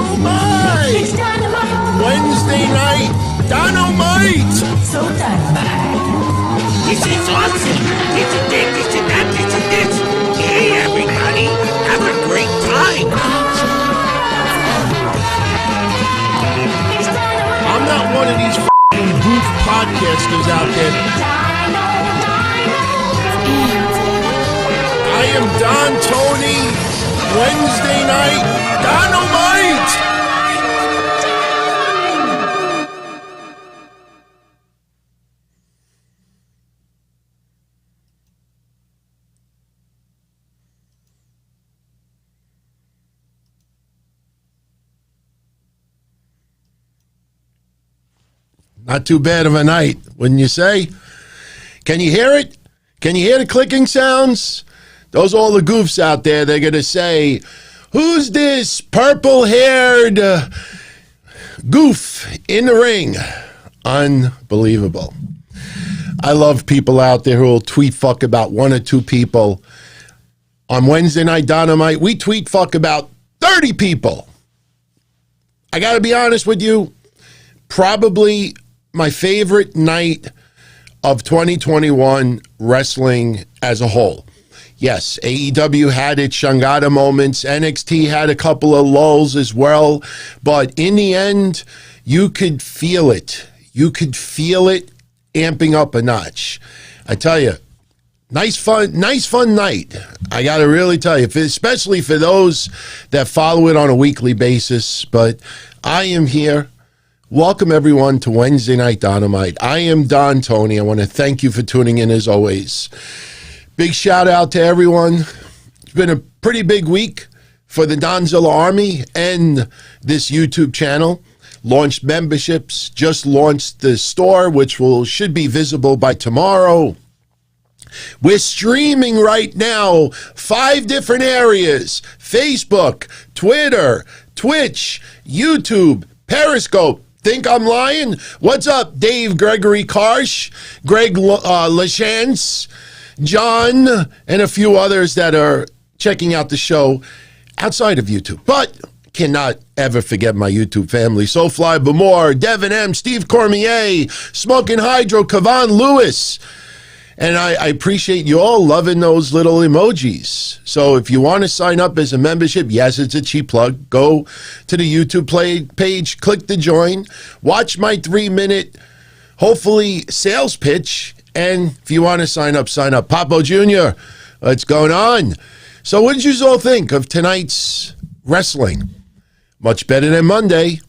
Don-O-Mite! Wednesday night, Don-O-Mite! So Dynamite. This is awesome! This is this, this is that, this is this! Hey everybody, have a great time! I'm not one of these f***ing goof podcasters out there. I am Don Tony, Wednesday night, Don-O-Mite! Not too bad of a night, wouldn't you say? Can you hear it? Can you hear the clicking sounds? Those are all the goofs out there. They're going to say, who's this purple-haired goof in the ring? Unbelievable. I love people out there who will tweet fuck about one or two people. On Wednesday night Dynamite, we tweet fuck about 30 people. I got to be honest with you, probably my favorite night of 2021 wrestling as a whole. Yes, AEW had its Shangada moments. NXT had a couple of lulls as well. But in the end, you could feel it. You could feel it amping up a notch. I tell you, nice fun night. I got to really tell you, especially for those that follow it on a weekly basis. But I am here. Welcome, everyone, to Wednesday Night Dynamite. I am Don Tony. I want to thank you for tuning in, as always. Big shout-out to everyone. It's been a pretty big week for the Donzilla Army and this YouTube channel. Launched memberships, just launched the store, which should be visible by tomorrow. We're streaming right now 5 different areas: Facebook, Twitter, Twitch, YouTube, Periscope. Think I'm lying? What's up, Dave Gregory Karsh, Greg LaChance, John, and a few others that are checking out the show outside of YouTube. But cannot ever forget my YouTube family: Soulfly Bamore, Devin M, Steve Cormier, Smoking Hydro, Kavan Lewis. And I appreciate you all loving those little emojis. So if you want to sign up as a membership, yes, it's a cheap plug. Go to the YouTube page, click the join, watch my 3-minute, hopefully, sales pitch. And if you want to sign up, sign up. Papo Jr., what's going on? So what did you all think of tonight's wrestling? Much better than Monday.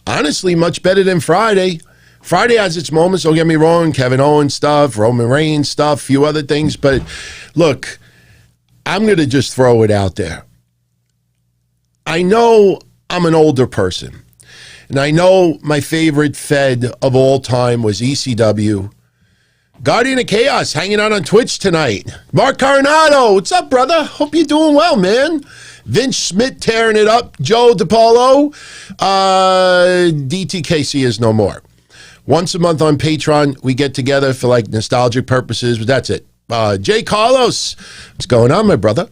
Honestly, much better than Friday. Friday has its moments, don't get me wrong. Kevin Owens stuff, Roman Reigns stuff, a few other things. But look, I'm going to just throw it out there. I know I'm an older person. And I know my favorite Fed of all time was ECW. Guardian of Chaos hanging out on Twitch tonight. Mark Coronado, what's up, brother? Hope you're doing well, man. Vince Schmidt tearing it up. Joe DiPaolo. DTKC is no more. Once a month on Patreon, we get together for like nostalgic purposes, but that's it. Jay Carlos, what's going on, my brother?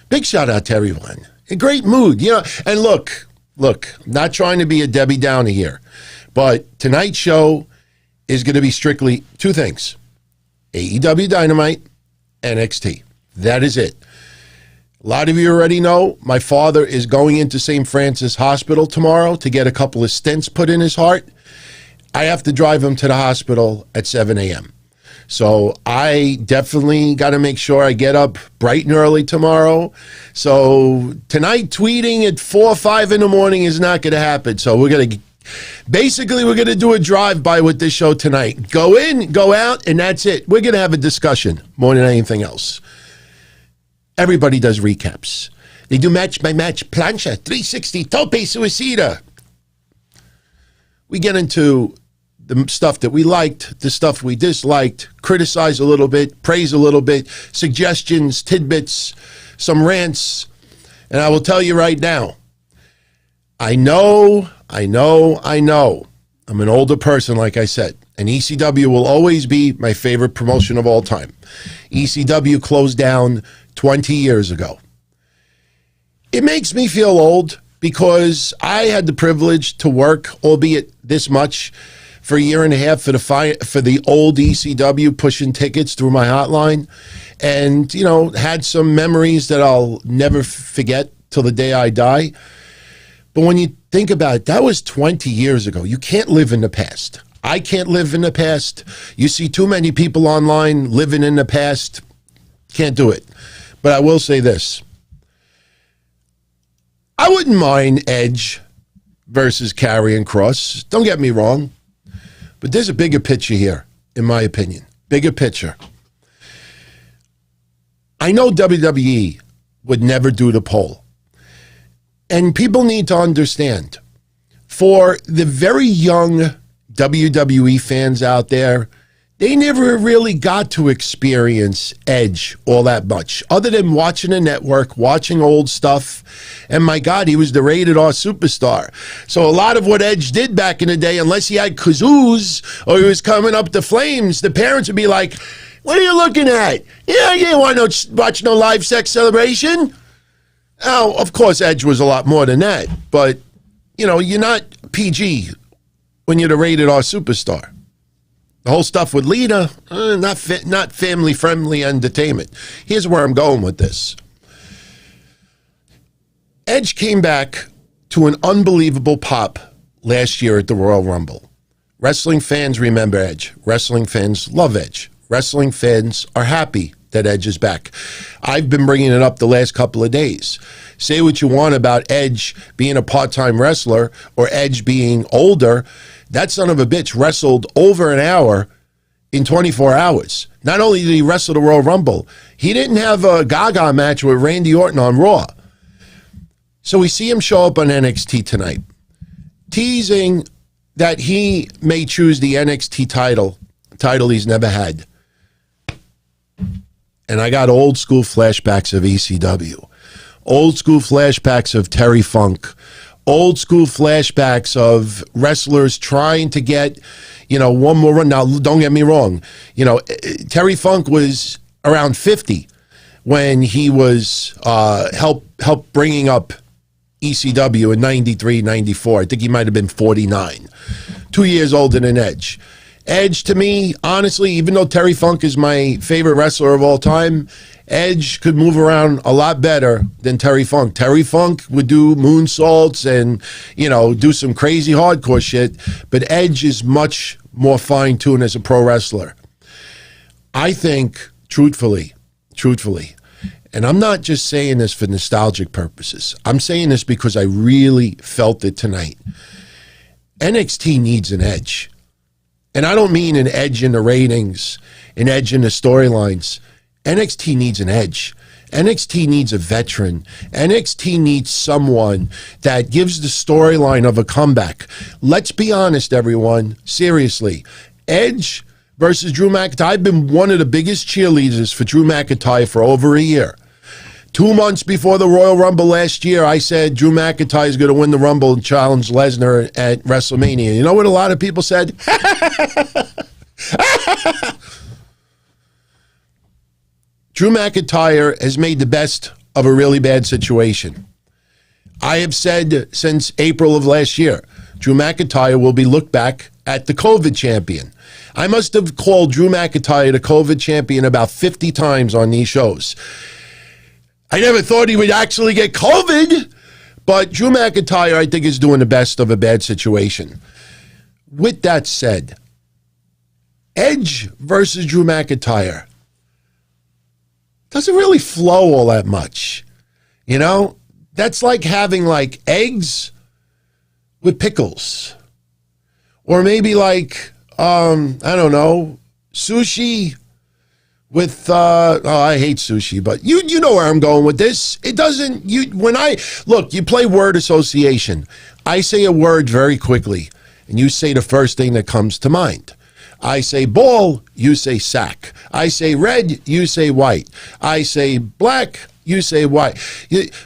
Big shout out to everyone. A great mood, you know. And look, not trying to be a Debbie Downer here, but tonight's show is going to be strictly 2 things: AEW Dynamite, NXT. That is it. A lot of you already know my father is going into St. Francis Hospital tomorrow to get a couple of stents put in his heart. I have to drive him to the hospital at 7 a.m. So I definitely got to make sure I get up bright and early tomorrow. So tonight, tweeting at 4 or 5 in the morning is not going to happen. So we're going to do a drive-by with this show tonight. Go in, go out, and that's it. We're going to have a discussion more than anything else. Everybody does recaps. They do match-by-match, plancha, 360, tope suicida. We get into the stuff that we liked, the stuff we disliked, criticize a little bit, praise a little bit, suggestions, tidbits, some rants. And I will tell you right now, I know. I'm an older person, like I said, and ECW will always be my favorite promotion of all time. ECW closed down 20 years ago. It makes me feel old because I had the privilege to work, albeit this much, for a year and a half for the old ECW, pushing tickets through my hotline, and had some memories that I'll never forget till the day I die. But when you think about it, that was 20 years ago. You can't live in the past. I can't live in the past. You see too many people online living in the past. Can't do it. But I will say this. I wouldn't mind Edge versus Karrion Kross. Don't get me wrong. But there's a bigger picture here, in my opinion. Bigger picture. I know WWE would never do the poll. And people need to understand, for the very young WWE fans out there, they never really got to experience Edge all that much, other than watching the network, watching old stuff. And my God, he was the rated R superstar. So a lot of what Edge did back in the day, unless he had kazoos or he was coming up the flames, the parents would be like, "What are you looking at? Yeah, you want to watch no live sex celebration?" Now, of course, Edge was a lot more than that. But, you're not PG when you're the rated R superstar. The whole stuff with Lita, not family-friendly entertainment. Here's where I'm going with this. Edge came back to an unbelievable pop last year at the Royal Rumble. Wrestling fans remember Edge. Wrestling fans love Edge. Wrestling fans are happy that Edge is back. I've been bringing it up the last couple of days. Say what you want about Edge being a part-time wrestler or Edge being older. That son of a bitch wrestled over an hour in 24 hours. Not only did he wrestle the Royal Rumble, he didn't have a Gaga match with Randy Orton on Raw. So we see him show up on NXT tonight, teasing that he may choose the NXT title he's never had. And I got old school flashbacks of ECW, old school flashbacks of Terry Funk, old school flashbacks of wrestlers trying to get, one more run. Now, don't get me wrong. Terry Funk was around 50 when he was help bringing up ECW in 93, 94. I think he might have been 49, 2 years older than Edge. Edge, to me, honestly, even though Terry Funk is my favorite wrestler of all time, Edge could move around a lot better than Terry Funk. Terry Funk would do moonsaults and, do some crazy hardcore shit, but Edge is much more fine-tuned as a pro wrestler. I think, truthfully, and I'm not just saying this for nostalgic purposes. I'm saying this because I really felt it tonight. NXT needs an Edge. And I don't mean an edge in the ratings, an edge in the storylines. NXT needs an edge. NXT needs a veteran. NXT needs someone that gives the storyline of a comeback. Let's be honest, everyone. Seriously. Edge versus Drew McIntyre. I've been one of the biggest cheerleaders for Drew McIntyre for over a year. 2 months before the Royal Rumble last year, I said Drew McIntyre is going to win the Rumble and challenge Lesnar at WrestleMania. You know what a lot of people said? Drew McIntyre has made the best of a really bad situation. I have said since April of last year, Drew McIntyre will be looked back at the COVID champion. I must have called Drew McIntyre the COVID champion about 50 times on these shows. I never thought he would actually get COVID, but Drew McIntyre, I think, is doing the best of a bad situation. With that said, Edge versus Drew McIntyre doesn't really flow all that much. That's like having eggs with pickles. Or maybe I don't know, sushi with, I hate sushi, but you know where I'm going with this. It doesn't, you play word association. I say a word very quickly, and you say the first thing that comes to mind. I say ball, you say sack. I say red, you say white. I say black, you say white.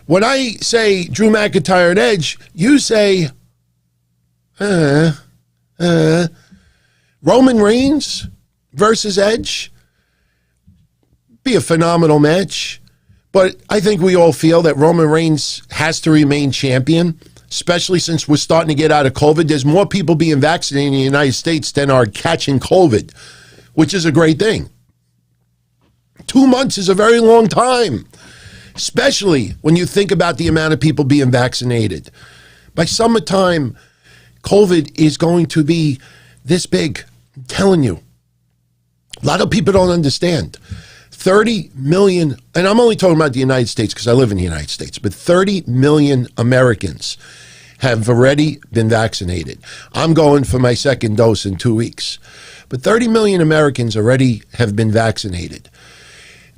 When I say Drew McIntyre and Edge, you say, Roman Reigns versus Edge. Be a phenomenal match. But I think we all feel that Roman Reigns has to remain champion, especially since we're starting to get out of COVID. There's more people being vaccinated in the United States than are catching COVID, which is a great thing. 2 months is a very long time, especially when you think about the amount of people being vaccinated. By summertime, COVID is going to be this big. I'm telling you. A lot of people don't understand. 30 million, and I'm only talking about the United States because I live in the United States, but 30 million Americans have already been vaccinated. I'm going for my second dose in 2 weeks. But 30 million Americans already have been vaccinated.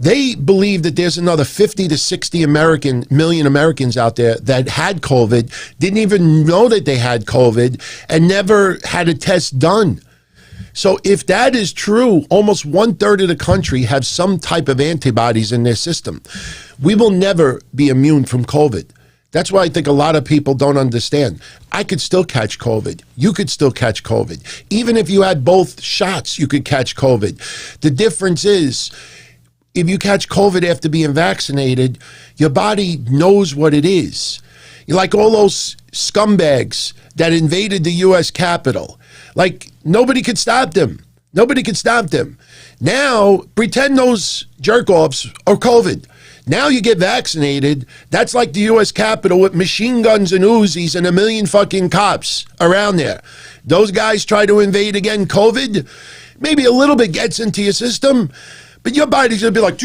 They believe that there's another 50 to 60 million Americans out there that had COVID, didn't even know that they had COVID, and never had a test done. So if that is true, almost 1/3 of the country have some type of antibodies in their system. We will never be immune from COVID. That's why I think a lot of people don't understand. I could still catch COVID. You could still catch COVID. Even if you had both shots, you could catch COVID. The difference is, if you catch COVID after being vaccinated, your body knows what it is. You're like all those scumbags that invaded the U.S. Capitol. Like, nobody could stop them. Nobody could stop them. Now, pretend those jerk-offs are COVID. Now you get vaccinated. That's like the U.S. Capitol with machine guns and Uzis and a million fucking cops around there. Those guys try to invade again, COVID, maybe a little bit gets into your system, but your body's going to be like...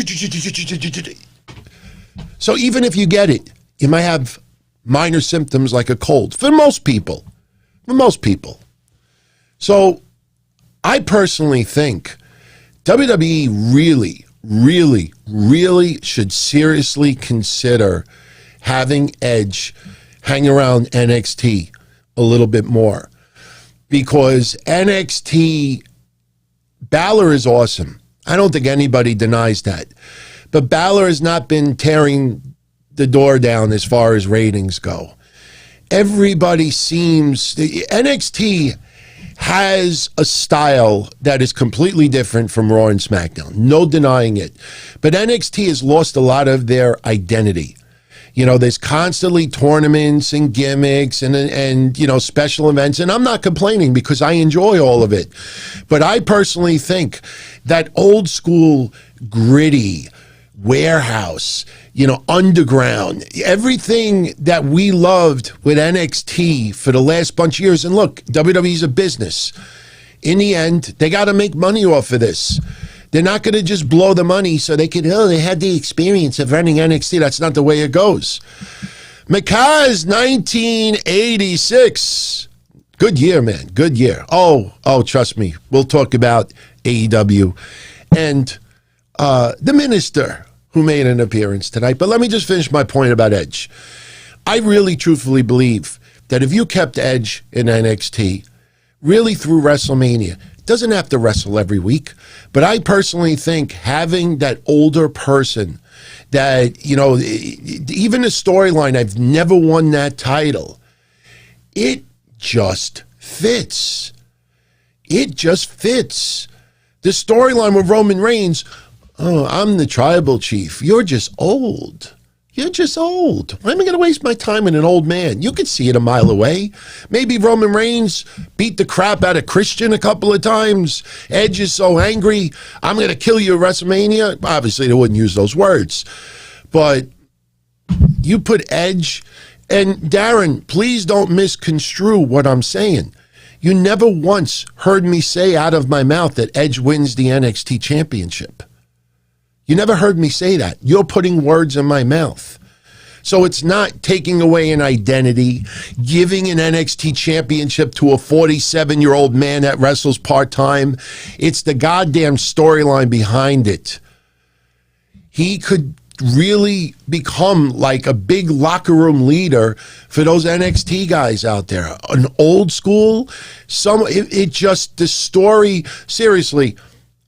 So even if you get it, you might have minor symptoms like a cold. For most people. For most people. So I personally think WWE really should seriously consider having Edge hang around NXT a little bit more. Because NXT, Balor is awesome. I don't think anybody denies that. But Balor has not been tearing the door down as far as ratings go. Everybody seems... NXT has a style that is completely different from Raw and SmackDown. No denying it. But NXT has lost a lot of their identity. You know, there's constantly tournaments and gimmicks and you know, special events. And I'm not complaining because I enjoy all of it. But I personally think that old school, gritty, warehouse, you know, underground, everything that we loved with NXT for the last bunch of years. And look, WWE's a business. In the end, they got to make money off of this. They're not going to just blow the money so they can, they had the experience of running NXT. That's not the way it goes. Makaz 1986. Good year, man. Good year. Oh, trust me. We'll talk about AEW and the Minister, who made an appearance tonight. But let me just finish my point about Edge. I really truthfully believe that if you kept Edge in NXT, really through WrestleMania, doesn't have to wrestle every week, but I personally think having that older person that, you know, even a storyline, I've never won that title, it just fits. It just fits. The storyline with Roman Reigns, oh, I'm the tribal chief. You're just old. You're just old. Why am I going to waste my time with an old man? You could see it a mile away. Maybe Roman Reigns beat the crap out of Christian a couple of times. Edge is so angry, I'm going to kill you at WrestleMania. Obviously, they wouldn't use those words. But you put Edge, and Darren, please don't misconstrue what I'm saying. You never once heard me say out of my mouth that Edge wins the NXT championship. You never heard me say that. You're putting words in my mouth. So it's not taking away an identity, giving an NXT championship to a 47-year-old man that wrestles part-time. It's the goddamn storyline behind it. He could really become like a big locker room leader for those NXT guys out there. An old school, the story, seriously,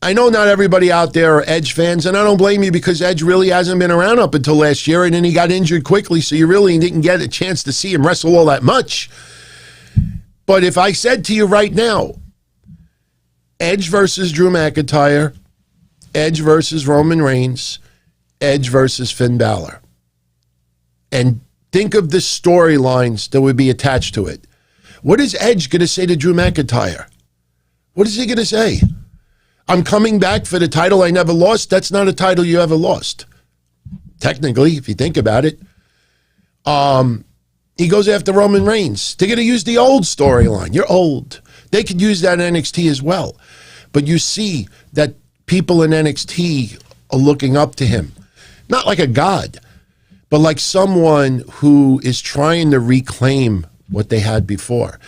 I know not everybody out there are Edge fans, and I don't blame you because Edge really hasn't been around up until last year, and then he got injured quickly, so you really didn't get a chance to see him wrestle all that much. But if I said to you right now, Edge versus Drew McIntyre, Edge versus Roman Reigns, Edge versus Finn Balor. And think of the storylines that would be attached to it. What is Edge going to say to Drew McIntyre? What is he going to say? I'm coming back for the title I never lost. That's not a title you ever lost. Technically, if you think about it. He goes after Roman Reigns. They're going to use the old storyline. You're old. They could use that in NXT as well. But you see that people in NXT are looking up to him. Not like a god, but like someone who is trying to reclaim what they had before.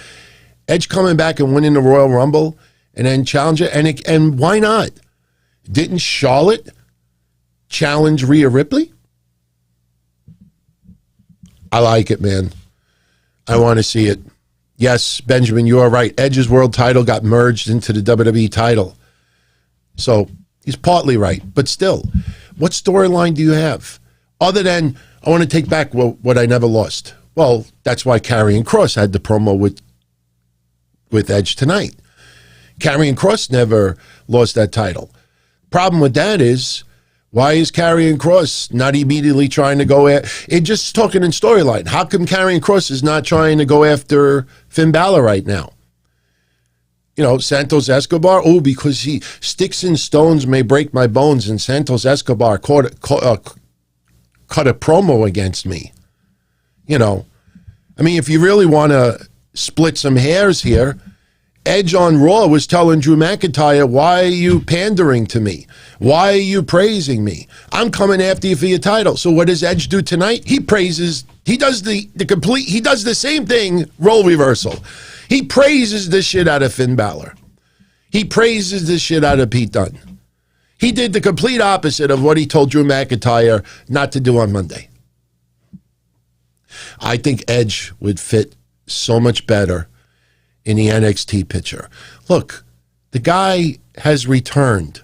Edge coming back and winning the Royal Rumble and then challenger. And why not? Didn't Charlotte challenge Rhea Ripley? I like it, man. I want to see it. Yes, Benjamin, you are right. Edge's world title got merged into the WWE title. So he's partly right. But still, what storyline do you have? Other than, I want to take back what I never lost. Well, that's why Karrion Kross had the promo with Edge tonight. Karrion Kross never lost that title. Problem with that is, why is Karrion Kross not immediately trying to go at it? Just talking in storyline. How come Karrion Kross is not trying to go after Finn Balor right now? You know, Santos Escobar. Oh, because he sticks and stones may break my bones, and Santos Escobar cut a promo against me. You know, I mean, if you really want to split some hairs here, Edge on Raw was telling Drew McIntyre, why are you pandering to me? Why are you praising me? I'm coming after you for your title. So what does Edge do tonight? He praises, he does he does the same thing, role reversal. He praises the shit out of Finn Balor. He praises the shit out of Pete Dunne. He did the complete opposite of what he told Drew McIntyre not to do on Monday. I think Edge would fit so much better in the NXT picture. Look, the guy has returned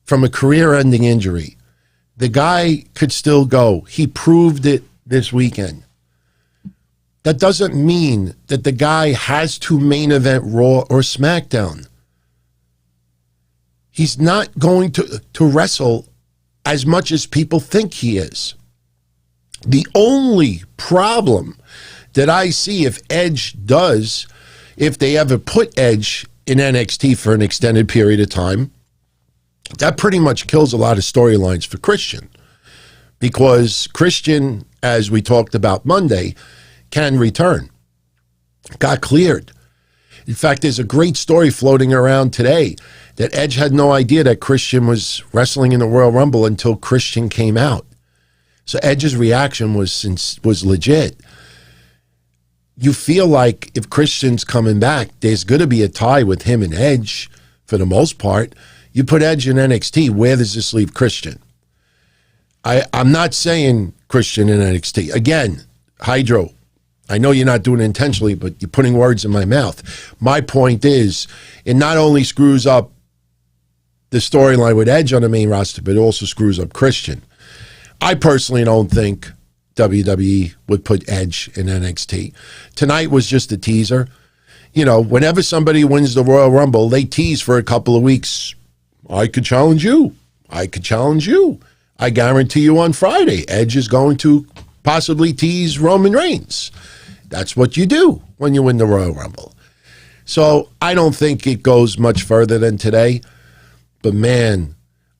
from a career-ending injury. The guy could still go. He proved it this weekend. That doesn't mean that the guy has to main event Raw or SmackDown. He's not going to wrestle as much as people think he is. The only problem that I see if Edge does, if they ever put Edge in NXT for an extended period of time, that pretty much kills a lot of storylines for Christian. Because Christian, as we talked about Monday, can return. Got cleared. In fact, there's a great story floating around today that Edge had no idea that Christian was wrestling in the Royal Rumble until Christian came out. So Edge's reaction was legit. You feel like if Christian's coming back, there's going to be a tie with him and Edge for the most part. You put Edge in NXT, where does this leave Christian? I'm not saying Christian in NXT. Again, Hydro, I know you're not doing it intentionally, but you're putting words in my mouth. My point is, it not only screws up the storyline with Edge on the main roster, but it also screws up Christian. I personally don't think WWE would put Edge in NXT. Tonight was just a teaser. You know, whenever somebody wins the Royal Rumble, they tease for a couple of weeks. I could challenge you. I could challenge you. I guarantee you on Friday, Edge is going to possibly tease Roman Reigns. That's what you do when you win the Royal Rumble. So I don't think it goes much further than today. But man,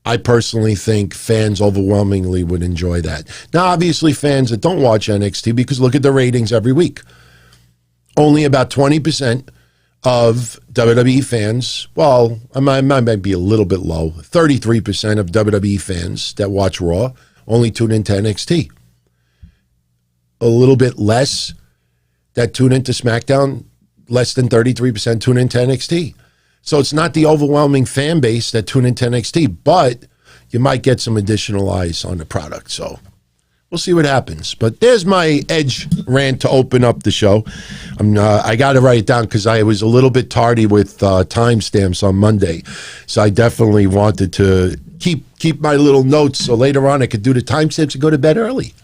I personally think fans overwhelmingly would enjoy that. Now, obviously, fans that don't watch NXT, because look at the ratings every week. Only about 20% of WWE fans, well, I might be a little bit low, 33% of WWE fans that watch Raw only tune into NXT. A little bit less that tune into SmackDown, less than 33% tune into NXT. So it's not the overwhelming fan base that tune into NXT, but you might get some additional eyes on the product. So we'll see what happens. But there's my Edge rant to open up the show. I got to write it down because I was a little bit tardy with timestamps on Monday. So I definitely wanted to keep my little notes so later on I could do the timestamps and go to bed early.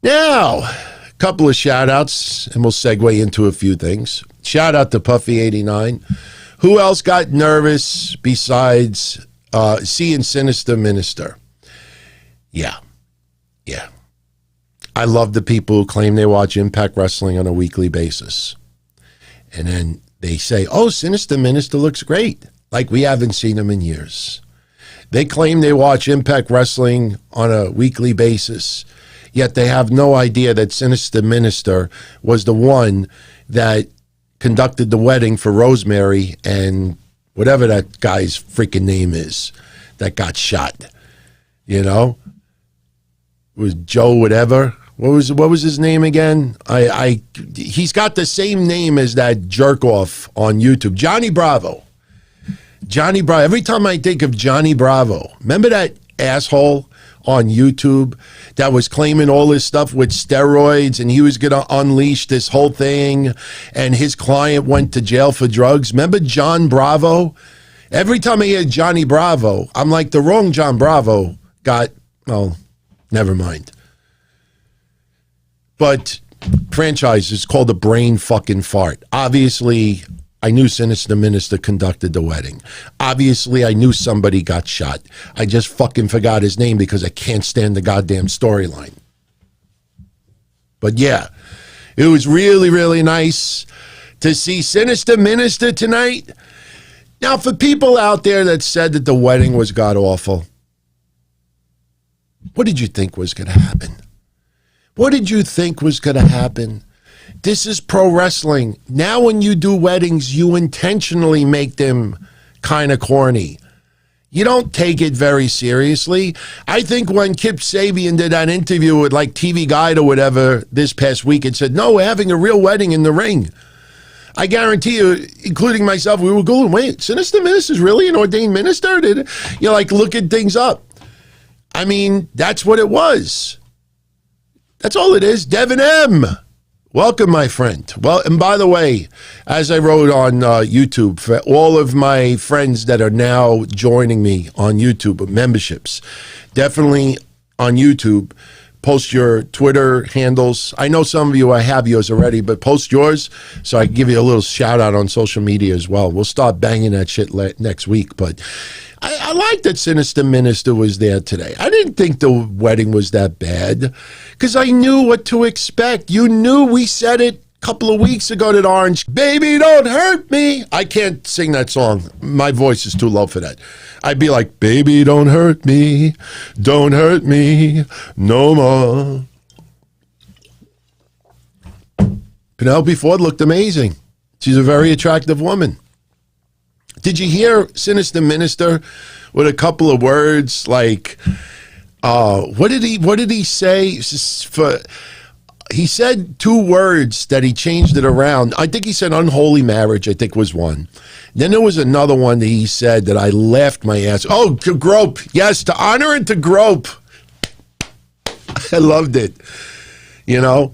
Now, a couple of shout-outs, and we'll segue into a few things. Shout out to Puffy89. Who else got nervous besides seeing Sinister Minister. Yeah. I love the people who claim they watch Impact Wrestling on a weekly basis. And then they say, oh, Sinister Minister looks great. Like we haven't seen him in years. They claim they watch Impact Wrestling on a weekly basis, yet they have no idea that Sinister Minister was the one that conducted the wedding for Rosemary and whatever that guy's freaking name is that got shot. You know? It was Joe whatever. What was his name again? He's got the same name as that jerk off on YouTube. Johnny Bravo. Johnny Bravo. Every time I think of Johnny Bravo, remember that asshole on YouTube that was claiming all this stuff with steroids and he was going to unleash this whole thing and his client went to jail for drugs? Remember John Bravo? Every time I hear Johnny Bravo, I'm like, the wrong John Bravo got, well, never mind. But franchise is called a brain fucking fart. Obviously, I knew Sinister Minister conducted the wedding. Obviously, I knew somebody got shot. I just fucking forgot his name because I can't stand the goddamn storyline. But yeah, it was really, really nice to see Sinister Minister tonight. Now, for people out there that said that the wedding was god-awful, what did you think was going to happen? What did you think was going to happen? This is pro wrestling. Now when you do weddings, you intentionally make them kind of corny. You don't take it very seriously. I think when Kip Sabian did that interview with like TV Guide or whatever this past week and said, no, we're having a real wedding in the ring. I guarantee you, including myself, we were going, wait, Sinister Minister is really an ordained minister? Did you like looking things up? I mean, that's what it was. That's all it is. Devin M. Welcome, my friend. Well, and by the way, as I wrote on YouTube, for all of my friends that are now joining me on YouTube with memberships, definitely on YouTube, post your Twitter handles. I know some of you, I have yours already, but post yours so I can give you a little shout out on social media as well. We'll start banging that shit next week, but I like that Sinister Minister was there today. I didn't think the wedding was that bad because I knew what to expect. You knew, we said it a couple of weeks ago that Orange, baby, don't hurt me. I can't sing that song. My voice is too low for that. I'd be like, baby, don't hurt me no more. Penelope Ford looked amazing. She's a very attractive woman. Did you hear Sinister Minister with a couple of words like, what did he say? He said two words that he changed it around. I think he said unholy marriage, I think was one. Then there was another one that he said that I laughed my ass. Oh, to grope. Yes, to honor and to grope. I loved it. You know,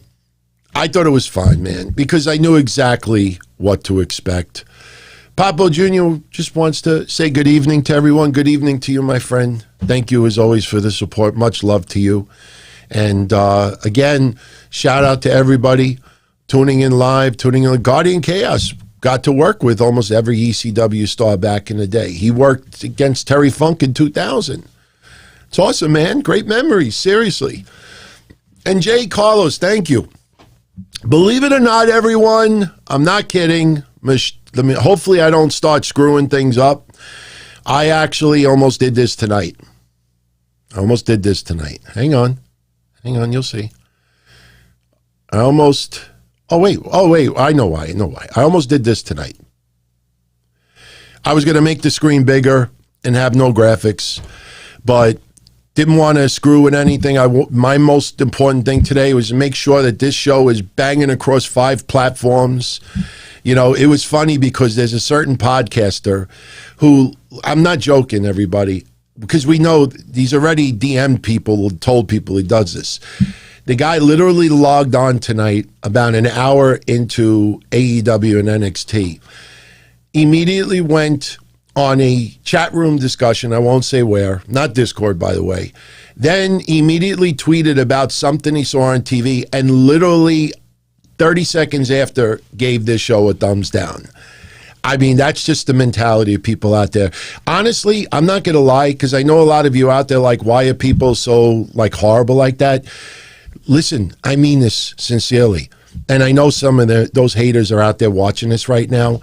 I thought it was fine, man, because I knew exactly what to expect. Papo Jr. just wants to say good evening to everyone. Good evening to you, my friend. Thank you, as always, for the support. Much love to you. And again, shout out to everybody tuning in live, tuning in. Guardian Chaos got to work with almost every ECW star back in the day. He worked against Terry Funk in 2000. It's awesome, man. Great memories, seriously. And Jay Carlos, thank you. Believe it or not, everyone, I'm not kidding. Hopefully I don't start screwing things up. I actually almost did this tonight. Hang on, you'll see. Oh, wait, I know why. I almost did this tonight. I was going to make the screen bigger and have no graphics, but didn't want to screw with anything. My most important thing today was to make sure that this show is banging across 5 platforms. You know, it was funny because there's a certain podcaster who, I'm not joking, everybody, because we know he's already DM'd people, told people he does this. The guy literally logged on tonight about an hour into AEW and NXT. Immediately went on a chat room discussion, I won't say where, not Discord, by the way. Then immediately tweeted about something he saw on TV and literally 30 seconds after gave this show a thumbs down. I mean, that's just the mentality of people out there. Honestly, I'm not going to lie, because I know a lot of you out there like, why are people so like horrible like that? Listen, I mean this sincerely. And I know some of those haters are out there watching this right now.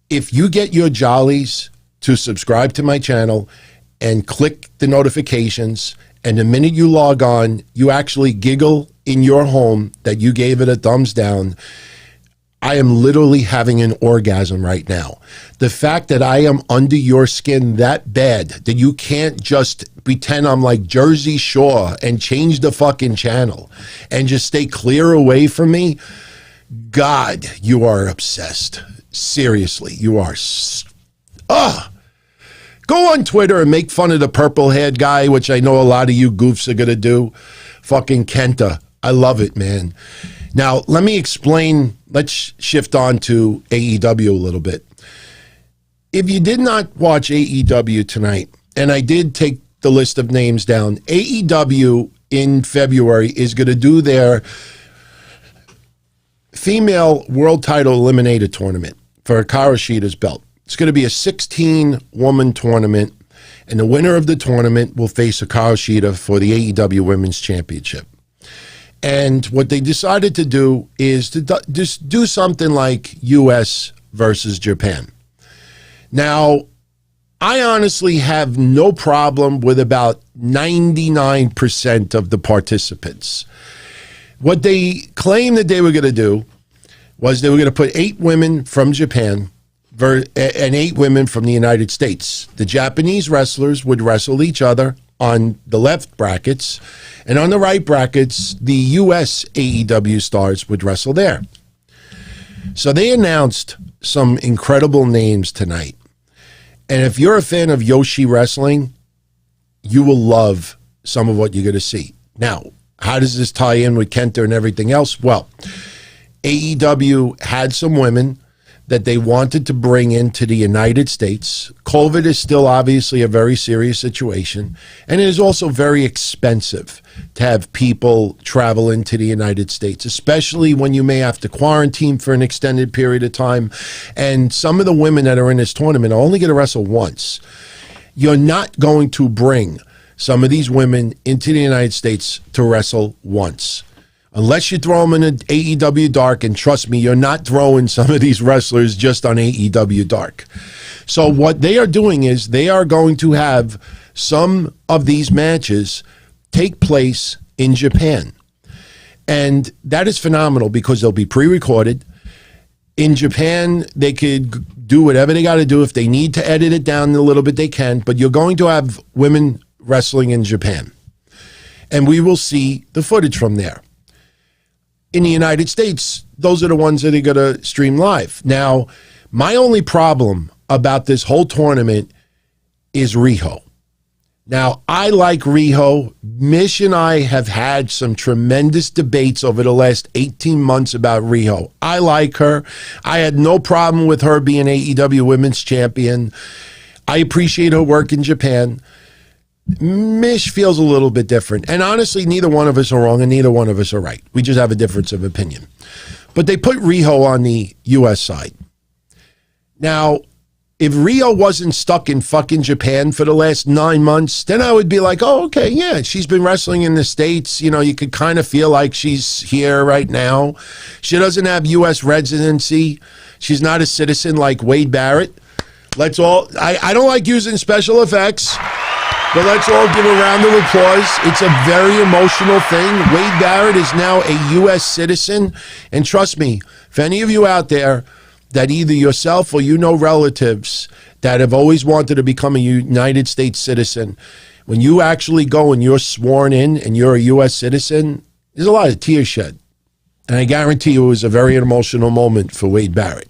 If you get your jollies to subscribe to my channel and click the notifications, and the minute you log on, you actually giggle in your home that you gave it a thumbs down, I am literally having an orgasm right now. The fact that I am under your skin that bad that you can't just pretend I'm like Jersey Shore and change the fucking channel and just stay clear away from me. God, you are obsessed. Seriously, you are. Go on Twitter and make fun of the purple-haired guy, which I know a lot of you goofs are going to do. Fucking Kenta. I love it, man. Now, let me explain. Let's shift on to AEW a little bit. If you did not watch AEW tonight, and I did take the list of names down, AEW in February is going to do their female world title eliminator tournament for Hikaru Shida's belt. It's going to be a 16-woman tournament, and the winner of the tournament will face Hikaru Shida for the AEW Women's Championship. And what they decided to do is to just do something like U.S. versus Japan. Now, I honestly have no problem with about 99% of the participants. What they claimed that they were going to do was they were going to put 8 women from Japan and 8 women from the United States. The Japanese wrestlers would wrestle each other on the left brackets, and on the right brackets, the U.S. AEW stars would wrestle there. So they announced some incredible names tonight. And if you're a fan of Yoshi Wrestling, you will love some of what you're going to see. Now, how does this tie in with Kenta and everything else? Well, AEW had some women that they wanted to bring into the United States. COVID is still obviously a very serious situation, and it is also very expensive to have people travel into the United States, especially when you may have to quarantine for an extended period of time. And some of the women that are in this tournament are only going to wrestle once. You're not going to bring some of these women into the United States to wrestle once. Unless you throw them in an AEW Dark, and trust me, you're not throwing some of these wrestlers just on AEW Dark. So what they are doing is they are going to have some of these matches take place in Japan. And that is phenomenal because they'll be pre-recorded. In Japan, they could do whatever they got to do. If they need to edit it down a little bit, they can. But you're going to have women wrestling in Japan. And we will see the footage from there. In the United States, those are the ones that are going to stream live. Now, my only problem about this whole tournament is Riho. Now, I like Riho. Mish and I have had some tremendous debates over the last 18 months about Riho. I like her. I had no problem with her being AEW Women's Champion. I appreciate her work in Japan. Mish feels a little bit different. And honestly, neither one of us are wrong and neither one of us are right. We just have a difference of opinion. But they put Riho on the U.S. side. Now, if Riho wasn't stuck in fucking Japan for the last 9 months, then I would be like, oh, okay, yeah, she's been wrestling in the States. You know, you could kind of feel like she's here right now. She doesn't have U.S. residency. She's not a citizen like Wade Barrett. Let's all, I don't like using special effects, but let's all give a round of applause. It's a very emotional thing. Wade Barrett is now a U.S. citizen. And trust me, if any of you out there that either yourself or you know relatives that have always wanted to become a United States citizen, when you actually go and you're sworn in and you're a U.S. citizen, there's a lot of tears shed. And I guarantee you it was a very emotional moment for Wade Barrett.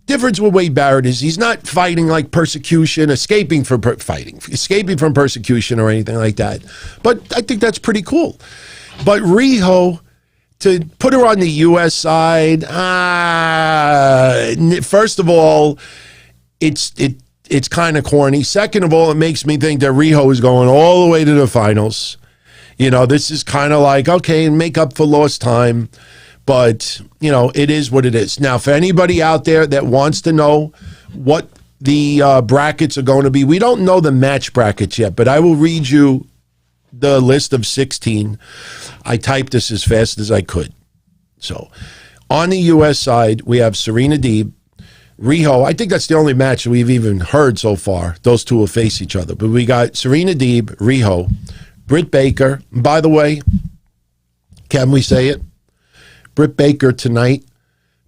Difference with Wade Barrett is he's not fighting like persecution, escaping from persecution or anything like that. But I think that's pretty cool. But Riho, to put her on the U.S. side, first of all, it's kind of corny. Second of all, it makes me think that Riho is going all the way to the finals. You know, this is kind of like, okay, make up for lost time. But, you know, it is what it is. Now, for anybody out there that wants to know what the brackets are going to be, we don't know the match brackets yet, but I will read you the list of 16. I typed this as fast as I could. So, on the U.S. side, we have Serena Deeb, Riho. I think that's the only match we've even heard so far. Those two will face each other. But we got Serena Deeb, Riho, Britt Baker. And by the way, can we say it? Britt Baker tonight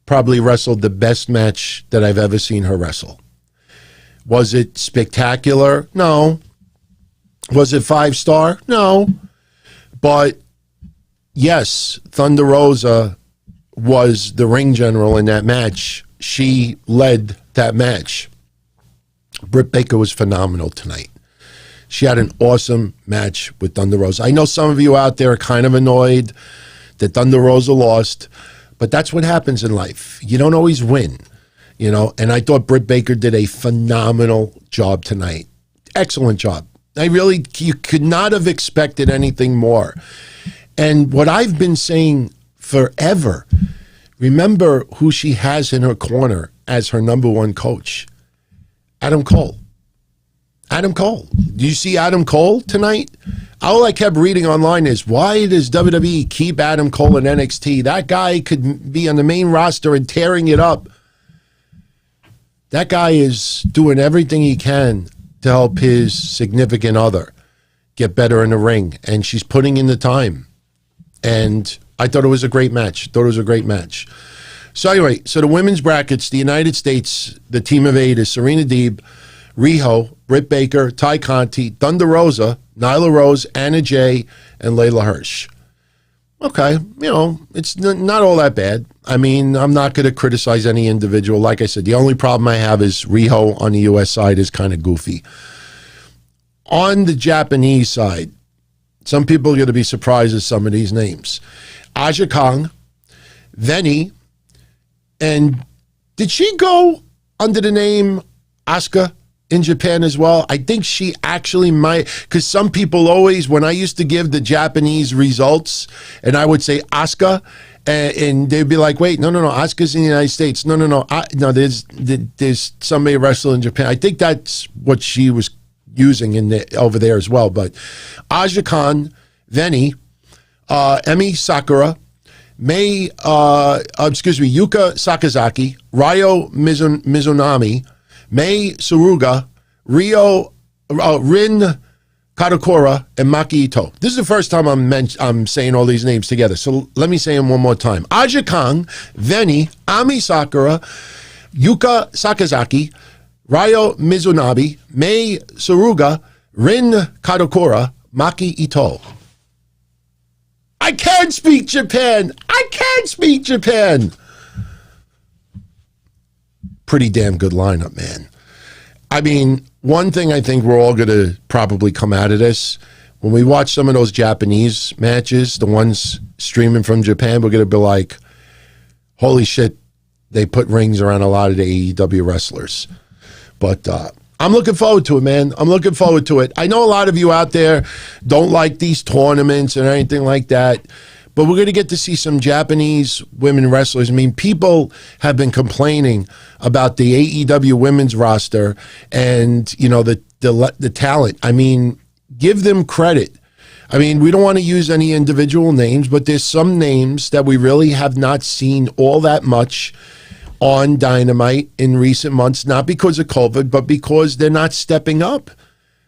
probably wrestled the best match that I've ever seen her wrestle. Was it spectacular? No. Was it 5-star? No. But yes, Thunder Rosa was the ring general in that match. She led that match. Britt Baker was phenomenal tonight. She had an awesome match with Thunder Rosa. I know some of you out there are kind of annoyed that Thunder Rosa lost, but that's what happens in life. You don't always win, you know, and I thought Britt Baker did a phenomenal job tonight. Excellent job. You could not have expected anything more. And what I've been saying forever, remember who she has in her corner as her number one coach. Adam Cole. Adam Cole. Do you see Adam Cole tonight? All I kept reading online is, why does WWE keep Adam Cole in NXT? That guy could be on the main roster and tearing it up. That guy is doing everything he can to help his significant other get better in the ring, and she's putting in the time. And I thought it was a great match. So anyway, so the women's brackets, the United States, the team of 8 is Serena Deeb, Riho, Britt Baker, Ty Conti, Thunder Rosa, Nyla Rose, Anna Jay, and Layla Hirsch. Okay, you know, it's not all that bad. I mean, I'm not going to criticize any individual. Like I said, the only problem I have is Riho on the U.S. side is kind of goofy. On the Japanese side, some people are going to be surprised at some of these names. Aja Kong, Veni, and did she go under the name Asuka in Japan as well? I think she actually might, because some people always, when I used to give the Japanese results, and I would say Asuka, and they'd be like, wait, no, Asuka's in the United States. No, there's somebody wrestling in Japan. I think that's what she was using over there as well. But Aja Khan, Veni, Emi Sakura, Yuka Sakazaki, Ryo Mizunami, Mei Suruga, Rin Kadokura, and Maki Ito. This is the first time I'm saying all these names together, so let me say them one more time. Aja Kong, Veni, Ami Sakura, Yuka Sakazaki, Ryo Mizunabe, Mei Suruga, Rin Kadokura, Maki Ito. I can't speak Japan! Pretty damn good lineup, man. I mean, one thing I think we're all going to probably come out of this, when we watch some of those Japanese matches, the ones streaming from Japan, we're going to be like, holy shit, they put rings around a lot of the AEW wrestlers. But I'm looking forward to it, man. I'm looking forward to it. I know a lot of you out there don't like these tournaments and anything like that, but we're going to get to see some Japanese women wrestlers. I mean, people have been complaining about the AEW women's roster and, you know, the talent. I mean, give them credit. I mean, we don't want to use any individual names, but there's some names that we really have not seen all that much on Dynamite in recent months, not because of COVID, but because they're not stepping up.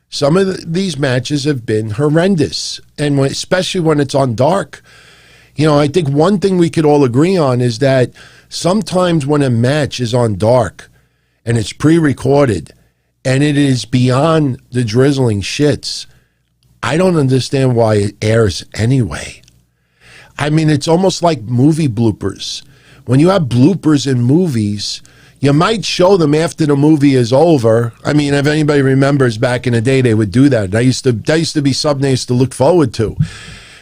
Some of these matches have been horrendous, and especially when it's on Dark. You know, I think one thing we could all agree on is that sometimes when a match is on Dark and it's pre-recorded and it is beyond the drizzling shits, I don't understand why it airs anyway. I mean, it's almost like movie bloopers. When you have bloopers in movies, you might show them after the movie is over. I mean, if anybody remembers back in the day, they would do that. That used to be something they used to look forward to.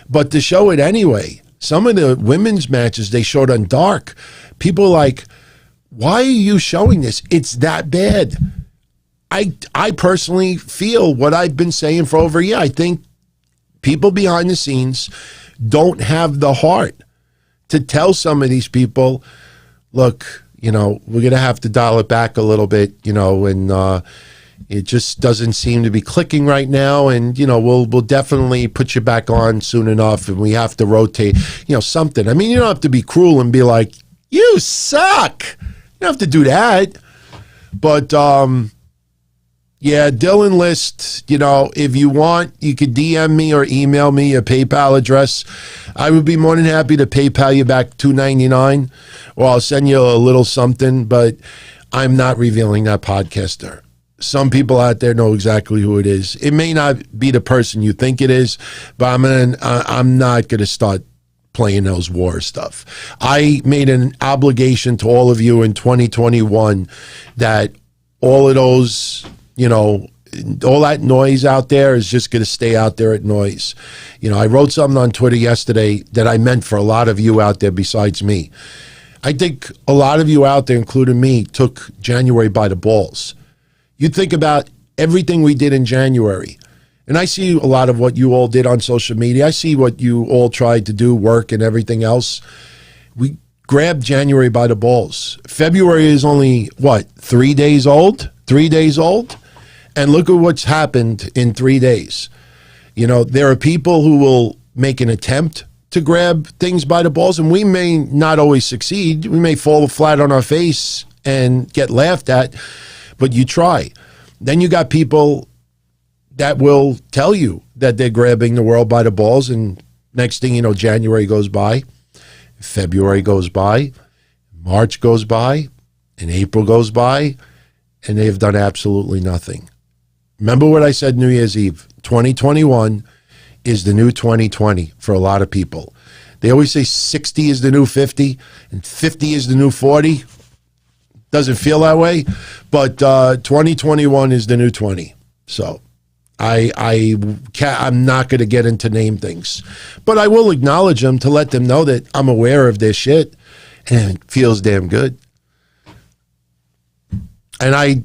But to show it anyway, some of the women's matches they showed on Dark, people are like, why are you showing this? It's that bad. I personally feel what I've been saying for over a year. I think people behind the scenes don't have the heart to tell some of these people, look, we're going to have to dial it back a little bit, and it just doesn't seem to be clicking right now. And, we'll definitely put you back on soon enough. And we have to rotate, something. I mean, you don't have to be cruel and be like, you suck. You don't have to do that. But, yeah, Dylan List, if you want, you could DM me or email me a PayPal address. I would be more than happy to PayPal you back $2.99, or I'll send you a little something, but I'm not revealing that podcaster. Some people out there know exactly who it is. It may not be the person you think it is, but I'm not going to start playing those war stuff. I made an obligation to all of you in 2021 that all of those, all that noise out there is just going to stay out there at noise. I wrote something on Twitter yesterday that I meant for a lot of you out there besides me. I think a lot of you out there, including me, took January by the balls. You think about everything we did in January. And I see a lot of what you all did on social media. I see what you all tried to do, work and everything else. We grabbed January by the balls. February is only, 3 days old? 3 days old? And look at what's happened in 3 days. There are people who will make an attempt to grab things by the balls, and we may not always succeed. We may fall flat on our face and get laughed at, but you try. Then you got people that will tell you that they're grabbing the world by the balls, and next thing you know, January goes by, February goes by, March goes by, and April goes by, and they've done absolutely nothing. Remember what I said New Year's Eve, 2021 is the new 2020 for a lot of people. They always say 60 is the new 50 and 50 is the new 40. Doesn't feel that way, but 2021 is the new 20. So I'm not going to get into name things, but I will acknowledge them to let them know that I'm aware of their shit, and it feels damn good. And I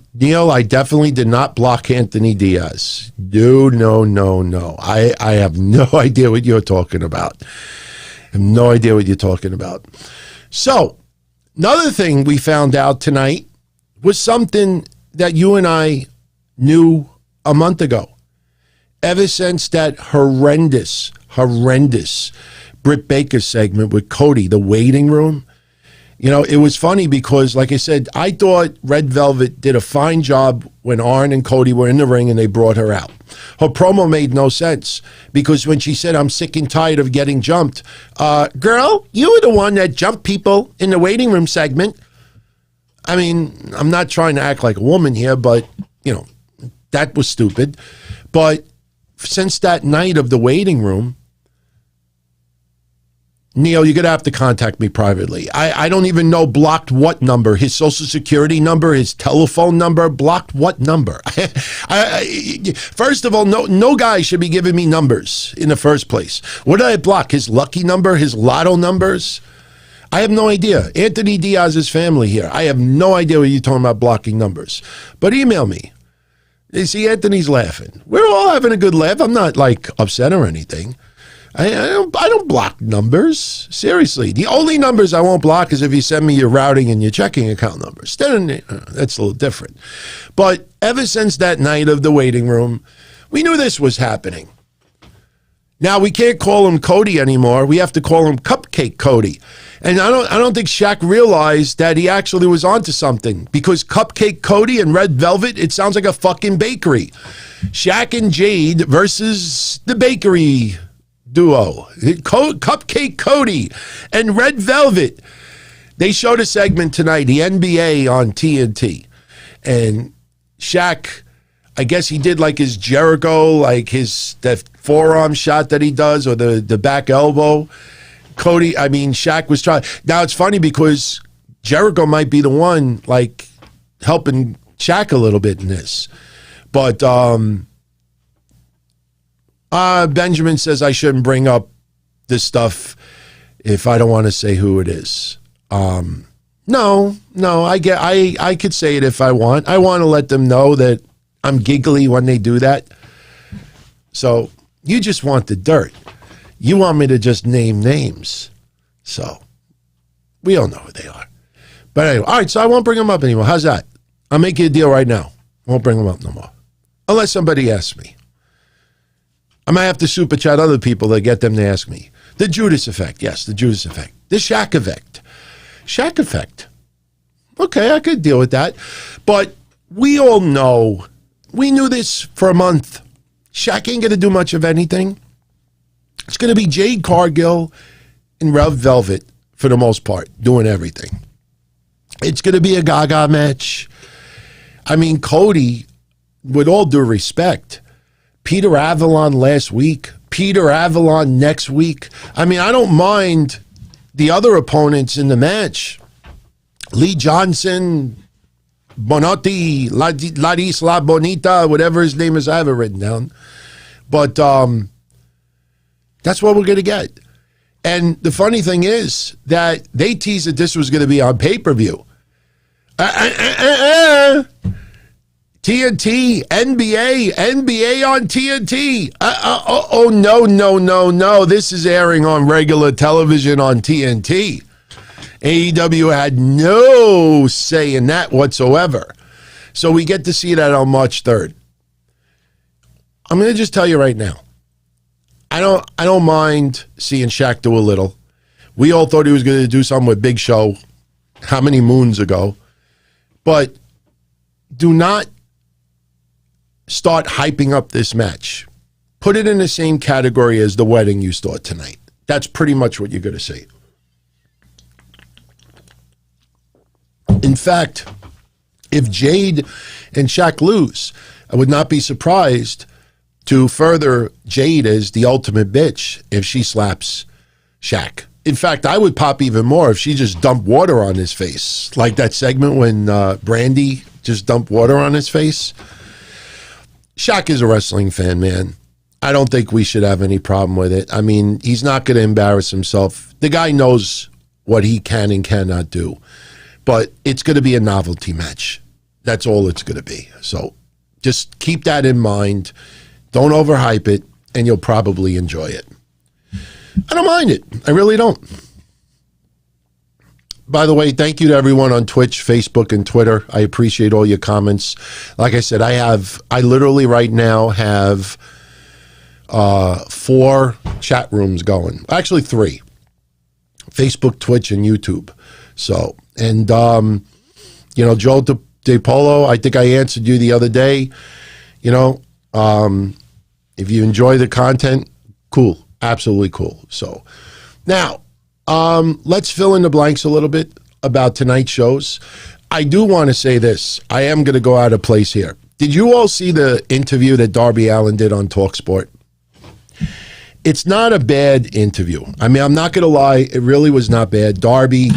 definitely did not block Anthony Diaz. No. I have no idea what you're talking about. I have no idea what you're talking about. So, another thing we found out tonight was something that you and I knew a month ago. Ever since that horrendous Britt Baker segment with Cody, the waiting room, it was funny because, like I said, I thought Red Velvet did a fine job when Arn and Cody were in the ring and they brought her out. Her promo made no sense because when she said, I'm sick and tired of getting jumped, girl, you were the one that jumped people in the waiting room segment. I mean, I'm not trying to act like a woman here, but, that was stupid. But since that night of the waiting room, Neil, you're going to have to contact me privately. I don't even know blocked what number, his social security number, his telephone number, blocked what number. First of all, no guy should be giving me numbers in the first place. What did I block? His lucky number, his lotto numbers? I have no idea. Anthony Diaz's family here. I have no idea what you're talking about blocking numbers. But email me. You see, Anthony's laughing. We're all having a good laugh. I'm not upset or anything. I don't block numbers. Seriously. The only numbers I won't block is if you send me your routing and your checking account numbers. Then that's a little different. But ever since that night of the waiting room, we knew this was happening. Now, we can't call him Cody anymore. We have to call him Cupcake Cody. And I don't think Shaq realized that he actually was onto something, because Cupcake Cody and Red Velvet, it sounds like a fucking bakery. Shaq and Jade versus the bakery duo, Cupcake Cody and Red Velvet. They showed a segment tonight, the NBA on TNT, and Shaq, I guess he did like his Jericho, like that forearm shot that he does, or the back elbow. Shaq was trying. Now it's funny because Jericho might be the one helping Shaq a little bit in this, but Benjamin says I shouldn't bring up this stuff if I don't want to say who it is. No, I could say it if I want. I want to let them know that I'm giggly when they do that. So you just want the dirt. You want me to just name names. So We all know who they are. But anyway, all right, so I won't bring them up anymore. How's that? I'll make you a deal right now. I won't bring them up no more. Unless somebody asks me. I might have to super chat other people to get them to ask me. The Judas effect. Yes, the Judas effect. The Shaq effect. Shaq effect. Okay, I could deal with that. But we all know, we knew this for a month. Shaq ain't going to do much of anything. It's going to be Jade, Cargill, and Red Velvet for the most part, doing everything. It's going to be a Gaga match. I mean, Cody, with all due respect, Peter Avalon last week, Peter Avalon next week. I mean, I don't mind the other opponents in the match. Lee Johnson, Bonotti, La Isla Bonita, whatever his name is, I have it written down. But that's what we're going to get. And the funny thing is that they teased that this was going to be on pay-per-view. TNT, NBA on TNT. No. This is airing on regular television on TNT. AEW had no say in that whatsoever. So we get to see that on March 3rd. I'm going to just tell you right now. I don't mind seeing Shaq do a little. We all thought he was going to do something with Big Show how many moons ago. But do not start hyping up this match. Put it in the same category as the wedding you saw tonight. That's pretty much what you're going to see. In fact, if Jade and Shaq lose, I would not be surprised to further Jade as the ultimate bitch if she slaps Shaq. In fact, I would pop even more if she just dumped water on his face. Like that segment when Brandy just dumped water on his face. Shaq is a wrestling fan, man. I don't think we should have any problem with it. I mean, he's not going to embarrass himself. The guy knows what he can and cannot do. But it's going to be a novelty match. That's all it's going to be. So just keep that in mind. Don't overhype it, and you'll probably enjoy it. I don't mind it. I really don't. By the way, thank you to everyone on Twitch, Facebook, and Twitter. I appreciate all your comments. Like I said, I literally right now have 4 chat rooms going. Actually, 3. Facebook, Twitch, and YouTube. So, and, Joe DePolo, I think I answered you the other day. If you enjoy the content, cool. Absolutely cool. So now, let's fill in the blanks a little bit about tonight's shows. I do want to say this. I am going to go out of place here. Did you all see the interview that Darby Allin did on TalkSport? It's not a bad interview. I mean, I'm not going to lie. It really was not bad. Darby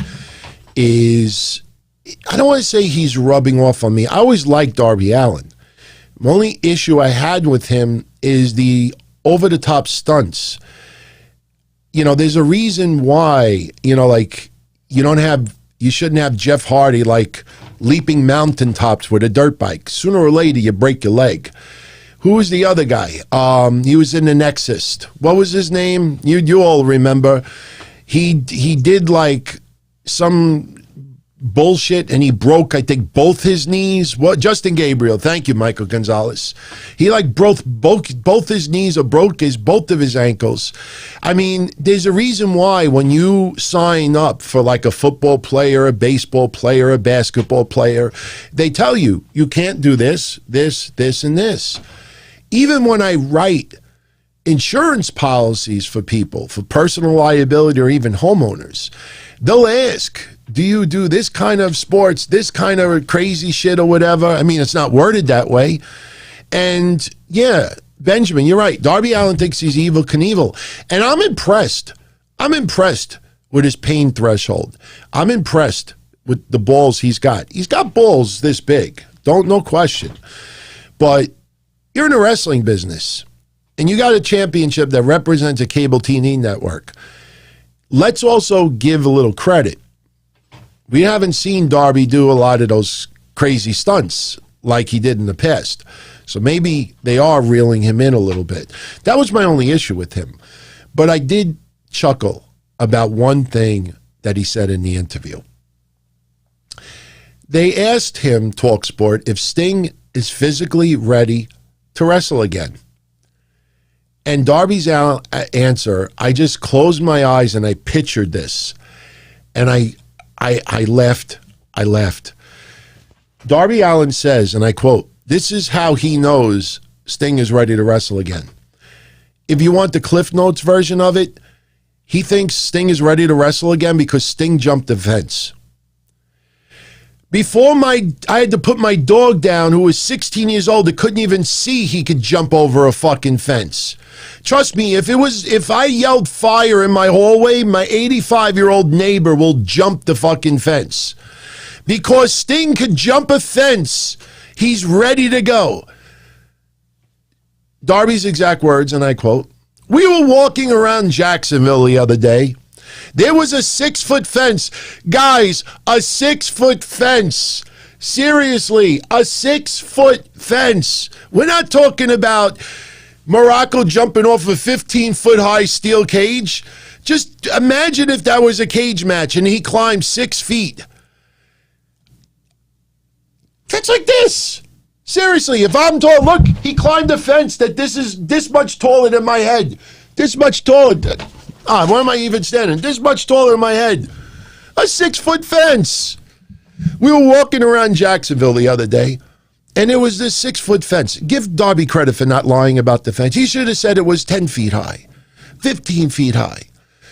is, I don't want to say he's rubbing off on me. I always liked Darby Allin. The only issue I had with him is the over-the-top stunts. There's a reason why, you shouldn't have Jeff Hardy leaping mountaintops with a dirt bike. Sooner or later, you break your leg. Who was the other guy? He was in the Nexus. What was his name? You all remember. He did some bullshit and he broke, I think, both his knees. What? Justin Gabriel. Thank you, Michael Gonzalez. He broke both his knees or broke both of his ankles. I mean, there's a reason why when you sign up for a football player, a baseball player, a basketball player, they tell you can't do this, and this. Even when I write insurance policies for people, for personal liability or even homeowners, they'll ask, do you do this kind of sports, this kind of crazy shit or whatever? I mean, it's not worded that way. And yeah, Benjamin, you're right. Darby Allin thinks he's Evel Knievel. And I'm impressed. I'm impressed with his pain threshold. I'm impressed with the balls he's got. He's got balls this big. No question. But you're in the wrestling business and you got a championship that represents a cable TV network. Let's also give a little credit. We haven't seen Darby do a lot of those crazy stunts like he did in the past. So maybe they are reeling him in a little bit. That was my only issue with him. But I did chuckle about one thing that he said in the interview. They asked him, TalkSport, if Sting is physically ready to wrestle again. And Darby's answer, I just closed my eyes and I pictured this. And I left. Darby Allin says, and I quote, "This is how he knows Sting is ready to wrestle again." If you want the Cliff Notes version of it, he thinks Sting is ready to wrestle again because Sting jumped the fence. Before I had to put my dog down, who was 16 years old, that couldn't even see he could jump over a fucking fence. Trust me, if I yelled fire in my hallway, my 85-year-old neighbor will jump the fucking fence. Because Sting could jump a fence, he's ready to go. Darby's exact words, and I quote, "We were walking around Jacksonville the other day. There was a 6-foot fence. Guys, a 6-foot fence. Seriously, a 6-foot fence. We're not talking about Marko jumping off a 15-foot high steel cage. Just imagine if that was a cage match and he climbed 6 feet. That's like this. Seriously, if I'm tall, look, he climbed a fence that this is this much taller than my head. This much taller. Where am I even standing? This much taller than my head. A 6-foot fence. We were walking around Jacksonville the other day, and it was this 6-foot fence. Give Darby credit for not lying about the fence. He should have said it was 10 feet high, 15 feet high.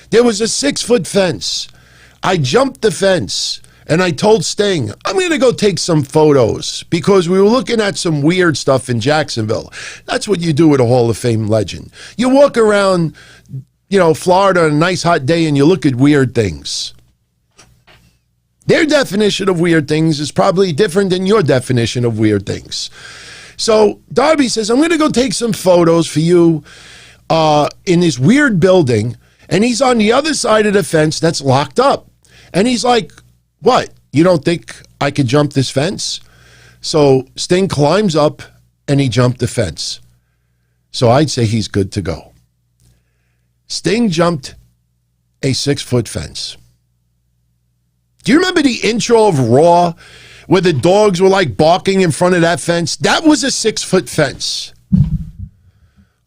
There was a 6-foot fence. I jumped the fence, and I told Sting, I'm going to go take some photos because we were looking at some weird stuff in Jacksonville. That's what you do with a Hall of Fame legend. You walk around, Florida on a nice hot day and you look at weird things. Their definition of weird things is probably different than your definition of weird things. So Darby says, I'm going to go take some photos for you in this weird building. And he's on the other side of the fence that's locked up. And he's like, what? You don't think I could jump this fence? So Sting climbs up and he jumped the fence. So I'd say he's good to go. Sting jumped a 6-foot fence. Do you remember the intro of Raw where the dogs were like barking in front of that fence? That was a 6-foot fence.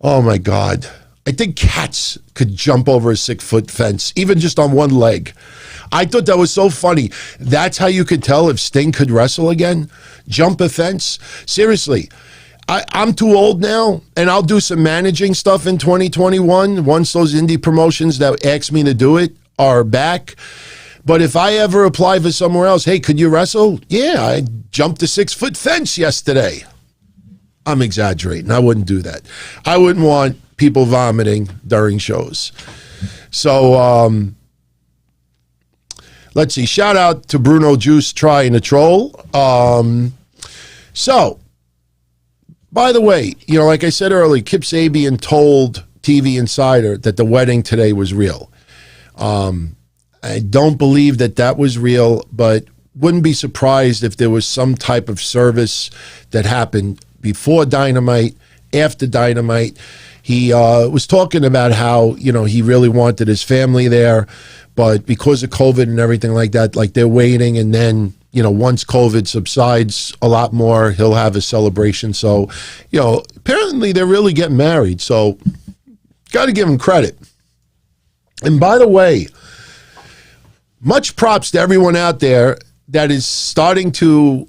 Oh my God. I think cats could jump over a 6-foot fence, even just on one leg. I thought that was so funny. That's how you could tell if Sting could wrestle again? Jump a fence? Seriously. I'm too old now, and I'll do some managing stuff in 2021 once those indie promotions that asked me to do it are back. But if I ever apply for somewhere else, hey, could you wrestle? Yeah, I jumped a 6-foot fence yesterday. I'm exaggerating. I wouldn't do that. I wouldn't want people vomiting during shows. So let's see. Shout out to Bruno Juice trying to troll. By the way, like I said earlier, Kip Sabian told TV Insider that the wedding today was real. I don't believe that was real, but wouldn't be surprised if there was some type of service that happened before Dynamite, after Dynamite. He was talking about how, he really wanted his family there, but because of COVID and everything like that, like they're waiting, and then once COVID subsides a lot more, he'll have a celebration. So, apparently they're really getting married. So, got to give him credit. And by the way, much props to everyone out there that is starting to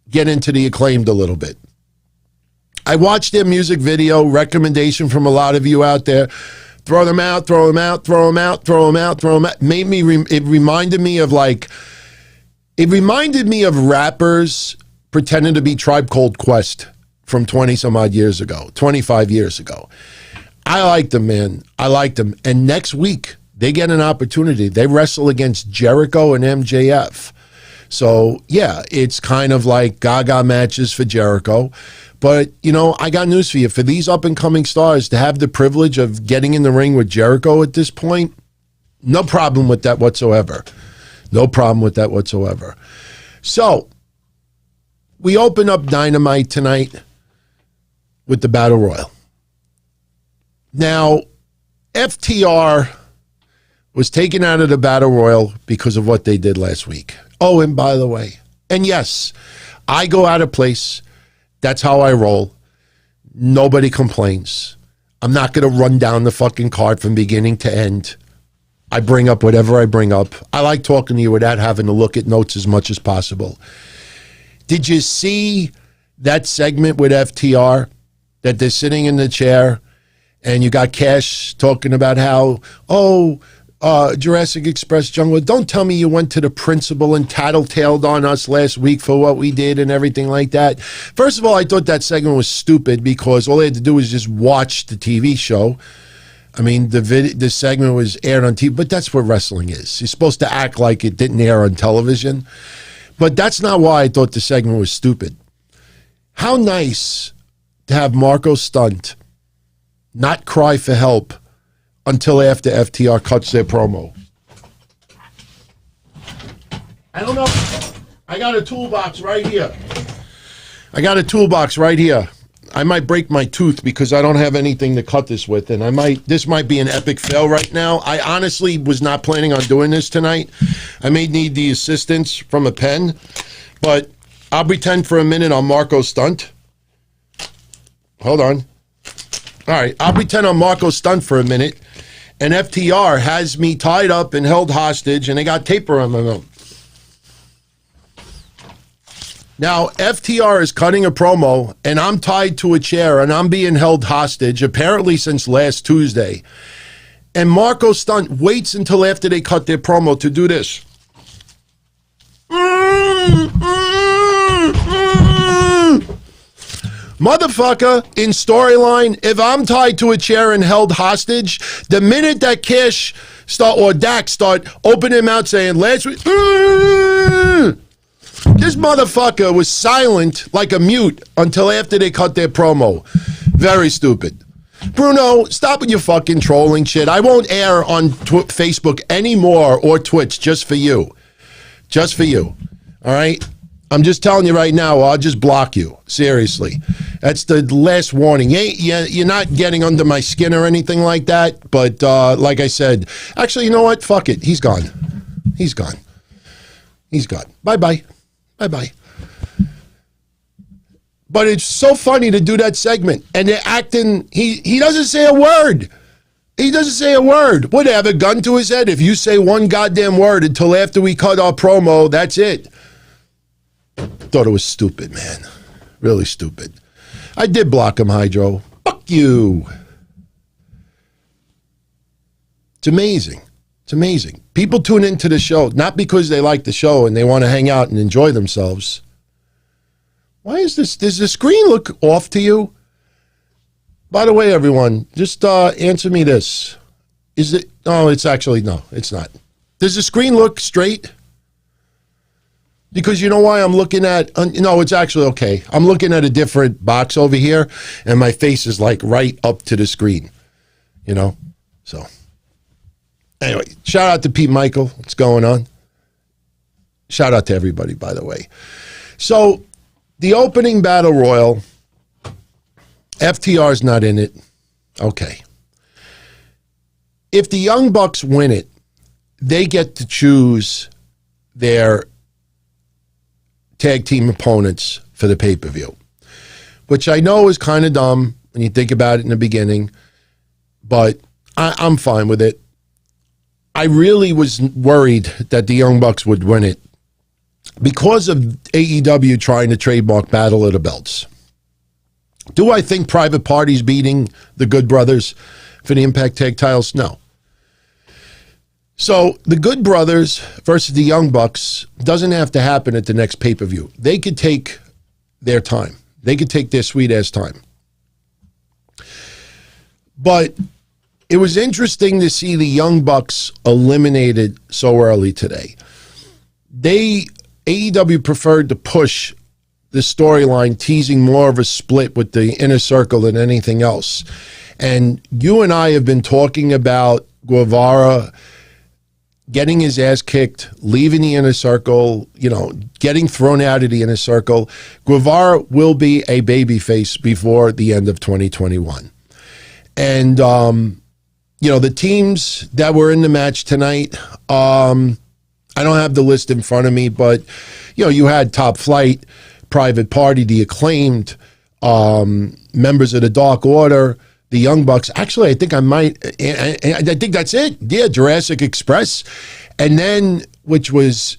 get into the Acclaimed a little bit. I watched their music video, recommendation from a lot of you out there. Throw them out, throw them out, throw them out, throw them out, throw them out. It reminded me of rappers pretending to be Tribe Called Quest from 20-some-odd years ago, 25 years ago. I liked them, man. I liked them. And next week, they get an opportunity. They wrestle against Jericho and MJF. So, yeah, it's kind of like Gaga matches for Jericho. But, I got news for you. For these up-and-coming stars to have the privilege of getting in the ring with Jericho at this point, no problem with that whatsoever. No problem with that whatsoever. So, we open up Dynamite tonight with the Battle Royal. Now, FTR was taken out of the Battle Royal because of what they did last week. Oh, and by the way, and yes, I go out of place. That's how I roll. Nobody complains. I'm not going to run down the fucking card from beginning to end. I bring up whatever I bring up. I like talking to you without having to look at notes as much as possible. Did you see that segment with FTR that they're sitting in the chair and you got Cash talking about how, Jurassic Express Jungle, don't tell me you went to the principal and tattletaled on us last week for what we did and everything like that. First of all, I thought that segment was stupid because all they had to do was just watch the TV show. I mean, the segment was aired on TV, but that's what wrestling is. You're supposed to act like it didn't air on television. But that's not why I thought the segment was stupid. How nice to have Marko Stunt not cry for help until after FTR cuts their promo. I don't know. I got a toolbox right here. I might break my tooth because I don't have anything to cut this with, and this might be an epic fail right now. I honestly was not planning on doing this tonight. I may need the assistance from a pen, but I'll pretend for a minute on Marko Stunt. Hold on. All right, I'll pretend on Marko Stunt for a minute, and FTR has me tied up and held hostage, and they got tape around my mouth. Now, FTR is cutting a promo, and I'm tied to a chair, and I'm being held hostage, apparently since last Tuesday. And Marko Stunt waits until after they cut their promo to do this. Motherfucker, in storyline, if I'm tied to a chair and held hostage, the minute that Cash or Dax start opening their mouth saying, last week, this motherfucker was silent like a mute until after they cut their promo. Very stupid. Bruno, stop with your fucking trolling shit. I won't air on Facebook anymore or Twitch just for you. Just for you. All right? I'm just telling you right now, I'll just block you. Seriously. That's the last warning. You're not getting under my skin or anything like that, but like I said, actually, you know what? Fuck it. He's gone. He's gone. He's gone. Bye-bye. Bye-bye. But it's so funny to do that segment, and they're acting, he doesn't say a word. He doesn't say a word. Would they have a gun to his head? If you say one goddamn word until after we cut our promo, that's it. Thought it was stupid, man. Really stupid. I did block him, Hydro. Fuck you. It's amazing. It's amazing. People tune into the show, not because they like the show and they want to hang out and enjoy themselves. Why is this? Does the screen look off to you? By the way, everyone, just answer me this. Is it? Oh, it's actually, no, it's not. Does the screen look straight? Because you know why I'm looking at, no, it's actually okay. I'm looking at a different box over here, and my face is like right up to the screen, you know? So, anyway, shout out to Pete Michael. What's going on? Shout out to everybody, by the way. So, the opening battle royal, FTR's not in it. Okay. If the Young Bucks win it, they get to choose their tag team opponents for the pay-per-view, which I know is kind of dumb when you think about it in the beginning, but I'm fine with it. I really was worried that the Young Bucks would win it because of AEW trying to trademark Battle of the Belts. Do I think Private Party's beating the Good Brothers for the Impact Tag titles? No. So the Good Brothers versus the Young Bucks doesn't have to happen at the next pay-per-view. They could take their time. They could take their sweet-ass time. But it was interesting to see the Young Bucks eliminated so early today. AEW preferred to push the storyline, teasing more of a split with the Inner Circle than anything else. And you and I have been talking about Guevara getting his ass kicked, leaving the Inner Circle, getting thrown out of the Inner Circle. Guevara will be a babyface before the end of 2021. And the teams that were in the match tonight, I don't have the list in front of me, but, you had Top Flight, Private Party, the Acclaimed, members of the Dark Order, the Young Bucks. Actually, I think I think that's it. Yeah, Jurassic Express. And then, which was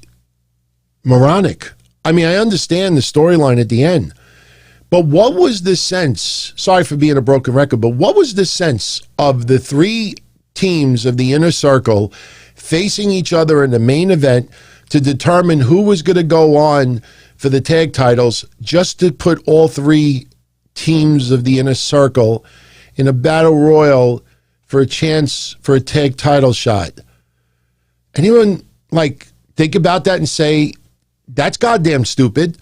moronic. I mean, I understand the storyline at the end. But what was the sense, sorry for being a broken record, but what was the sense of the three teams of the Inner Circle facing each other in the main event to determine who was going to go on for the tag titles, just to put all three teams of the Inner Circle in a battle royal for a chance for a tag title shot? Anyone think about that and say, that's goddamn stupid?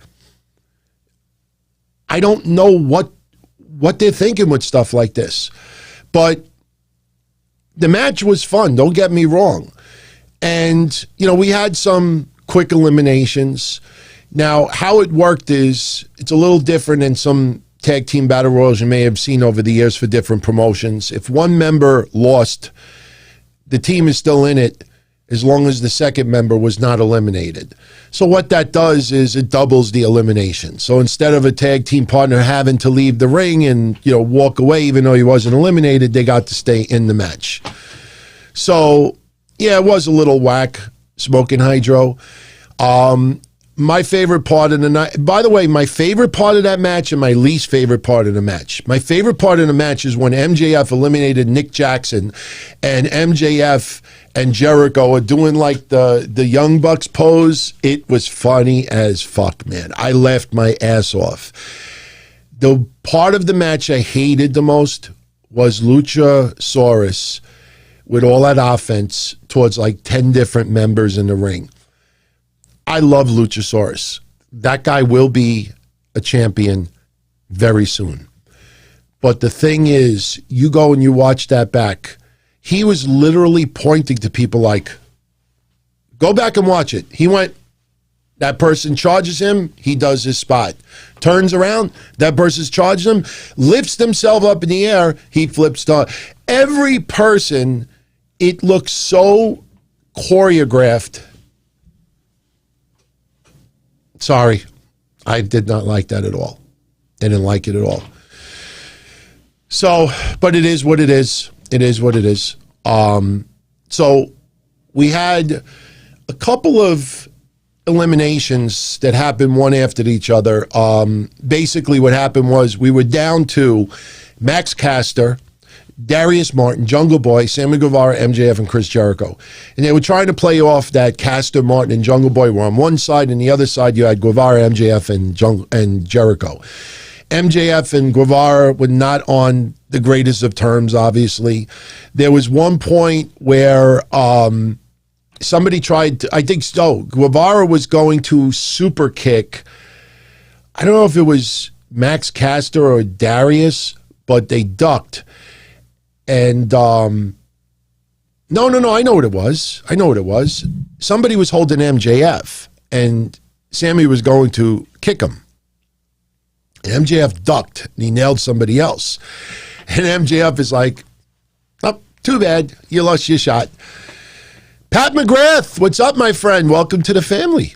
I don't know what they're thinking with stuff like this. But the match was fun, don't get me wrong. And, we had some quick eliminations. Now, how it worked is it's a little different than some tag team battle royals you may have seen over the years for different promotions. If one member lost, the team is still in it as long as the second member was not eliminated. So what that does is it doubles the elimination. So instead of a tag team partner having to leave the ring and, walk away even though he wasn't eliminated, they got to stay in the match. So, yeah, it was a little whack, Smoking Hydro. My favorite part of the night, by the way, my favorite part of that match and my least favorite part of the match. My favorite part of the match is when MJF eliminated Nick Jackson and MJF and Jericho are doing the Young Bucks pose. It was funny as fuck, man. I laughed my ass off. The part of the match I hated the most was Luchasaurus with all that offense towards 10 different members in the ring. I love Luchasaurus. That guy will be a champion very soon. But the thing is, you go and you watch that back, he was literally pointing to people go back and watch it. He went, that person charges him, he does his spot. Turns around, that person charges him, lifts himself up in the air, he flips to every person. It looks so choreographed. Sorry, I did not like that at all. I didn't like it at all. So, but it is what it is. It is what it is. So we had a couple of eliminations that happened one after each other. Basically what happened was we were down to Max Caster, Darius Martin, Jungle Boy, Sammy Guevara, MJF, and Chris Jericho. And they were trying to play off that Caster, Martin, and Jungle Boy were on one side, and the other side you had Guevara, MJF, and Jericho. MJF and Guevara were not on the greatest of terms, obviously. There was one point where somebody tried to, I think so, Guevara was going to super kick. I don't know if it was Max Caster or Darius, but they ducked. And no, I know what it was. Somebody was holding MJF, and Sammy was going to kick him. And MJF ducked, and he nailed somebody else. And MJF is like, oh, too bad, you lost your shot. Pat McGrath, what's up, my friend? Welcome to the family.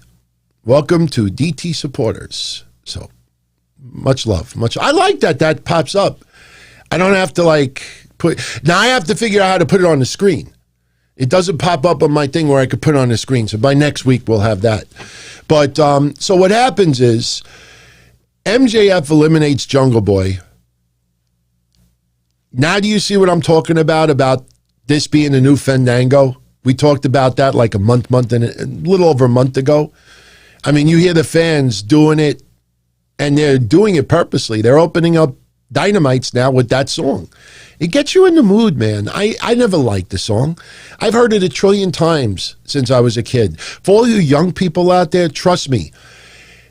Welcome to DT supporters. So, much love. I like that pops up. I don't have to now I have to figure out how to put it on the screen. It doesn't pop up on my thing where I could put it on the screen. So by next week, we'll have that. But so what happens is MJF eliminates Jungle Boy. Now do you see what I'm talking about this being the new Fandango? We talked about that a little over a month ago. I mean, you hear the fans doing it, and they're doing it purposely. They're opening up Dynamites now with that song. It gets you in the mood, man. I never liked the song. I've heard it 1 trillion times since I was a kid. For all you young people out there, trust me,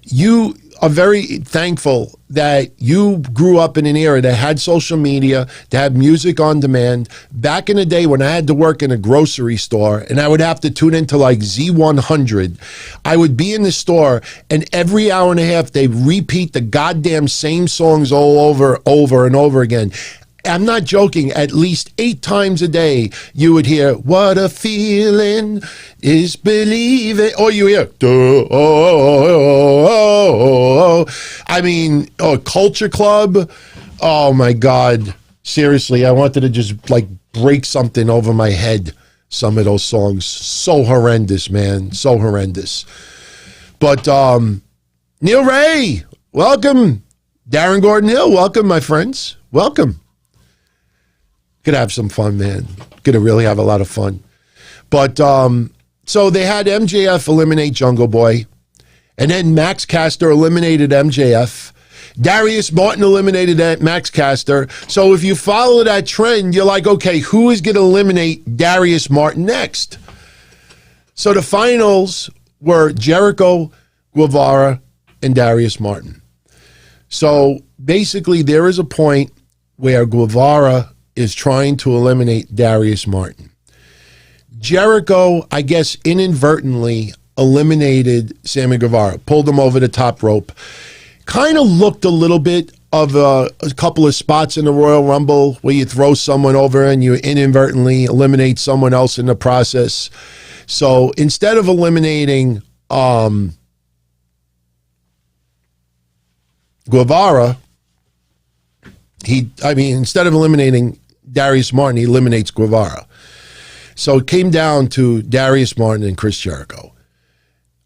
you are very thankful that you grew up in an era that had social media, that had music on demand. Back in the day when I had to work in a grocery store and I would have to tune into Z100, I would be in the store and every hour and a half they repeat the goddamn same songs all over and over again. I'm not joking, at least 8 times a day, you would hear, what a feeling is believing, or you hear, I mean, Culture Club, oh my God. Seriously, I wanted to just like break something over my head, some of those songs. So horrendous, man, so horrendous. But Neil Ray, welcome. Darren Gordon Hill, welcome, my friends. Welcome. Gonna have some fun, man. Gonna really have a lot of fun. But so they had MJF eliminate Jungle Boy, and then Max Caster eliminated MJF. Darius Martin eliminated Max Caster. So if you follow that trend, you're like, okay, who is gonna eliminate Darius Martin next? So the finals were Jericho, Guevara, and Darius Martin. So basically, there is a point where Guevara is trying to eliminate Darius Martin. Jericho, I guess, inadvertently eliminated Sammy Guevara, pulled him over the top rope. Kind of looked a little bit of a couple of spots in the Royal Rumble where you throw someone over and you inadvertently eliminate someone else in the process. So instead of eliminating Guevara, instead of eliminating Darius Martin, he eliminates Guevara. So it came down to Darius Martin and Chris Jericho.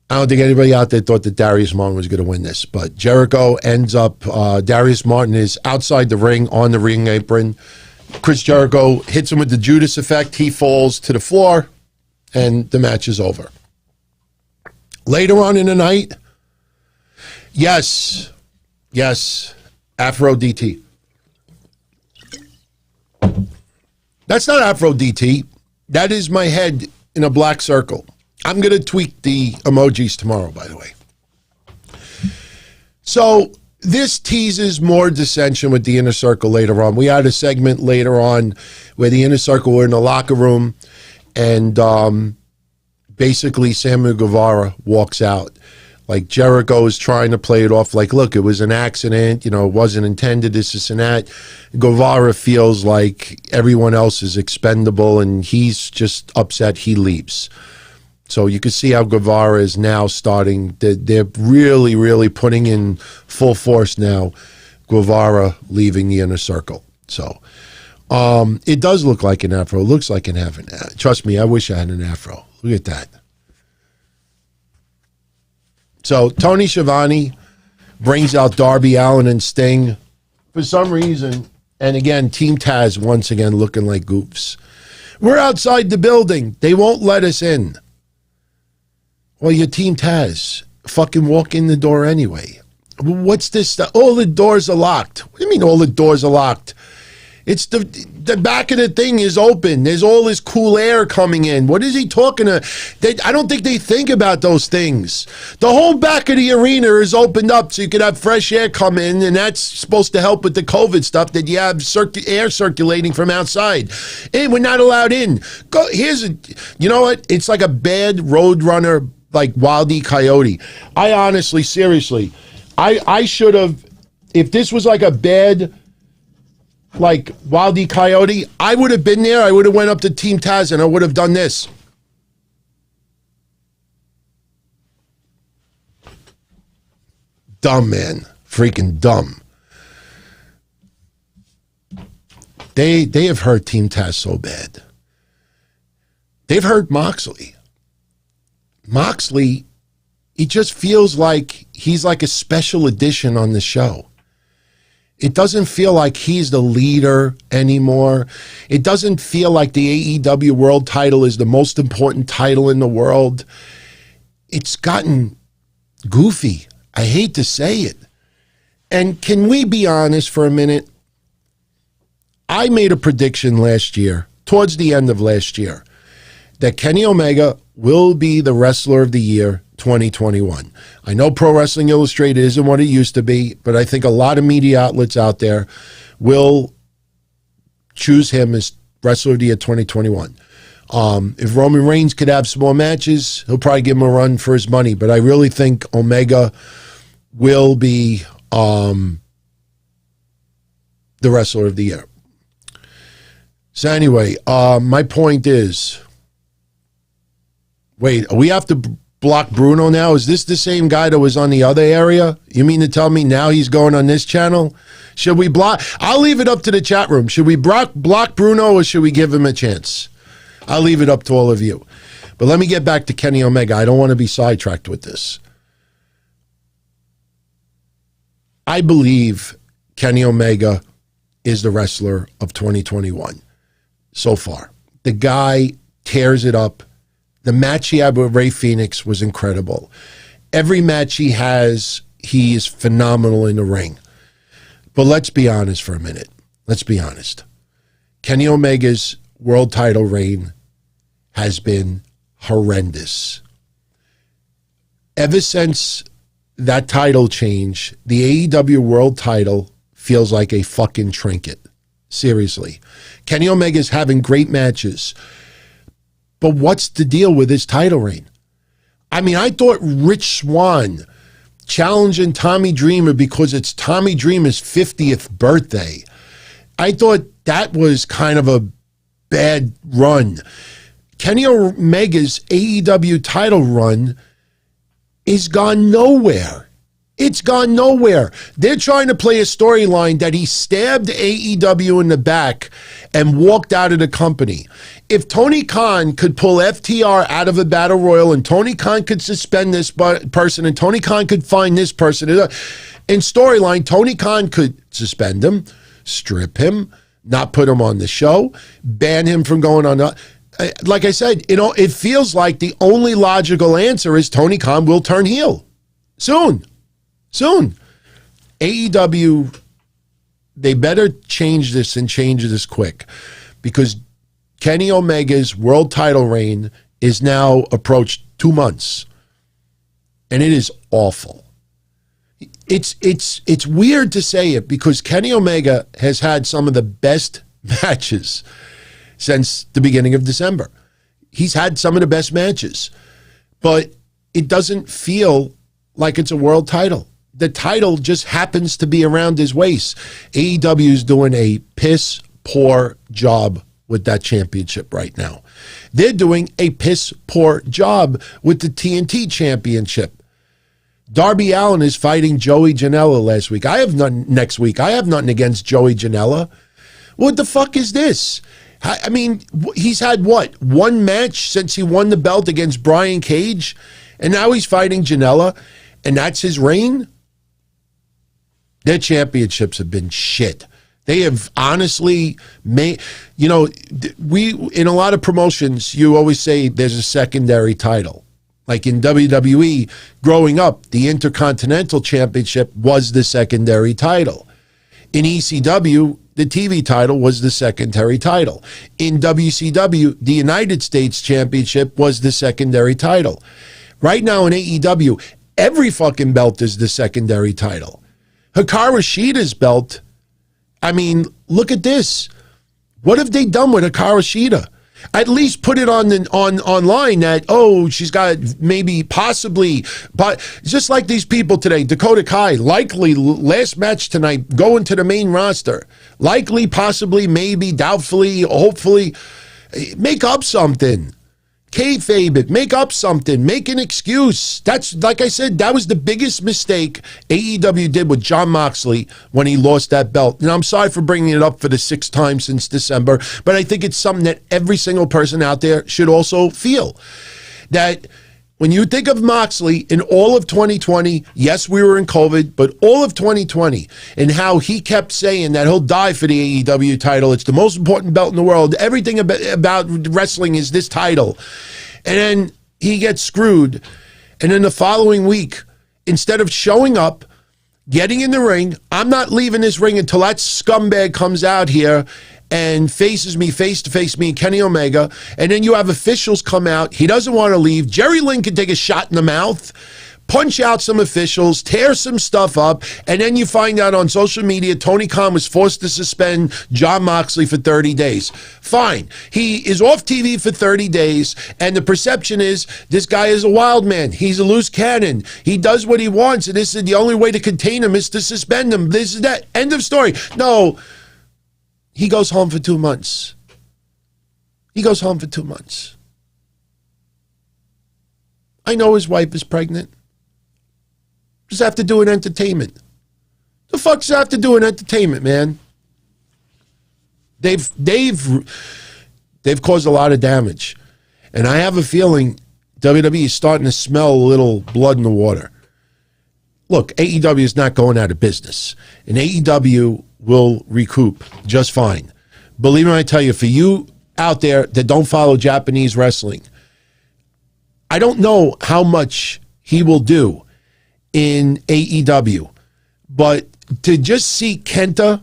I don't think anybody out there thought that Darius Martin was going to win this, but Jericho ends up, Darius Martin is outside the ring on the ring apron. Chris Jericho hits him with the Judas effect. He falls to the floor, and the match is over. Later on in the night, yes, Afro DT. That's not Afro DT. That is my head in a black circle. I'm going to tweak the emojis tomorrow, by the way. So this teases more dissension with the Inner Circle later on. We had a segment later on where the Inner Circle were in the locker room, and basically Sammy Guevara walks out. Like Jericho is trying to play it off like, look, it was an accident, it wasn't intended, this and that. Guevara feels like everyone else is expendable and he's just upset, he leaves. So you can see how Guevara is now starting, they're really, really putting in full force now, Guevara leaving the Inner Circle. So it does look like an afro, it looks like an afro. Trust me, I wish I had an afro. Look at that. So Tony Schiavone brings out Darby Allin and Sting for some reason. And again, Team Taz once again looking like goofs. We're outside the building. They won't let us in. Well, you're Team Taz. Fucking walk in the door anyway. What's this stuff? All the doors are locked. What do you mean all the doors are locked? It's the back of the thing is open. There's all this cool air coming in. What is he talking to? I don't think they think about those things. The whole back of the arena is opened up so you could have fresh air come in, and that's supposed to help with the COVID stuff that you have air circulating from outside. Hey, we're not allowed in. You know what? It's like a bad Roadrunner, like Wile E. Coyote. I honestly, seriously, I should have, if this was like a bad, like Wile E. Coyote, I would have been there. I would have went up to Team Taz and I would have done this. Dumb, man. Freaking dumb. They have hurt Team Taz so bad. They've hurt Moxley. Moxley, he just feels like he's like a special edition on the show. It doesn't feel like he's the leader anymore. It doesn't feel like the AEW world title is the most important title in the world. It's gotten goofy. I hate to say it. And can we be honest for a minute? I made a prediction last year, towards the end of last year, that Kenny Omega will be the Wrestler of the Year 2021. I know Pro Wrestling Illustrated isn't what it used to be, but I think a lot of media outlets out there will choose him as Wrestler of the Year 2021. If Roman Reigns could have some more matches, he'll probably give him a run for his money, but I really think Omega will be the Wrestler of the Year. So anyway, my point is, wait, we have to block Bruno now? Is this the same guy that was on the other area? You mean to tell me now he's going on this channel? Should we block? I'll leave it up to the chat room. Should we block Bruno or should we give him a chance? I'll leave it up to all of you. But let me get back to Kenny Omega. I don't want to be sidetracked with this. I believe Kenny Omega is the wrestler of 2021 so far. The guy tears it up. The match he had with Rey Fenix was incredible. Every match he has, he is phenomenal in the ring. But let's be honest for a minute. Let's be honest. Kenny Omega's world title reign has been horrendous. Ever since that title change, the AEW world title feels like a fucking trinket. Seriously. Kenny Omega's having great matches. But what's the deal with his title reign? I mean, I thought Rich Swann challenging Tommy Dreamer because it's Tommy Dreamer's 50th birthday. I thought that was kind of a bad run. Kenny Omega's AEW title run is gone nowhere. It's gone nowhere. They're trying to play a storyline that he stabbed AEW in the back and walked out of the company. If Tony Khan could pull FTR out of a battle royal and Tony Khan could suspend this person and Tony Khan could find this person, in storyline, Tony Khan could suspend him, strip him, not put him on the show, ban him from going on. Like I said, it feels like the only logical answer is Tony Khan will turn heel soon. AEW, they better change this and change this quick, because Kenny Omega's world title reign is now approached 2 months, and it is awful. It's weird to say it, because Kenny Omega has had some of the best matches since the beginning of December. He's had some of the best matches, but it doesn't feel like it's a world title. The title just happens to be around his waist. AEW is doing a piss poor job with that championship right now. They're doing a piss poor job with the TNT championship. Darby Allin is fighting Joey Janela next week. I have nothing against Joey Janela. What the fuck is this? I mean, he's had what? One match since he won the belt against Brian Cage, and now he's fighting Janela, and that's his reign? Their championships have been shit. They have honestly made, we, in a lot of promotions, you always say there's a secondary title. Like in WWE, growing up, the Intercontinental Championship was the secondary title. In ECW, the TV title was the secondary title. In WCW, the United States Championship was the secondary title. Right now in AEW, every fucking belt is the secondary title. Hikaru Shida's belt, I mean, look at this. What have they done with Hikaru Shida? At least put it on online that, she's got maybe possibly, but just like these people today, Dakota Kai, likely last match tonight, going to the main roster. Likely, possibly, maybe, doubtfully, hopefully. Make up something. Kayfabe it, make up something, make an excuse. That's, like I said, that was the biggest mistake AEW did with Jon Moxley when he lost that belt. And I'm sorry for bringing it up for the 6th time since December, but I think it's something that every single person out there should also feel. That when you think of Moxley in all of 2020, yes, we were in COVID, but all of 2020, and how he kept saying that he'll die for the AEW title. It's the most important belt in the world. Everything about wrestling is this title. And then he gets screwed. And then the following week, instead of showing up, getting in the ring, I'm not leaving this ring until that scumbag comes out here and faces me face to face, me and Kenny Omega, and then you have officials come out. He doesn't want to leave. Jerry Lynn can take a shot in the mouth, punch out some officials, tear some stuff up, and then you find out on social media Tony Khan was forced to suspend Jon Moxley for 30 days. Fine. He is off TV for 30 days, and the perception is this guy is a wild man. He's a loose cannon. He does what he wants, and this is the only way to contain him is to suspend him. This is that. End of story. No. He goes home for 2 months. He goes home for 2 months. I know his wife is pregnant. Just have to do an entertainment. The fuck does that have to do an entertainment, man? They've caused a lot of damage. And I have a feeling WWE is starting to smell a little blood in the water. Look, AEW is not going out of business. And AEW will recoup just fine. Believe me when I tell you, for you out there that don't follow Japanese wrestling, I don't know how much he will do in AEW. But to just see Kenta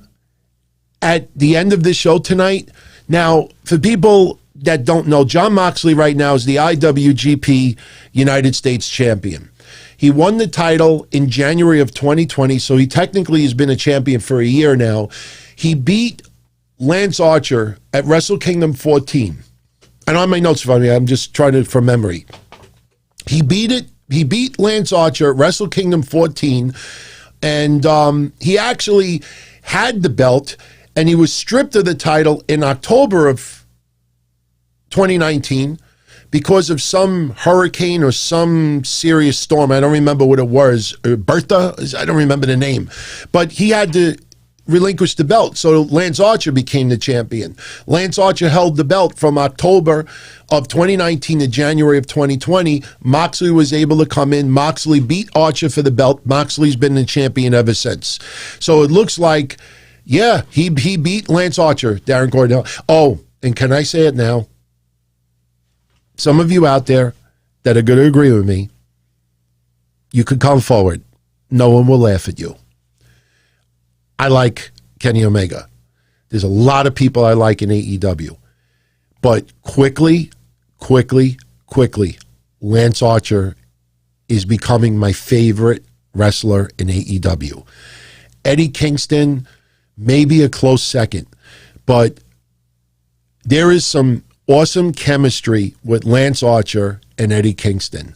at the end of this show tonight. Now, for people that don't know, Jon Moxley right now is the IWGP United States champion. He won the title in January of 2020, so he technically has been a champion for a year now. He beat Lance Archer at Wrestle Kingdom 14. And on my notes for me, I'm just trying to from memory. He beat Lance Archer at Wrestle Kingdom 14, and he actually had the belt, and he was stripped of the title in October of 2019 because of some hurricane or some serious storm. I don't remember what it was. Bertha? I don't remember the name. But he had to relinquish the belt, so Lance Archer became the champion. Lance Archer held the belt from October of 2019 to January of 2020. Moxley was able to come in. Moxley beat Archer for the belt. Moxley's been the champion ever since. So it looks like, yeah, he beat Lance Archer, Darren Gordon. Oh, and can I say it now? Some of you out there that are going to agree with me, you could come forward. No one will laugh at you. I like Kenny Omega. There's a lot of people I like in AEW. But quickly, Lance Archer is becoming my favorite wrestler in AEW. Eddie Kingston, maybe a close second. But there is some awesome chemistry with Lance Archer and Eddie Kingston.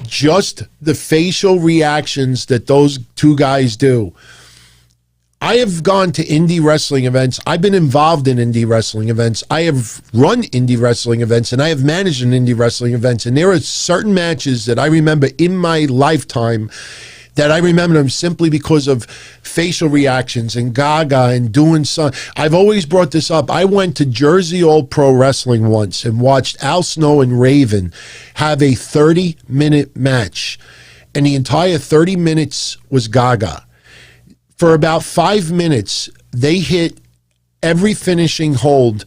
Just the facial reactions that those two guys do. I have gone to indie wrestling events. I've been involved in indie wrestling events. I have run indie wrestling events, and I have managed in indie wrestling events. And there are certain matches that I remember in my lifetime that I remember them simply because of facial reactions and gaga and doing something. I've always brought this up. I went to Jersey Old Pro Wrestling once and watched Al Snow and Raven have a 30-minute match. And the entire 30 minutes was gaga. For about 5 minutes, they hit every finishing hold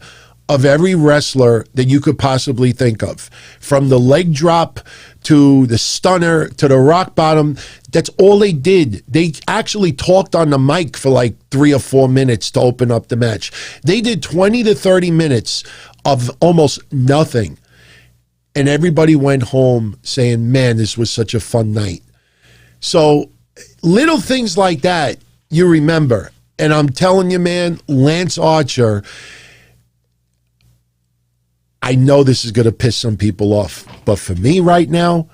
of every wrestler that you could possibly think of. From the leg drop to the stunner to the rock bottom. That's all they did. They actually talked on the mic for like 3 or 4 minutes to open up the match. They did 20 to 30 minutes of almost nothing. And everybody went home saying, man, this was such a fun night. So little things like that you remember. And I'm telling you, man, Lance Archer, I know this is going to piss some people off, but for me right now,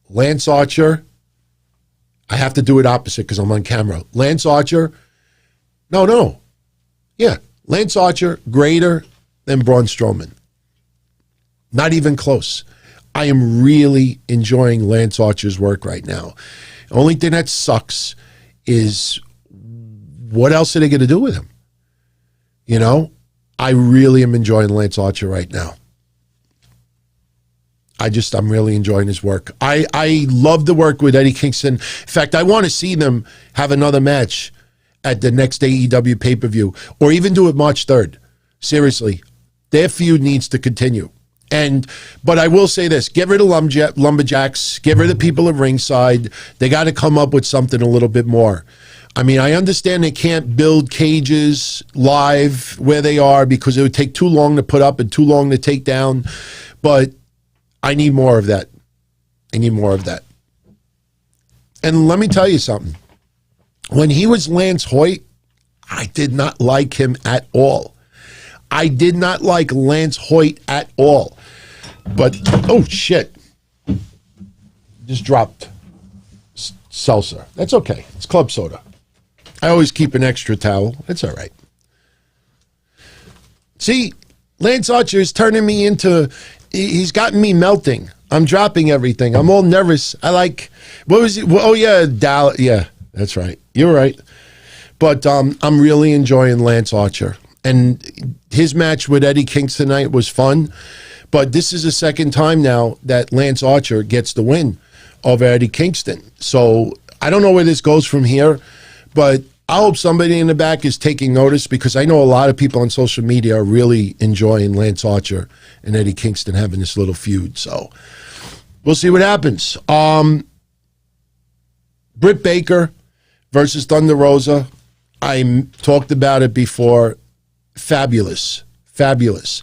Lance Archer, I have to do it opposite because I'm on camera. Lance Archer, no. Yeah, Lance Archer, greater than Braun Strowman. Not even close. I am really enjoying Lance Archer's work right now. The only thing that sucks is what else are they going to do with him? You know, I really am enjoying Lance Archer right now. I'm really enjoying his work. I love the work with Eddie Kingston. In fact, I want to see them have another match at the next AEW pay-per-view, or even do it March 3rd. Seriously, their feud needs to continue. But I will say this, get rid of Lumberjacks, get rid of people at ringside. They got to come up with something a little bit more. I mean, I understand they can't build cages live where they are because it would take too long to put up and too long to take down, but I need more of that. And let me tell you something. When he was Lance Hoyt, I did not like him at all. I did not like Lance Hoyt at all. But, oh, shit. Just dropped seltzer. That's okay. It's club soda. I always keep an extra towel. It's all right. See, Lance Archer is turning me into, he's gotten me melting. I'm dropping everything. I'm all nervous. I like, what was it? Oh, yeah, Dallas. Yeah, that's right. You're right. But I'm really enjoying Lance Archer. And his match with Eddie Kingston tonight was fun. But this is the second time now that Lance Archer gets the win over Eddie Kingston. So I don't know where this goes from here, but I hope somebody in the back is taking notice, because I know a lot of people on social media are really enjoying Lance Archer and Eddie Kingston having this little feud. So we'll see what happens. Britt Baker versus Thunder Rosa. I talked about it before. Fabulous. Fabulous.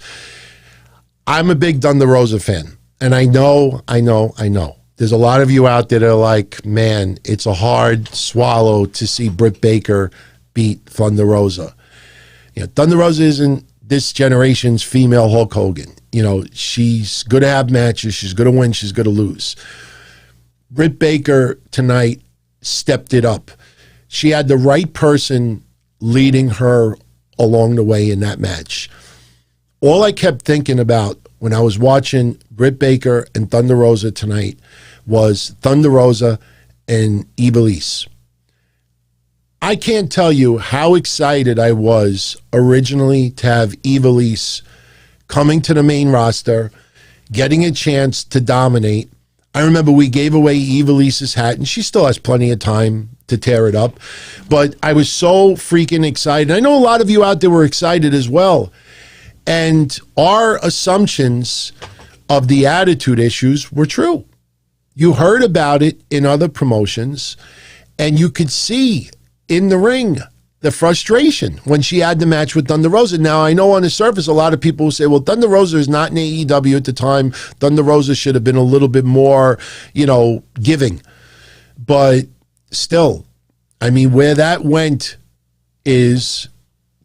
I'm a big Thunder Rosa fan. And I know. There's a lot of you out there that are like, man, it's a hard swallow to see Britt Baker beat Thunder Rosa. You know, Thunder Rosa isn't this generation's female Hulk Hogan. You know, she's going to have matches. She's going to win. She's going to lose. Britt Baker tonight stepped it up. She had the right person leading her along the way in that match. All I kept thinking about when I was watching Britt Baker and Thunder Rosa tonight was Thunder Rosa and Ivelisse. I can't tell you how excited I was originally to have Ivelisse coming to the main roster, getting a chance to dominate. I remember we gave away Ivelisse's hat, and she still has plenty of time to tear it up. But I was so freaking excited. I know a lot of you out there were excited as well. And our assumptions of the attitude issues were true. You heard about it in other promotions, and you could see in the ring the frustration when she had the match with Thunder Rosa. Now, I know on the surface, a lot of people will say, well, Thunder Rosa is not in AEW at the time. Thunder Rosa should have been a little bit more, giving. But still, I mean, where that went is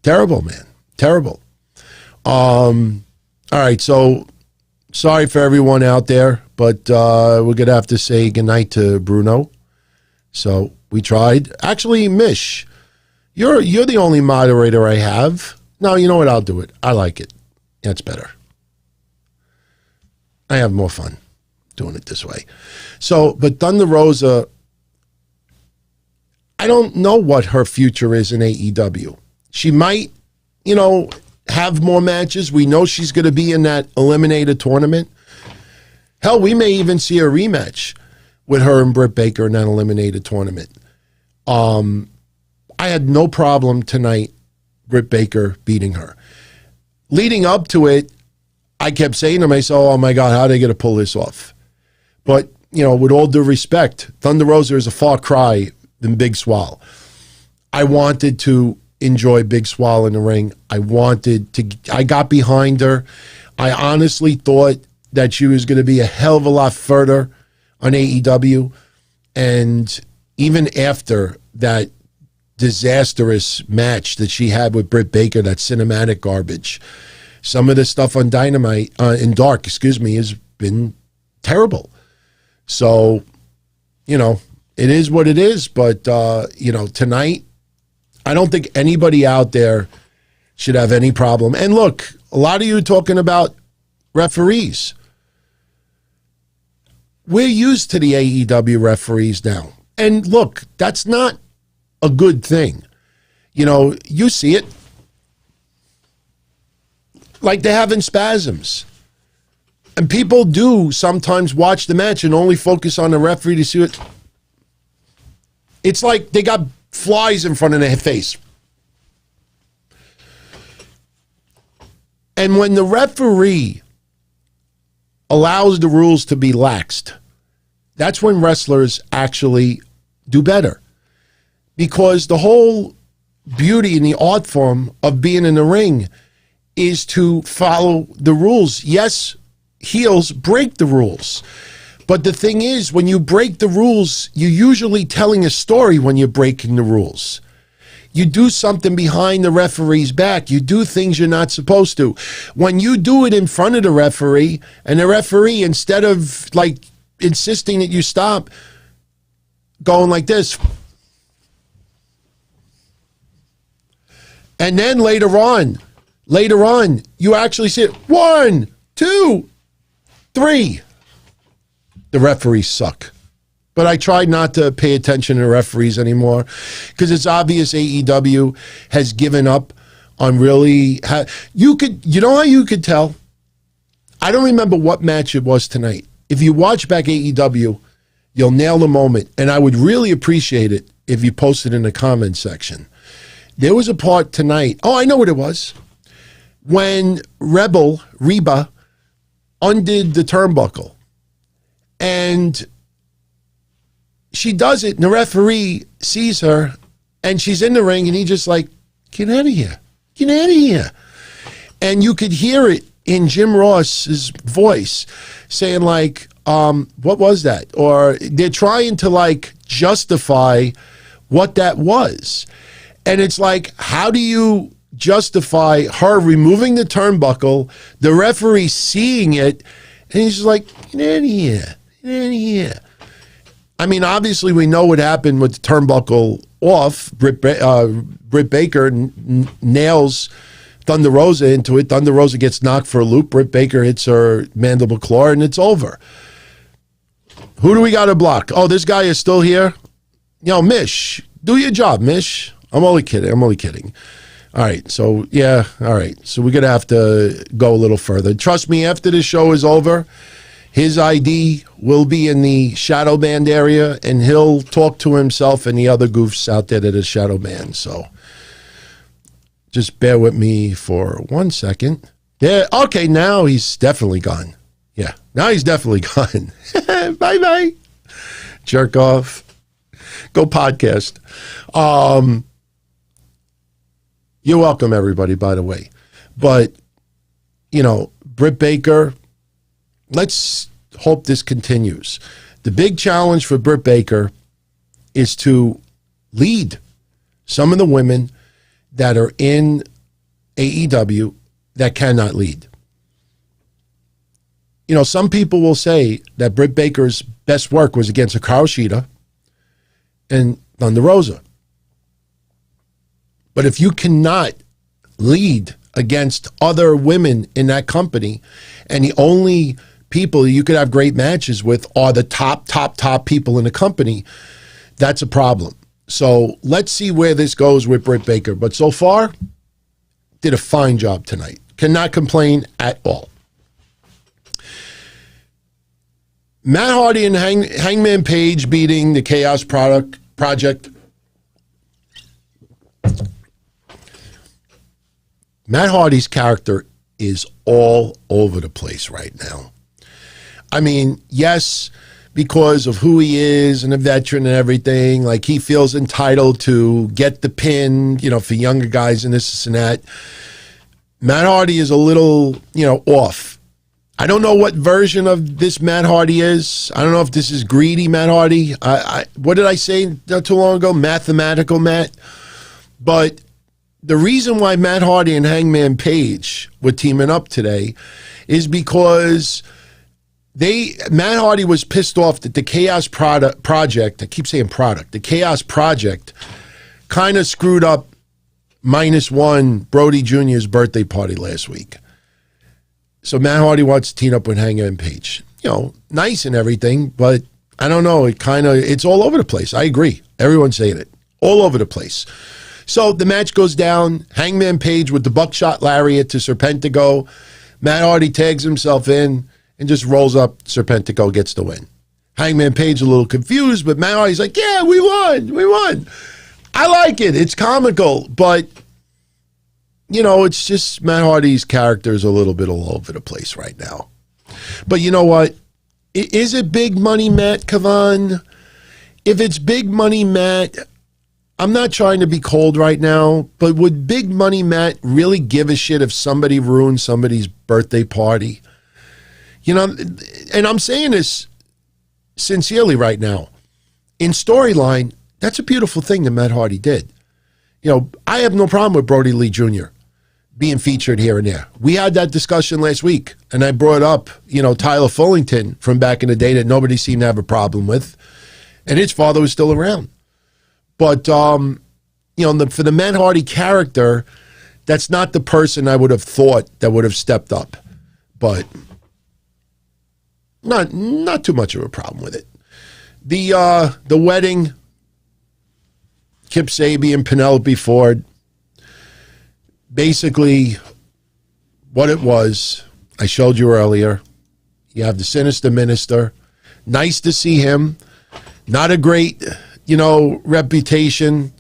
terrible, man. Terrible. All right, so sorry for everyone out there, but we're going to have to say goodnight to Bruno. So we tried. Actually, Mish, you're the only moderator I have. No, you know what? I'll do it. I like it. That's better. I have more fun doing it this way. So, but Thunder Rosa, I don't know what her future is in AEW. She might, have more matches. We know she's going to be in that Eliminator tournament. Hell, we may even see a rematch with her and Britt Baker in that Eliminator tournament. I had no problem tonight, Britt Baker beating her. Leading up to it, I kept saying to myself, oh my God, how are they going to pull this off? But, with all due respect, Thunder Rosa is a far cry than Big Swole. I wanted to enjoy Big Swole in the ring. I got behind her. I honestly thought that she was going to be a hell of a lot further on AEW. And even after that disastrous match that she had with Britt Baker, that cinematic garbage, some of the stuff on Dynamite, in Dark, has been terrible. So, it is what it is. But, tonight, I don't think anybody out there should have any problem. And look, a lot of you are talking about referees. We're used to the AEW referees now. And look, that's not a good thing. You see it. Like they're having spasms. And people do sometimes watch the match and only focus on the referee to see what. It's like they got flies in front of their face. And when the referee allows the rules to be laxed, that's when wrestlers actually do better. Because the whole beauty and the art form of being in the ring is to follow the rules. Yes, heels break the rules. But the thing is, when you break the rules, you're usually telling a story when you're breaking the rules. You do something behind the referee's back. You do things you're not supposed to. When you do it in front of the referee, and the referee, instead of insisting that you stop, going like this. And then later on, Later on, you actually see it. 1, 2, 3. The referees suck. But I tried not to pay attention to referees anymore because it's obvious AEW has given up on really. You know how you could tell? I don't remember what match it was tonight. If you watch back AEW, you'll nail the moment. And I would really appreciate it if you posted in the comment section. There was a part tonight. Oh, I know what it was. When Reba, undid the turnbuckle. And she does it, and the referee sees her, and she's in the ring, and he just like, get out of here. Get out of here. And you could hear it in Jim Ross's voice saying like, what was that? Or they're trying to like justify what that was. And it's like, how do you justify her removing the turnbuckle, the referee seeing it, and he's just like, get out of here. Get out of here. I mean, obviously, we know what happened with the turnbuckle off. Britt Baker nails Thunder Rosa into it. Thunder Rosa gets knocked for a loop. Britt Baker hits her mandible claw, and it's over. Who do we got to block? Oh, this guy is still here? Mish, do your job, Mish. I'm only kidding. All right, so, yeah, all right. So we're going to have to go a little further. Trust me, after this show is over, his ID will be in the shadow band area, and he'll talk to himself and the other goofs out there that are shadow band. So just bear with me for 1 second. Yeah, okay, now he's definitely gone. Yeah, now he's definitely gone. Bye-bye. Jerk off. Go podcast. You're welcome, everybody, by the way. But, Britt Baker, let's hope this continues. The big challenge for Britt Baker is to lead some of the women that are in AEW that cannot lead. Some people will say that Britt Baker's best work was against Hikaru Shida and Thunder Rosa. But if you cannot lead against other women in that company, and the only people you could have great matches with are the top people in the company, that's a problem. So let's see where this goes with Britt Baker. But so far, did a fine job tonight. Cannot complain at all. Matt Hardy and Hangman Page beating the Chaos Project. Matt Hardy's character is all over the place right now. I mean, yes, because of who he is and a veteran and everything, like he feels entitled to get the pin, for younger guys and this and that. Matt Hardy is a little, off. I don't know what version of this Matt Hardy is. I don't know if this is greedy Matt Hardy. What did I say not too long ago? Mathematical Matt. But the reason why Matt Hardy and Hangman Page were teaming up today is because Matt Hardy was pissed off that the Chaos Project, I keep saying product, the Chaos Project kind of screwed up -1 Brody Jr.'s birthday party last week. So Matt Hardy wants to team up with Hangman Page. Nice and everything, but I don't know. It's all over the place. I agree. Everyone's saying it. All over the place. So the match goes down. Hangman Page with the buckshot lariat to Serpentico. Matt Hardy tags himself in and just rolls up. Serpentico gets the win. Hangman Page a little confused, but Matt Hardy's like, yeah, we won. I like it. It's comical, but, it's just Matt Hardy's character is a little bit all over the place right now. But you know what? Is it big money Matt, Kavan? If it's big money Matt, I'm not trying to be cold right now, but would big money Matt really give a shit if somebody ruined somebody's birthday party? And I'm saying this sincerely right now. In storyline, that's a beautiful thing that Matt Hardy did. I have no problem with Brody Lee Jr. being featured here and there. We had that discussion last week, and I brought up, Tyler Fullington from back in the day that nobody seemed to have a problem with, and his father was still around. But, for the Matt Hardy character That's not the person I would have thought that would have stepped up. But not too much of a problem with it. The wedding, Kip Sabian, Penelope Ford, basically what it was, I showed you earlier. You have the Sinister Minister. Nice to see him. Not a great, reputation,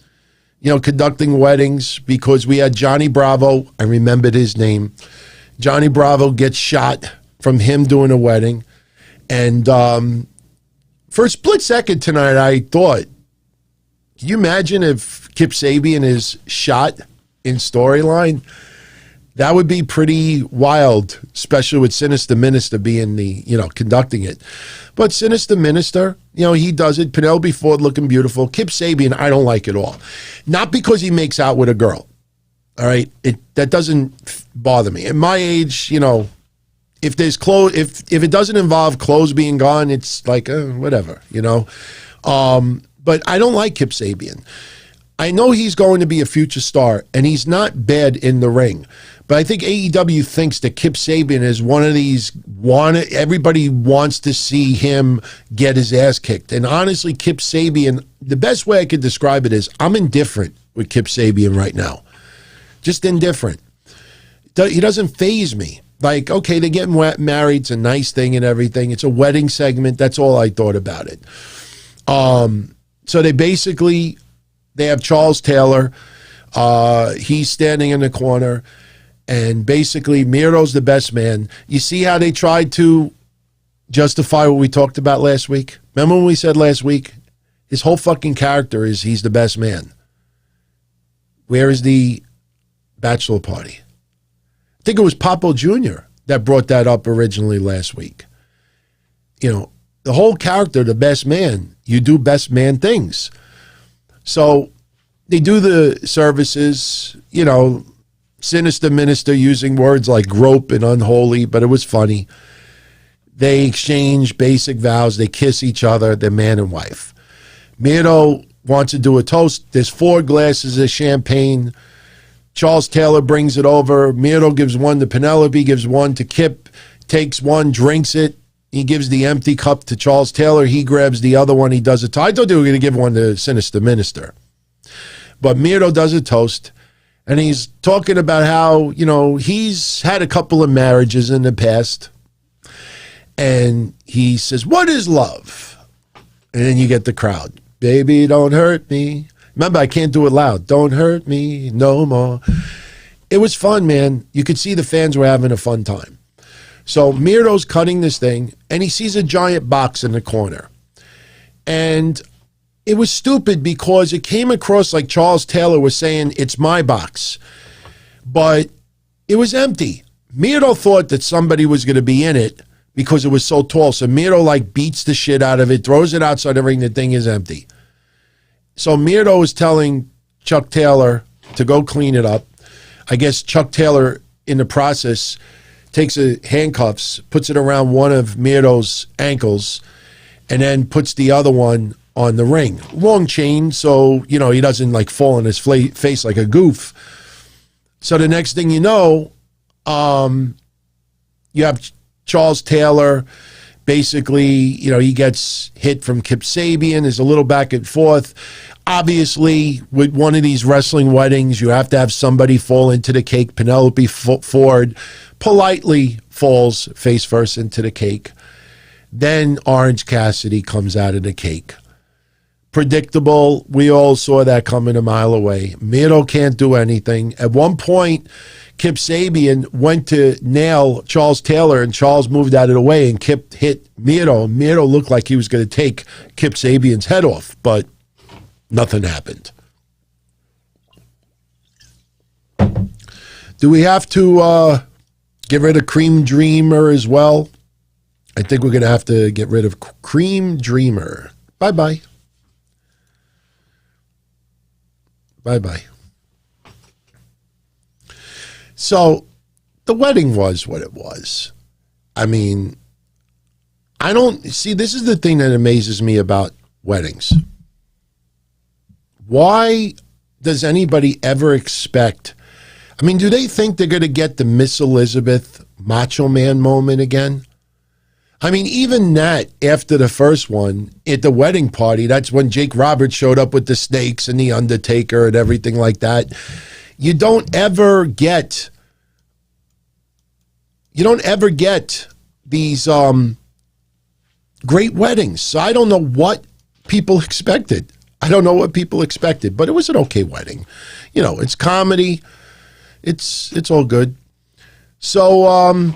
conducting weddings, because we had Johnny Bravo. I remembered his name. Johnny Bravo gets shot from him doing a wedding. And for a split second tonight, I thought, can you imagine if Kip Sabian is shot in storyline? That would be pretty wild, especially with Sinister Minister being the, conducting it. But Sinister Minister, he does it. Penelope Ford looking beautiful. Kip Sabian, I don't like at all. Not because he makes out with a girl. All right? That doesn't bother me. At my age, if there's clothes, if it doesn't involve clothes being gone, it's like, whatever, But I don't like Kip Sabian. I know he's going to be a future star, and he's not bad in the ring. But I think AEW thinks that Kip Sabian is one of these, everybody wants to see him get his ass kicked. And honestly, Kip Sabian, the best way I could describe it is I'm indifferent with Kip Sabian right now. Just indifferent. He doesn't faze me. Like, okay, they're getting married. It's a nice thing and everything. It's a wedding segment. That's all I thought about it. So they have Charles Taylor. He's standing in the corner. And basically, Miro's the best man. You see how they tried to justify what we talked about last week? Remember when we said last week? His whole fucking character is he's the best man. Where is the bachelor party? I think it was Papo Jr. that brought that up originally last week. The whole character, the best man, you do best man things. So they do the services, Sinister Minister using words like grope and unholy, but it was funny. They exchange basic vows. They kiss each other. They're man and wife. Miro wants to do a toast. There's 4 glasses of champagne. Charles Taylor brings it over. Miro gives one to Penelope, gives one to Kip, takes one, drinks it. He gives the empty cup to Charles Taylor. He grabs the other one. He does it. I thought they were going to give one to Sinister Minister. But Miro does a toast. And he's talking about how, he's had a couple of marriages in the past. And he says, what is love? And then you get the crowd. Baby, don't hurt me. Remember, I can't do it loud. Don't hurt me no more. It was fun, man. You could see the fans were having a fun time. So Miro's cutting this thing, and he sees a giant box in the corner. And it was stupid because it came across like Charles Taylor was saying, it's my box. But it was empty. Miro thought that somebody was going to be in it because it was so tall. So Miro beats the shit out of it, throws it outside the ring. The thing is empty. So Miro is telling Chuck Taylor to go clean it up. I guess Chuck Taylor, in the process, takes handcuffs, puts it around one of Miro's ankles, and then puts the other one on the ring. Long chain, so, he doesn't fall on his face like a goof. So the next thing you know, you have Charles Taylor. Basically, he gets hit from Kip Sabian. There's a little back and forth. Obviously, with one of these wrestling weddings, you have to have somebody fall into the cake. Penelope Ford politely falls face first into the cake. Then Orange Cassidy comes out of the cake. Predictable. We all saw that coming a mile away. Miro can't do anything. At one point, Kip Sabian went to nail Charles Taylor, and Charles moved out of the way, and Kip hit Miro. Miro looked like he was going to take Kip Sabian's head off, but nothing happened. Do we have to get rid of Cream Dreamer as well? I think we're going to have to get rid of Cream Dreamer. Bye-bye. Bye-bye. So the wedding was what it was. I mean, I don't see, this is the thing that amazes me about weddings. Why does anybody ever expect, I mean, do they think they're going to get the Miss Elizabeth Macho Man moment again? I mean, even that, after the first one, at the wedding party, that's when Jake Roberts showed up with the snakes and the Undertaker and everything like that. You don't ever get these great weddings. So I don't know what people expected. But it was an okay wedding. You know, it's comedy. It's all good. So,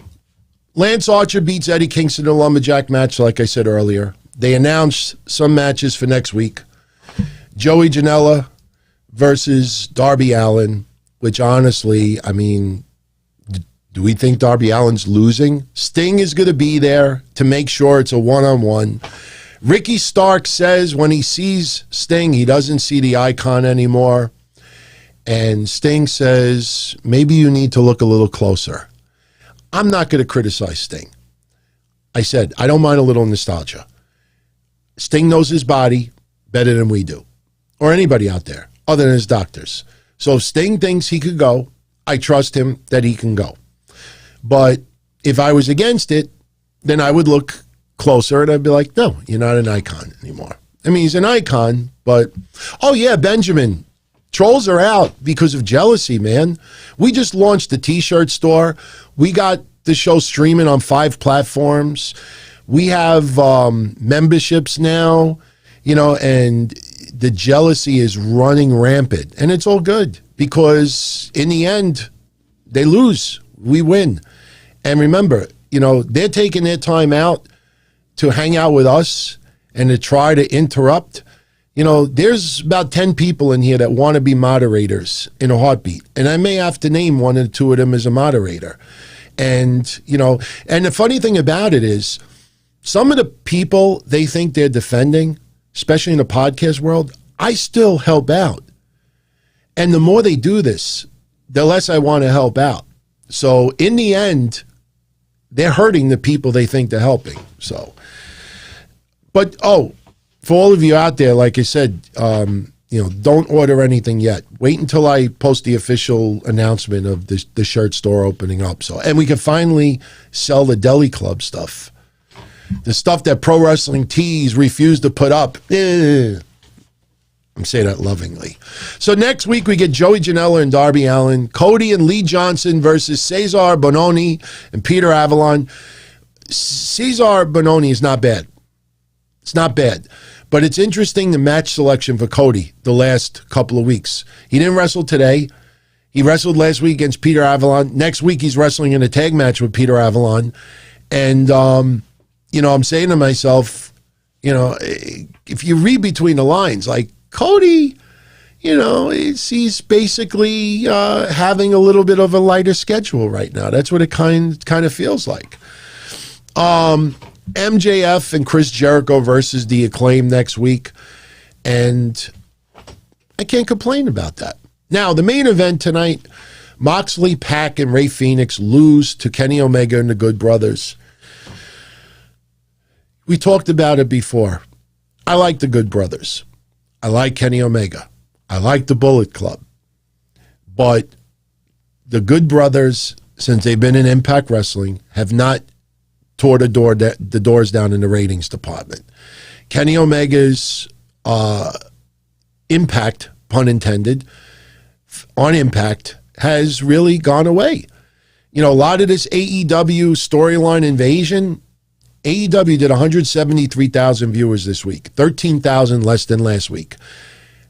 Lance Archer beats Eddie Kingston in a lumberjack match, like I said earlier. They announced some matches for next week. Joey Janela versus Darby Allin, which honestly, I mean, do we think Darby Allin's losing? Sting is going to be there to make sure it's a one-on-one. Ricky Stark says when he sees Sting, he doesn't see the icon anymore. And Sting says, maybe you need to look a little closer. I'm not going to criticize Sting. I said, I don't mind a little nostalgia. Sting knows his body better than we do, or anybody out there, other than his doctors. So if Sting thinks he could go, I trust him that he can go. But if I was against it, then I would look closer and I'd be like, no, you're not an icon anymore. I mean, he's an icon, but, oh yeah, Benjamin, trolls are out because of jealousy, man. We just launched the t-shirt store. We got the show streaming on 5 platforms. We have memberships now, you know, and the jealousy is running rampant. And it's all good because in the end, they lose. We win. And remember, you know, they're taking their time out to hang out with us and to try to interrupt. You know, there's about 10 people in here that want to be moderators in a heartbeat. And I may have to name 1 or 2 of them as a moderator. And, you know, and the funny thing about it is some of the people they think they're defending, especially in the podcast world, I still help out. And the more they do this, the less I want to help out. So in the end, they're hurting the people they think they're helping. So, but, for all of you out there, like I said, you know, don't order anything yet. Wait until I post the official announcement of the shirt store opening up. So, and we can finally sell the Deli Club stuff. The stuff that Pro Wrestling Tees refused to put up. I'm saying that lovingly. So next week we get Joey Janela and Darby Allin, Cody and Lee Johnson versus Cesar Bononi and Peter Avalon. Cesar Bononi is not bad. It's not bad. But it's interesting the match selection for Cody the last couple of weeks. He didn't wrestle today. He wrestled last week against Peter Avalon. Next week he's wrestling in a tag match with Peter Avalon. And, you know, I'm saying to myself, you know, if you read between the lines, like Cody, you know, he's basically having a little bit of a lighter schedule right now. That's what it kind of feels like. MJF and Chris Jericho versus the Acclaimed next week. And I can't complain about that. Now, the main event tonight, Moxley, Pac, and Rey Fenix lose to Kenny Omega and the Good Brothers. We talked about it before. I like the Good Brothers. I like Kenny Omega. I like the Bullet Club. But the Good Brothers, since they've been in Impact Wrestling, have not tore the doors down in the ratings department. Kenny Omega's impact, pun intended, on Impact has really gone away. You know, a lot of this AEW storyline invasion, AEW did 173,000 viewers this week, 13,000 less than last week.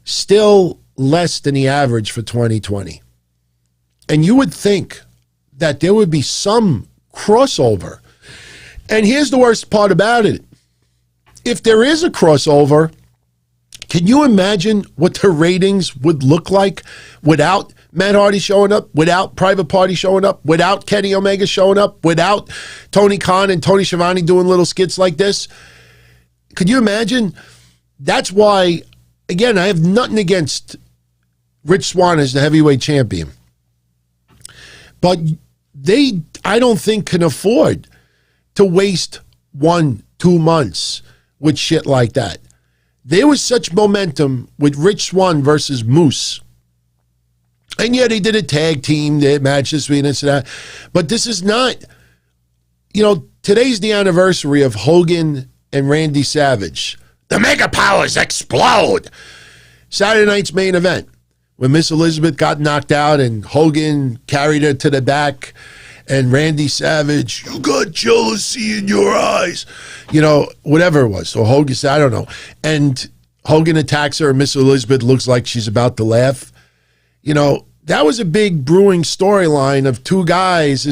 Still less than the average for 2020. And you would think that there would be some crossover. And here's the worst part about it. If there is a crossover, can you imagine what the ratings would look like without Matt Hardy showing up, without Private Party showing up, without Kenny Omega showing up, without Tony Khan and Tony Schiavone doing little skits like this? Could you imagine? That's why, again, I have nothing against Rich Swann as the heavyweight champion. But they, I don't think, can afford to waste 1-2 months with shit like that. There was such momentum with Rich Swann versus Moose And yeah, they did a tag team match this week and this and that. But this is not, today's the anniversary of Hogan and Randy Savage. The Mega Powers explode. Saturday night's main event, when Miss Elizabeth got knocked out and Hogan carried her to the back, and Randy Savage, you got jealousy in your eyes. Whatever it was. So Hogan said, I don't know. And Hogan attacks her, and Miss Elizabeth looks like she's about to laugh. That was a big brewing storyline of two guys.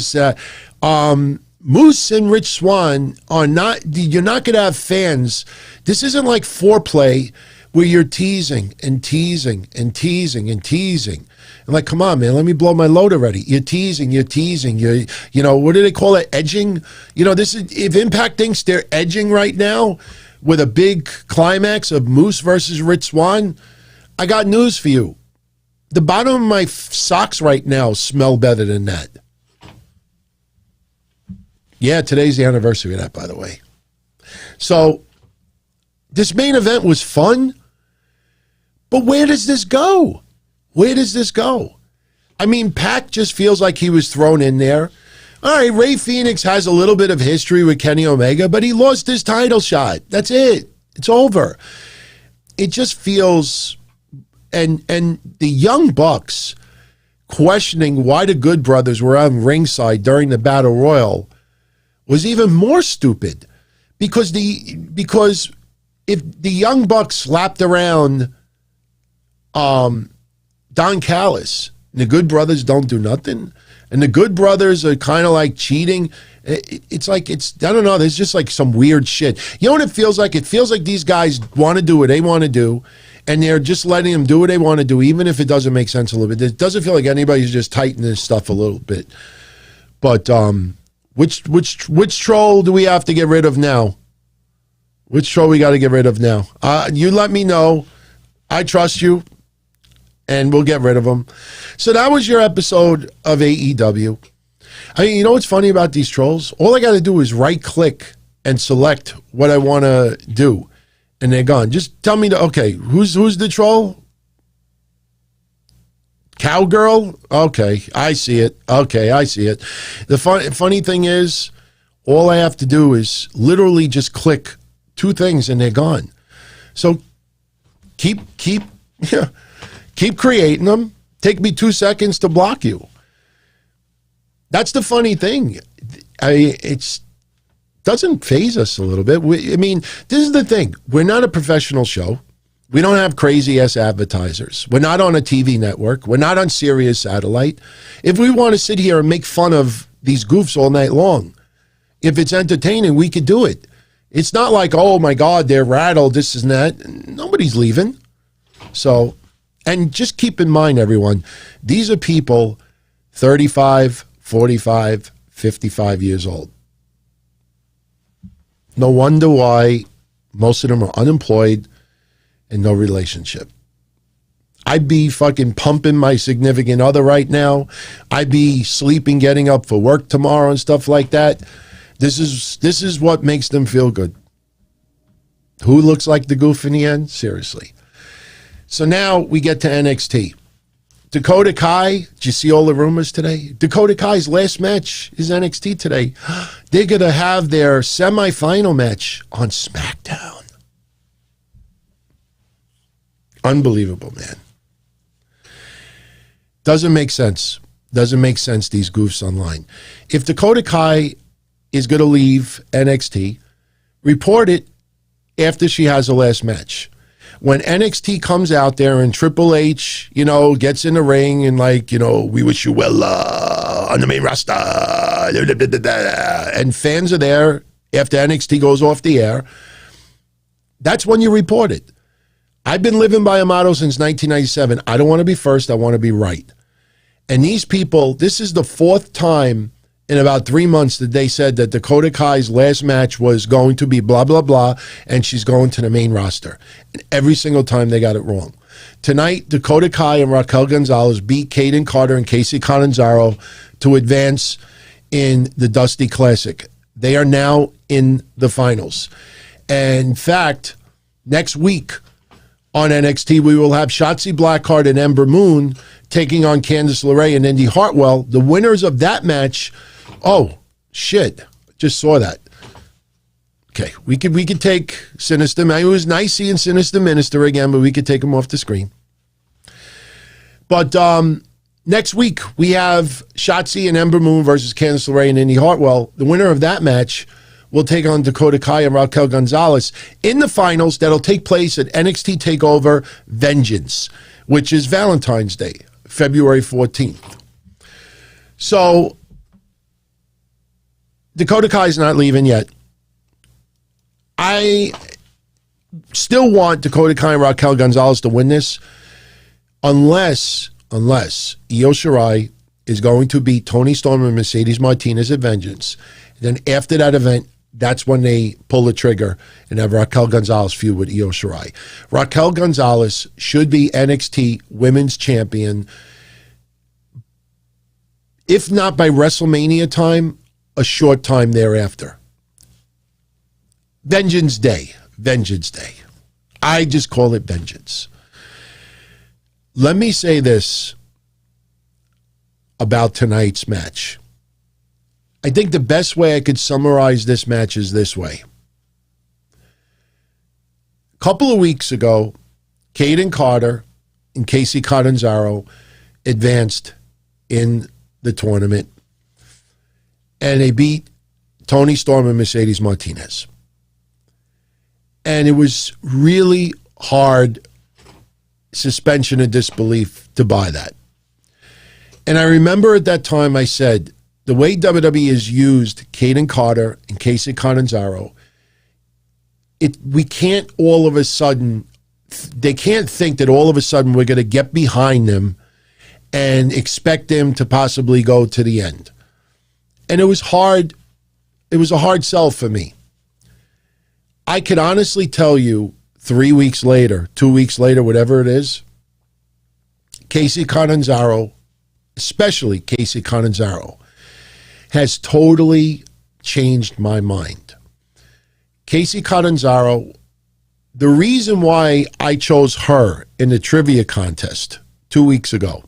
Moose and Rich Swann you're not going to have fans. This isn't like foreplay where you're teasing and teasing and teasing and teasing. And like, come on, man, let me blow my load already. You're teasing. What do they call it? Edging? If Impact thinks they're edging right now with a big climax of Moose versus Rich Swann, I got news for you. The bottom of my socks right now smell better than that. Yeah, today's the anniversary of that, by the way. So, this main event was fun, but where does this go? I mean, Pac just feels like he was thrown in there. All right, Rey Fenix has a little bit of history with Kenny Omega, but he lost his title shot. That's it. It's over. It just feels... And the Young Bucks questioning why the Good Brothers were on ringside during the Battle Royal was even more stupid, because if the Young Bucks slapped around Don Callis, and the Good Brothers don't do nothing, and the Good Brothers are kind of like cheating, I don't know, there's just like some weird shit. You know what it feels like? It feels like these guys want to do what they want to do, and they're just letting them do what they want to do, even if it doesn't make sense a little bit. It doesn't feel like anybody's just tightening this stuff a little bit. But which troll do we have to get rid of now? Which troll we got to get rid of now? You let me know. I trust you, and we'll get rid of them. So that was your episode of AEW. I mean, you know what's funny about these trolls? All I got to do is right-click and select what I want to do, and they're gone. Just tell me, who's the troll? Cowgirl? Okay, I see it. The funny thing is, all I have to do is literally just click two things, and they're gone. So keep creating them. Take me 2 seconds to block you. That's the funny thing. It doesn't faze us a little bit. This is the thing. We're not a professional show. We don't have crazy-ass advertisers. We're not on a TV network. We're not on Sirius Satellite. If we want to sit here and make fun of these goofs all night long, if it's entertaining, we could do it. It's not like, oh, my God, they're rattled, this and that. Nobody's leaving. So, and just keep in mind, everyone, these are people 35, 45, 55 years old. No wonder why most of them are unemployed and no relationship. I'd be fucking pumping my significant other right now. I'd be sleeping, getting up for work tomorrow and stuff like that. This is what makes them feel good. Who looks like the goof in the end? Seriously. So now we get to NXT. Dakota Kai, did you see all the rumors today? Dakota Kai's last match is NXT today. They're going to have their semifinal match on SmackDown. Unbelievable, man. Doesn't make sense. Doesn't make sense, these goofs online. If Dakota Kai is going to leave NXT, report it after she has the last match. When NXT comes out there and Triple H, gets in the ring and we wish you well on the main roster, and fans are there after NXT goes off the air, that's when you report it. I've been living by a motto since 1997. I don't want to be first. I want to be right. And these people, this is the fourth time in about 3 months that they said that Dakota Kai's last match was going to be blah, blah, blah, and she's going to the main roster. And every single time they got it wrong. Tonight, Dakota Kai and Raquel Gonzalez beat Kayden Carter and Kacy Catanzaro to advance in the Dusty Classic. They are now in the finals. And in fact, next week on NXT, we will have Shotzi Blackheart and Ember Moon taking on Candice LeRae and Indy Hartwell. The winners of that match, oh, shit, just saw that. Okay, we could take Sinister. It was nice seeing Sinister Minister again, but we could take him off the screen. But next week, we have Shotzi and Ember Moon versus Candice LeRae and Indy Hartwell. The winner of that match will take on Dakota Kai and Raquel Gonzalez in the finals that'll take place at NXT TakeOver Vengeance, which is Valentine's Day, February 14th. So, Dakota Kai's not leaving yet. I still want Dakota Kai and Raquel Gonzalez to win this unless Io Shirai is going to beat Toni Storm and Mercedes Martinez at Vengeance. Then after that event, that's when they pull the trigger and have Raquel Gonzalez feud with Io Shirai. Raquel Gonzalez should be NXT Women's Champion, if not by WrestleMania time, a short time thereafter. Vengeance Day. I just call it Vengeance. Let me say this about tonight's match. I think the best way I could summarize this match is this way. A couple of weeks ago, Kayden Carter and Kacy Catanzaro advanced in the tournament, and they beat Toni Storm and Mercedes Martinez. And it was really hard suspension of disbelief to buy that. And I remember at that time I said, the way WWE has used Kayden Carter and Kacy Catanzaro, we can't all of a sudden, they can't think that all of a sudden we're going to get behind them and expect them to possibly go to the end. And it was hard. It was a hard sell for me. I could honestly tell you 3 weeks later, 2 weeks later, whatever it is, Kacy Catanzaro, especially Kacy Catanzaro, has totally changed my mind. Kacy Catanzaro, the reason why I chose her in the trivia contest 2 weeks ago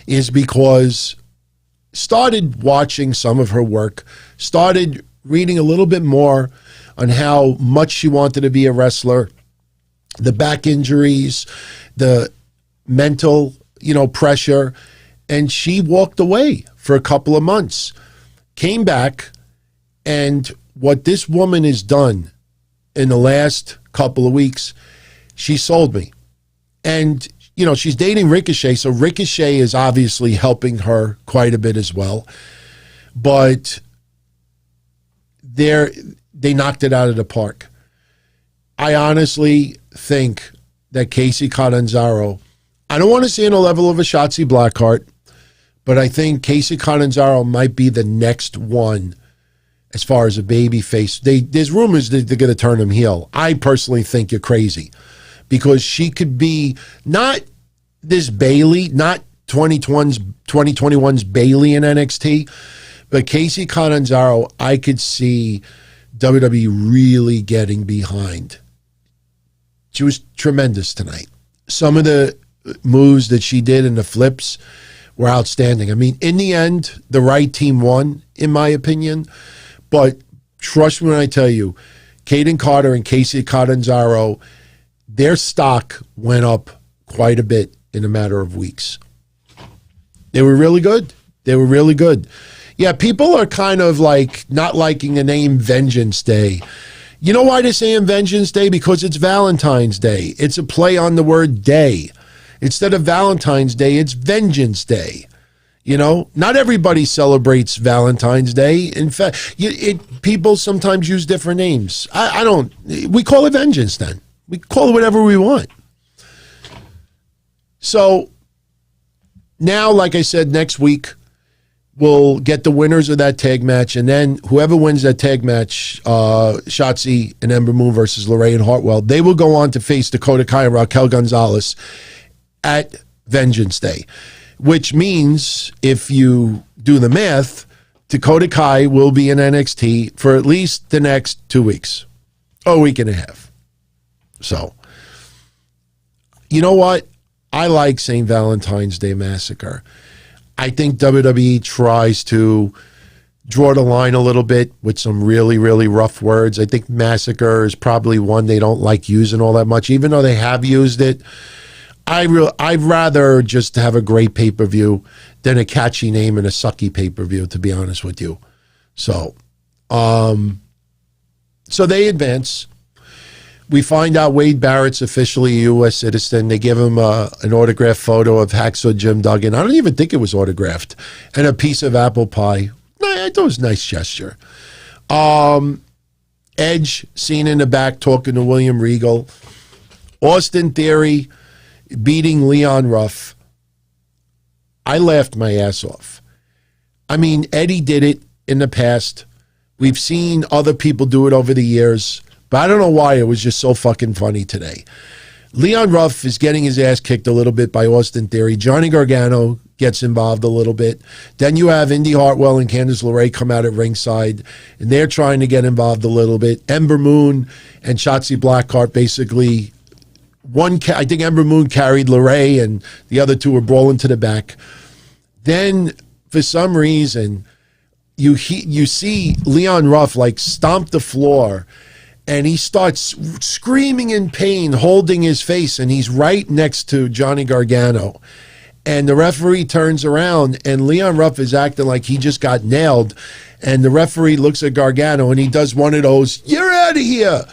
is because started watching some of her work, started reading a little bit more on how much she wanted to be a wrestler, the back injuries, the mental, pressure, and she walked away for a couple of months, came back, and what this woman has done in the last couple of weeks, she sold me. And, she's dating Ricochet, so Ricochet is obviously helping her quite a bit as well. But they knocked it out of the park. I honestly think that Kacy Catanzaro, I don't want to say on a level of a Shotzi Blackheart, but I think Kacy Catanzaro might be the next one as far as a baby face. There's rumors that they're going to turn him heel. I personally think you're crazy because she could be not this Bayley, not 2021's Bayley in NXT, but Kacy Catanzaro, I could see WWE really getting behind. She was tremendous tonight. Some of the moves that she did and the flips were outstanding. I mean, in the end, the right team won, in my opinion. But trust me when I tell you, Kayden Carter and Kacy Catanzaro, their stock went up quite a bit in a matter of weeks. They were really good. Yeah, people are kind of like not liking the name Vengeance Day. You know why they're saying Vengeance Day? Because it's Valentine's Day. It's a play on the word day. Instead of Valentine's Day, it's Vengeance Day. Not everybody celebrates Valentine's Day. In fact, people sometimes use different names. I don't. We call it Vengeance then. We call it whatever we want. So now, like I said, next week, we'll get the winners of that tag match, and then whoever wins that tag match, Shotzi and Ember Moon versus LeRae and Hartwell, they will go on to face Dakota Kai and Raquel Gonzalez at Vengeance Day, which means if you do the math, Dakota Kai will be in NXT for at least the next 2 weeks, a week and a half. So, you know what? I like St. Valentine's Day Massacre. I think WWE tries to draw the line a little bit with some really, really rough words. I think massacre is probably one they don't like using all that much, even though they have used it. I'd rather just have a great pay-per-view than a catchy name and a sucky pay-per-view, to be honest with you. So they advance. We find out Wade Barrett's officially a U.S. citizen. They give him an autographed photo of Hacksaw Jim Duggan. I don't even think it was autographed. And a piece of apple pie. I thought it was a nice gesture. Edge, seen in the back, talking to William Regal. Austin Theory beating Leon Ruff. I laughed my ass off. I mean, Eddie did it in the past. We've seen other people do it over the years. But I don't know why it was just so fucking funny today. Leon Ruff is getting his ass kicked a little bit by Austin Theory. Johnny Gargano gets involved a little bit. Then you have Indy Hartwell and Candice LeRae come out at ringside, and they're trying to get involved a little bit. Ember Moon and Shotzi Blackheart basically, I think Ember Moon carried LeRae, and the other two were brawling to the back. Then, for some reason, you see Leon Ruff like stomp the floor, and he starts screaming in pain, holding his face, and he's right next to Johnny Gargano. And the referee turns around, and Leon Ruff is acting like he just got nailed. And the referee looks at Gargano, and he does one of those, "You're out of here."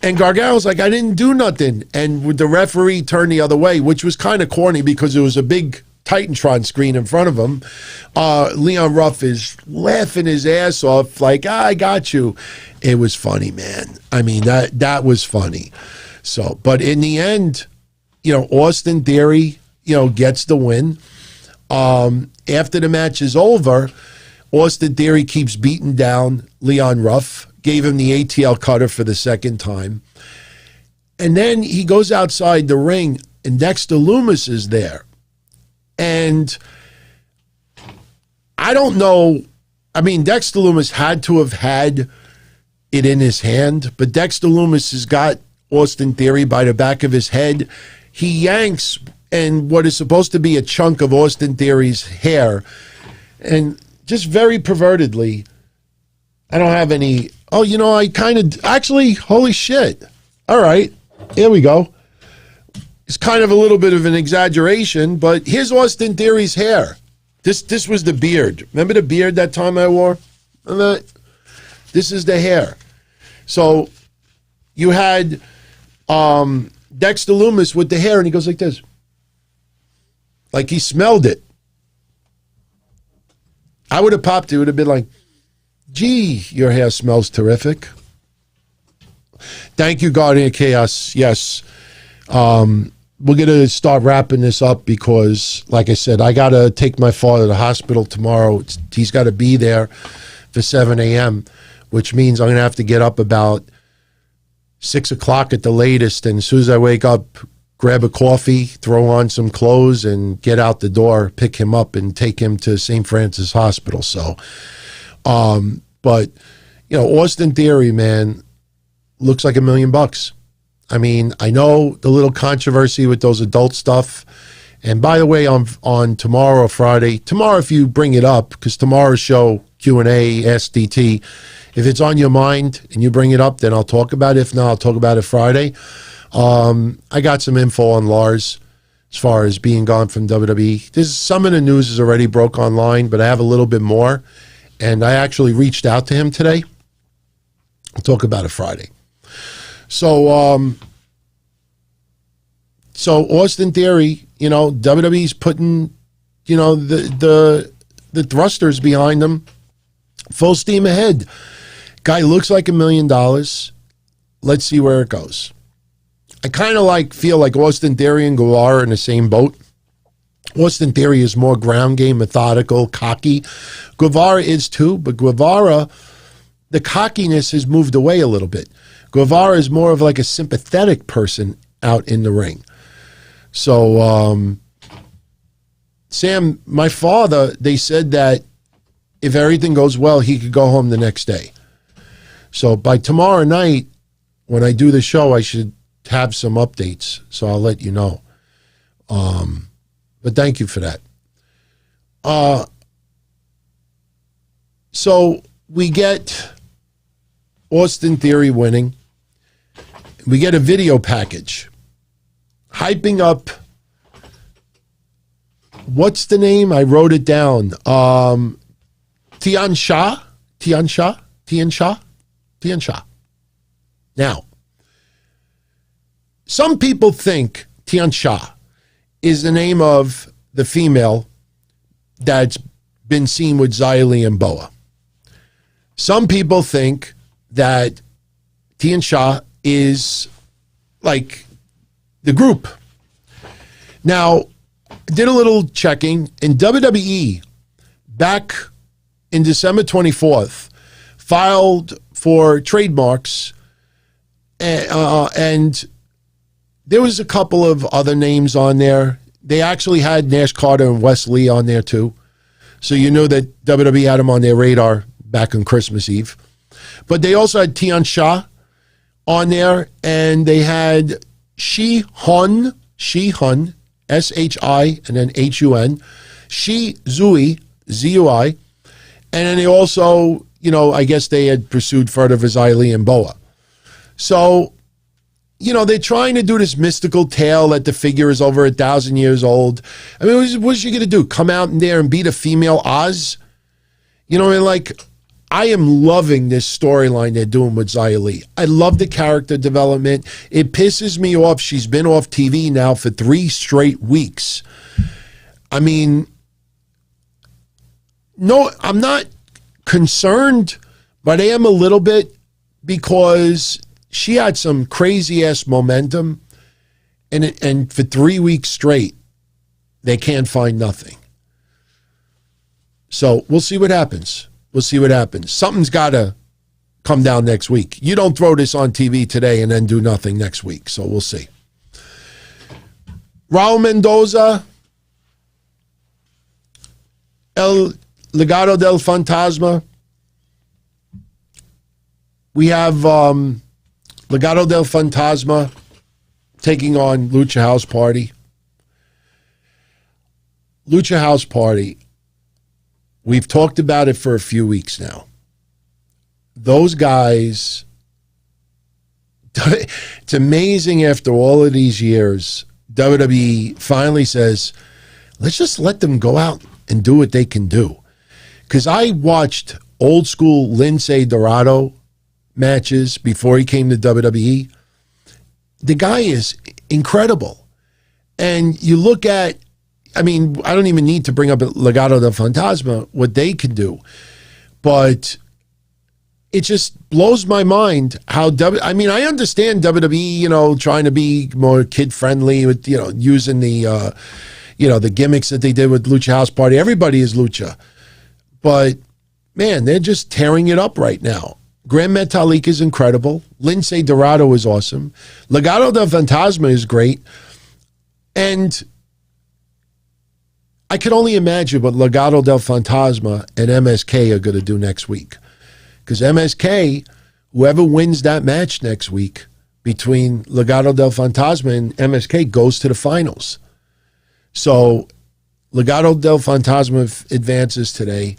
And Gargano's like, "I didn't do nothing." And the referee turned the other way, which was kind of corny because it was a big Titantron screen in front of him. Leon Ruff is laughing his ass off like, "I got you." It was funny, man. I mean, that was funny. So, but in the end, Austin Theory, gets the win. After the match is over, Austin Theory keeps beating down Leon Ruff, gave him the ATL cutter for the second time. And then he goes outside the ring, and Dexter Lumis is there. And I don't know. I mean, Dexter Lumis had to have had it in his hand, but Dexter Lumis has got Austin Theory by the back of his head. He yanks and what is supposed to be a chunk of Austin Theory's hair, and just very pervertedly, I don't have any, I kind of, actually, holy shit. All right, here we go. It's kind of a little bit of an exaggeration, but here's Austin Theory's hair. This was the beard. Remember the beard that time I wore? Remember that? This is the hair. So you had Dexter Lumis with the hair, and he goes like this. Like he smelled it. I would have popped it. It would have been like, "Gee, your hair smells terrific." Thank you, Guardian of Chaos. Yes. We're going to start wrapping this up because, like I said, I got to take my father to the hospital tomorrow. He's got to be there for 7 a.m., which means I'm going to have to get up about 6 o'clock at the latest. And as soon as I wake up, grab a coffee, throw on some clothes, and get out the door, pick him up, and take him to St. Francis Hospital. So, but, Austin Theory, man, looks like $1 million. I mean, I know the little controversy with those adult stuff. And by the way, on tomorrow or Friday, tomorrow if you bring it up, because tomorrow's show, Q&A, Ask DT, if it's on your mind and you bring it up, then I'll talk about it. If not, I'll talk about it Friday. I got some info on Lars as far as being gone from WWE. Some of the news is already broke online, but I have a little bit more. And I actually reached out to him today. I'll talk about it Friday. So Austin Theory, WWE's putting, the thrusters behind them, full steam ahead. Guy looks like $1 million. Let's see where it goes. I kind of feel like Austin Theory and Guevara are in the same boat. Austin Theory is more ground game, methodical, cocky. Guevara is too, but Guevara, the cockiness has moved away a little bit. Guevara is more of like a sympathetic person out in the ring. So, Sam, my father, they said that if everything goes well, he could go home the next day. So by tomorrow night, when I do the show, I should have some updates. So I'll let you know. But thank you for that. So we get Austin Theory winning. We get a video package hyping up. What's the name? I wrote it down. Tian Sha. Now, some people think Tian Sha is the name of the female that's been seen with Xia Li and Boa. Some people think that Tian Sha is like the group. Now, did a little checking in WWE back in December 24th, filed for trademarks, and there was a couple of other names on there. They actually had Nash Carter and Wes Lee on there too. So you know that WWE had them on their radar back on Christmas Eve. But they also had Tian Sha on there, and they had Shi-Hun, S-H-I, and then H-U-N, Shi-Zui, Z-U-I, and then they also, I guess they had pursued further for Xia Li and Boa. So, they're trying to do this mystical tale that the figure is over 1,000 years old. I mean, what's she going to do? Come out in there and beat a female Oz? I am loving this storyline they're doing with Xia Li. I love the character development. It pisses me off. She's been off TV now for 3 straight weeks. I mean, no, I'm not concerned, but I am a little bit, because she had some crazy-ass momentum, and for 3 weeks straight, they can't find nothing. So we'll see what happens. We'll see what happens. Something's got to come down next week. You don't throw this on TV today and then do nothing next week. So we'll see. Raul Mendoza, El Legado del Fantasma. We have Legado del Fantasma taking on Lucha House Party. Lucha House Party. We've talked about it for a few weeks now. Those guys, it's amazing after all of these years, WWE finally says, let's just let them go out and do what they can do. Because I watched old school Lince Dorado matches before he came to WWE. The guy is incredible. And you look at, I don't even need to bring up Legado del Fantasma, what they can do. But it just blows my mind how I understand WWE, trying to be more kid-friendly with, using the, the gimmicks that they did with Lucha House Party. Everybody is Lucha. But, man, they're just tearing it up right now. Gran Metalik is incredible. Lince Dorado is awesome. Legado del Fantasma is great. And I can only imagine what Legado del Fantasma and MSK are going to do next week. Because MSK, whoever wins that match next week between Legado del Fantasma and MSK goes to the finals. So Legado del Fantasma advances today.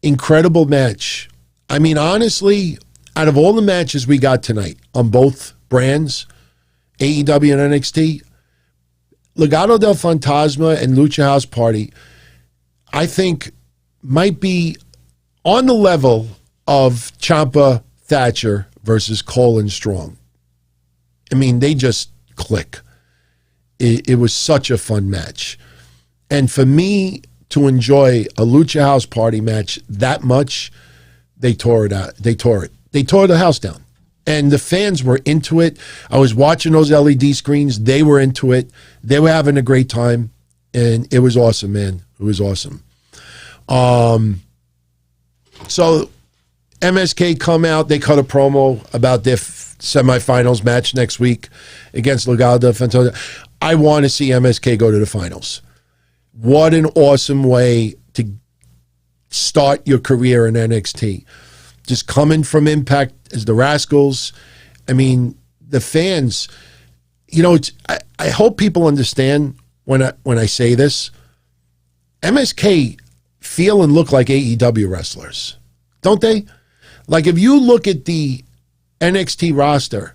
Incredible match. Honestly, out of all the matches we got tonight on both brands, AEW and NXT, Legado del Fantasma and Lucha House Party, I think, might be on the level of Ciampa Thatcher versus Cole and Strong. They just click. It was such a fun match. And for me to enjoy a Lucha House Party match that much, they tore it out. They tore it. They tore the house down. And the fans were into it. I was watching those LED screens. They were into it. They were having a great time. And it was awesome, man. It was awesome. So MSK come out. They cut a promo about their semifinals match next week against Legado del Fantasma. I want to see MSK go to the finals. What an awesome way to start your career in NXT. Just coming from Impact as the Rascals. The fans, I hope people understand when I say this. MSK feel and look like AEW wrestlers, don't they? Like if you look at the NXT roster,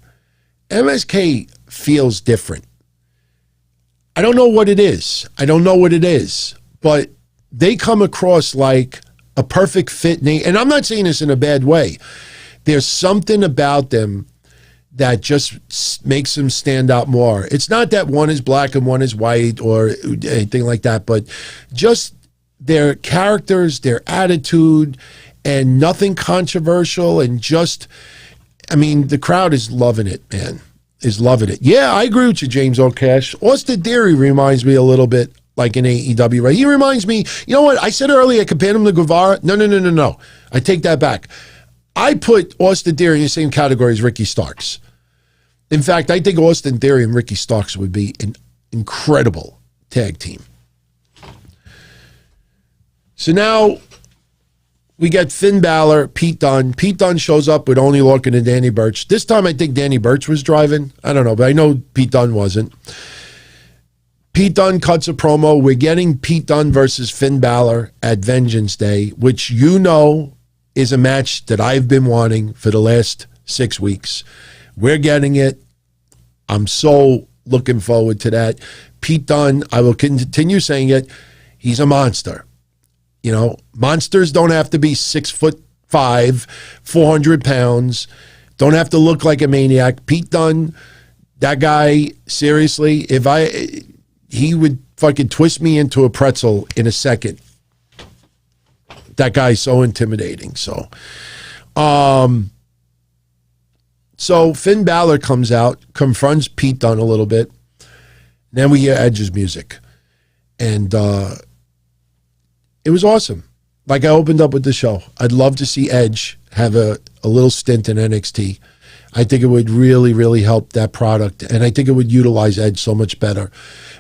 MSK feels different. I don't know what it is. But they come across like a perfect fit. And I'm not saying this in a bad way. There's something about them that just makes them stand out more. It's not that one is black and one is white or anything like that, but just their characters, their attitude, and nothing controversial, and just, I mean, the crowd is loving it, man. Is loving it. Yeah, I agree with you, James O'Cash. Austin Theory reminds me a little bit like an AEW, right? He reminds me, you know what? I said earlier I compared him to Guevara. No. I take that back. I put Austin Theory in the same category as Ricky Starks. In fact, I think Austin Theory and Ricky Starks would be an incredible tag team. So now we get Finn Balor, Pete Dunne. Pete Dunne shows up with Oney Lorcan and Danny Burch. This time I think Danny Burch was driving. I don't know, but I know Pete Dunne wasn't. Pete Dunne cuts a promo. We're getting Pete Dunne versus Finn Balor at Vengeance Day, which you know is a match that I've been wanting for the last 6 weeks. We're getting it. I'm so looking forward to that. Pete Dunne, I will continue saying it, he's a monster. You know, monsters don't have to be 6'5", 400 pounds, don't have to look like a maniac. Pete Dunne, that guy, seriously, he would fucking twist me into a pretzel in a second. That guy's so intimidating. So Finn Balor comes out, confronts Pete Dunne a little bit. Then we hear Edge's music. And it was awesome. Like I opened up with the show. I'd love to see Edge have a little stint in NXT. I think it would really, really help that product. And I think it would utilize Edge so much better.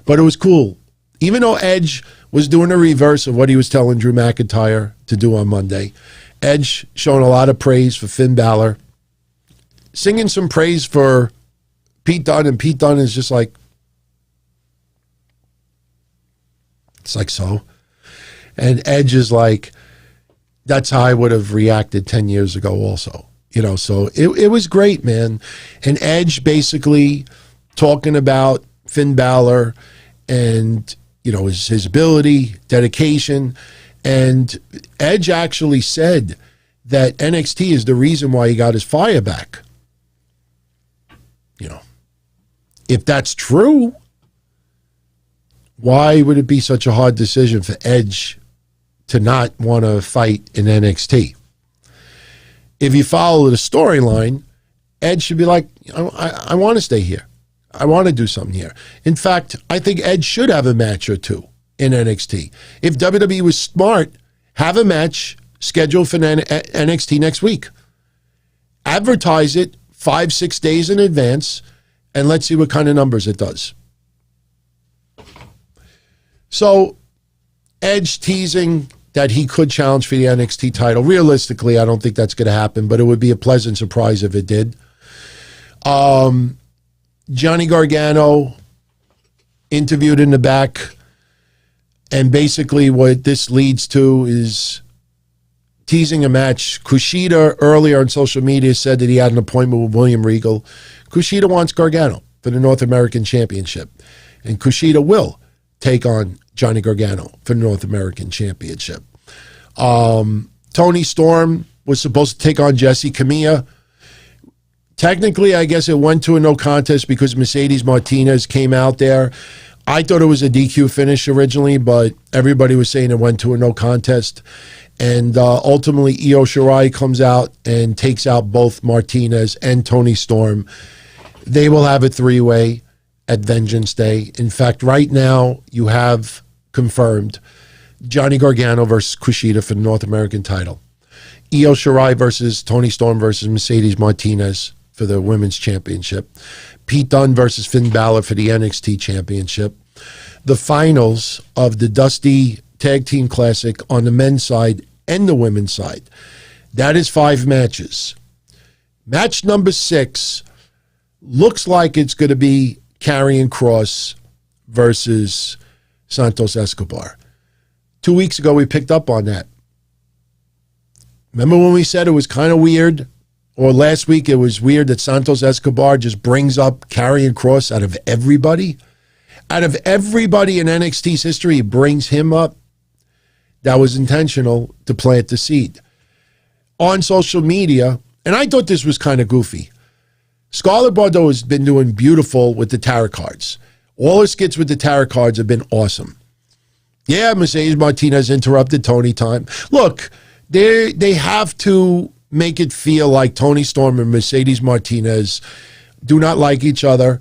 But it was cool. Even though Edge was doing a reverse of what he was telling Drew McIntyre to do on Monday, Edge showing a lot of praise for Finn Balor, singing some praise for Pete Dunne, and Pete Dunne is just like, it's like, so? And Edge is like, that's how I would have reacted 10 years ago also. You know, so it was great, man. And Edge basically talking about Finn Balor and, you know, his ability, dedication. And Edge actually said that NXT is the reason why he got his fire back. You know, if that's true, why would it be such a hard decision for Edge to not want to fight in NXT? If you follow the storyline, Edge should be like, I want to stay here. I want to do something here. In fact, I think Edge should have a match or two in NXT. If WWE was smart, have a match scheduled for NXT next week. Advertise it 5-6 days in advance, and let's see what kind of numbers it does. So, Edge teasing that he could challenge for the NXT title. Realistically, I don't think that's going to happen, but it would be a pleasant surprise if it did. Johnny Gargano interviewed in the back, and basically what this leads to is teasing a match. Kushida earlier on social media said that he had an appointment with William Regal. Kushida wants Gargano for the North American Championship, and Kushida will take on Johnny Gargano for the North American Championship. Tony Storm was supposed to take on Jesse Camilla. Technically, I guess it went to a no contest because Mercedes Martinez came out there. I thought it was a DQ finish originally, but everybody was saying it went to a no contest. And ultimately, Io Shirai comes out and takes out both Martinez and Tony Storm. They will have a three-way at Vengeance Day. In fact, right now, you have confirmed Johnny Gargano versus Kushida for the North American title. Io Shirai versus Tony Storm versus Mercedes Martinez for the Women's Championship. Pete Dunne versus Finn Balor for the NXT Championship. The finals of the Dusty Tag Team Classic on the men's side and the women's side. That is 5 matches. Match number 6 looks like it's going to be Karrion Kross versus Santos Escobar. 2 weeks ago, we picked up on that. Remember when we said it was kind of weird? Or last week, it was weird that Santos Escobar just brings up Karrion Kross out of everybody? Out of everybody in NXT's history, he brings him up. That was intentional to plant the seed. On social media, and I thought this was kind of goofy, Scarlett Bordeaux has been doing beautiful with the tarot cards. All her skits with the tarot cards have been awesome. Yeah, Mercedes Martinez interrupted Tony time. Look, they have to make it feel like Tony Storm and Mercedes Martinez do not like each other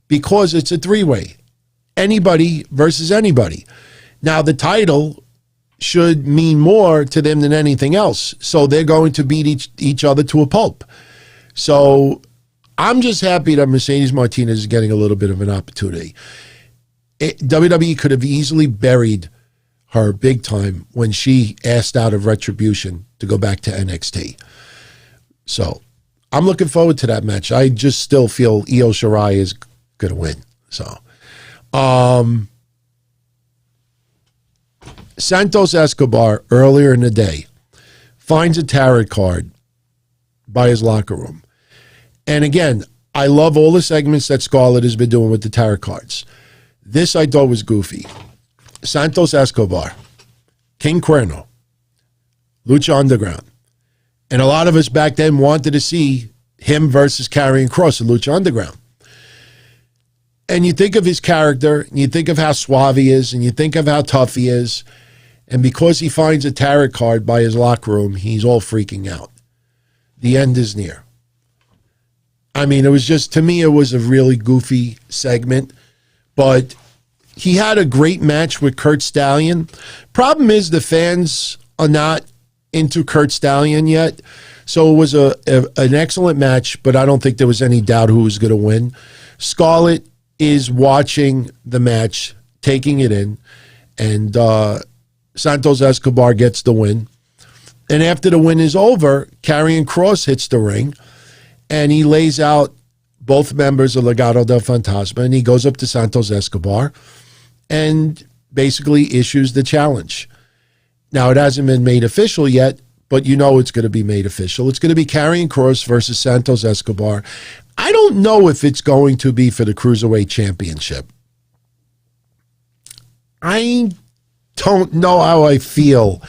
because it's a three-way. Anybody versus anybody. Now, the title should mean more to them than anything else. So they're going to beat each other to a pulp. So I'm just happy that Mercedes Martinez is getting a little bit of an opportunity. WWE could have easily buried her big time when she asked out of Retribution to go back to NXT. So I'm looking forward to that match. I just still feel Io Shirai is going to win. So, Santos Escobar earlier in the day finds a tarot card by his locker room. And again, I love all the segments that Scarlett has been doing with the tarot cards. This I thought was goofy. Santos Escobar, King Cuerno, Lucha Underground. And a lot of us back then wanted to see him versus Karrion Kross in Lucha Underground. And you think of his character, and you think of how suave he is, and you think of how tough he is. And because he finds a tarot card by his locker room, he's all freaking out. The end is near. I mean, it was just, to me, it was a really goofy segment. But he had a great match with Kurt Stallion. Problem is the fans are not into Kurt Stallion yet. So it was an excellent match, but I don't think there was any doubt who was going to win. Scarlett is watching the match, taking it in, and Santos Escobar gets the win. And after the win is over, Karrion Kross hits the ring, and he lays out both members of Legado del Fantasma, and he goes up to Santos Escobar and basically issues the challenge. Now, it hasn't been made official yet, but you know it's going to be made official. It's going to be Karrion Kross versus Santos Escobar. I don't know if it's going to be for the Cruiserweight Championship. I don't know how I feel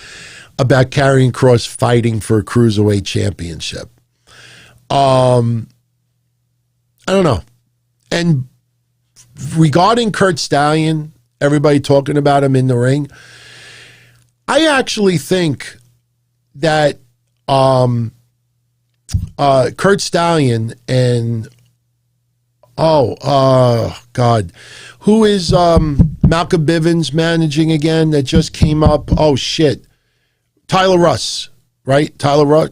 about Karrion Kross fighting for a Cruiserweight Championship. I don't know. And regarding Kurt Stallion, everybody talking about him in the ring, I actually think that Kurt Stallion and God, who is Malcolm Bivens managing again that just came up? Oh shit, Tyler Russ, right? Tyler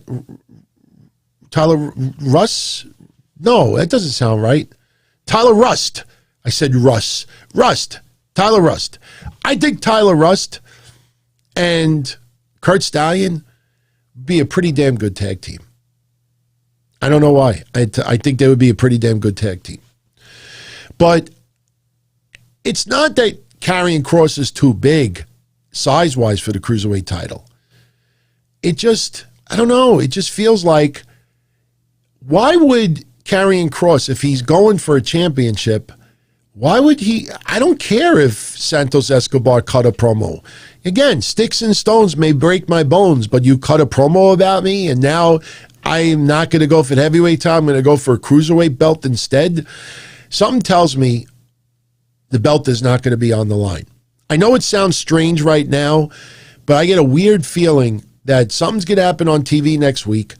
Russ? No, that doesn't sound right. Tyler Rust. I said Russ. Rust. Tyler Rust. I think Tyler Rust and Kurt Stallion be a pretty damn good tag team. I don't know why. I think they would be a pretty damn good tag team. But it's not that Karrion Kross is too big size-wise for the Cruiserweight title. It just, I don't know, it just feels like, why would Karrion Kross, if he's going for a championship, why would he? I don't care if Santos Escobar cut a promo. Again, sticks and stones may break my bones, but you cut a promo about me, and now I'm not going to go for the heavyweight title. I'm going to go for a cruiserweight belt instead. Something tells me the belt is not going to be on the line. I know it sounds strange right now, but I get a weird feeling that something's going to happen on TV next week,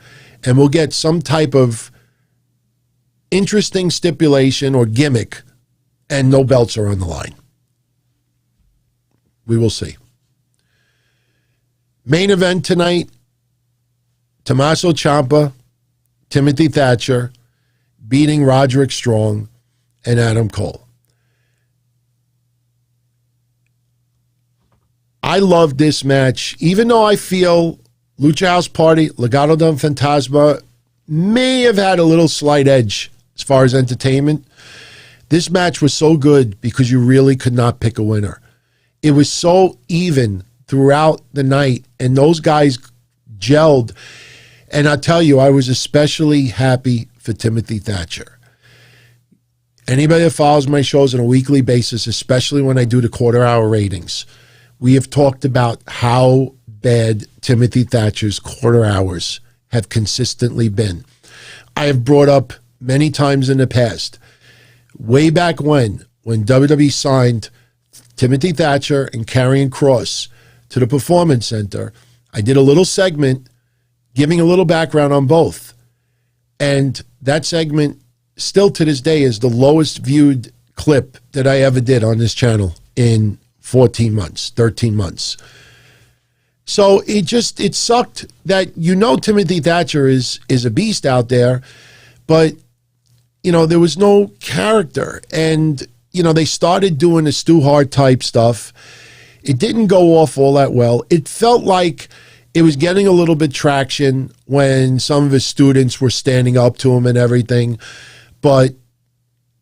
and we'll get some type of interesting stipulation or gimmick, and no belts are on the line. We will see. Main event tonight, Tommaso Ciampa, Timothy Thatcher, beating Roderick Strong and Adam Cole. I love this match, even though I feel Lucha House Party, Legado del Fantasma may have had a little slight edge as far as entertainment. This match was so good because you really could not pick a winner. It was so even throughout the night, and those guys gelled. And I'll tell you, I was especially happy for Timothy Thatcher. Anybody that follows my shows on a weekly basis, especially when I do the quarter-hour ratings, we have talked about how bad Timothy Thatcher's quarter hours have consistently been. I have brought up many times in the past, way back when WWE signed Timothy Thatcher and Karrion Kross to the Performance Center, I did a little segment giving a little background on both. And that segment, still to this day, is the lowest viewed clip that I ever did on this channel in 14 months, 13 months. So it sucked that, Timothy Thatcher is a beast out there, but, there was no character. And, they started doing the Stu Hart type stuff. It didn't go off all that well. It felt like it was getting a little bit traction when some of his students were standing up to him and everything. But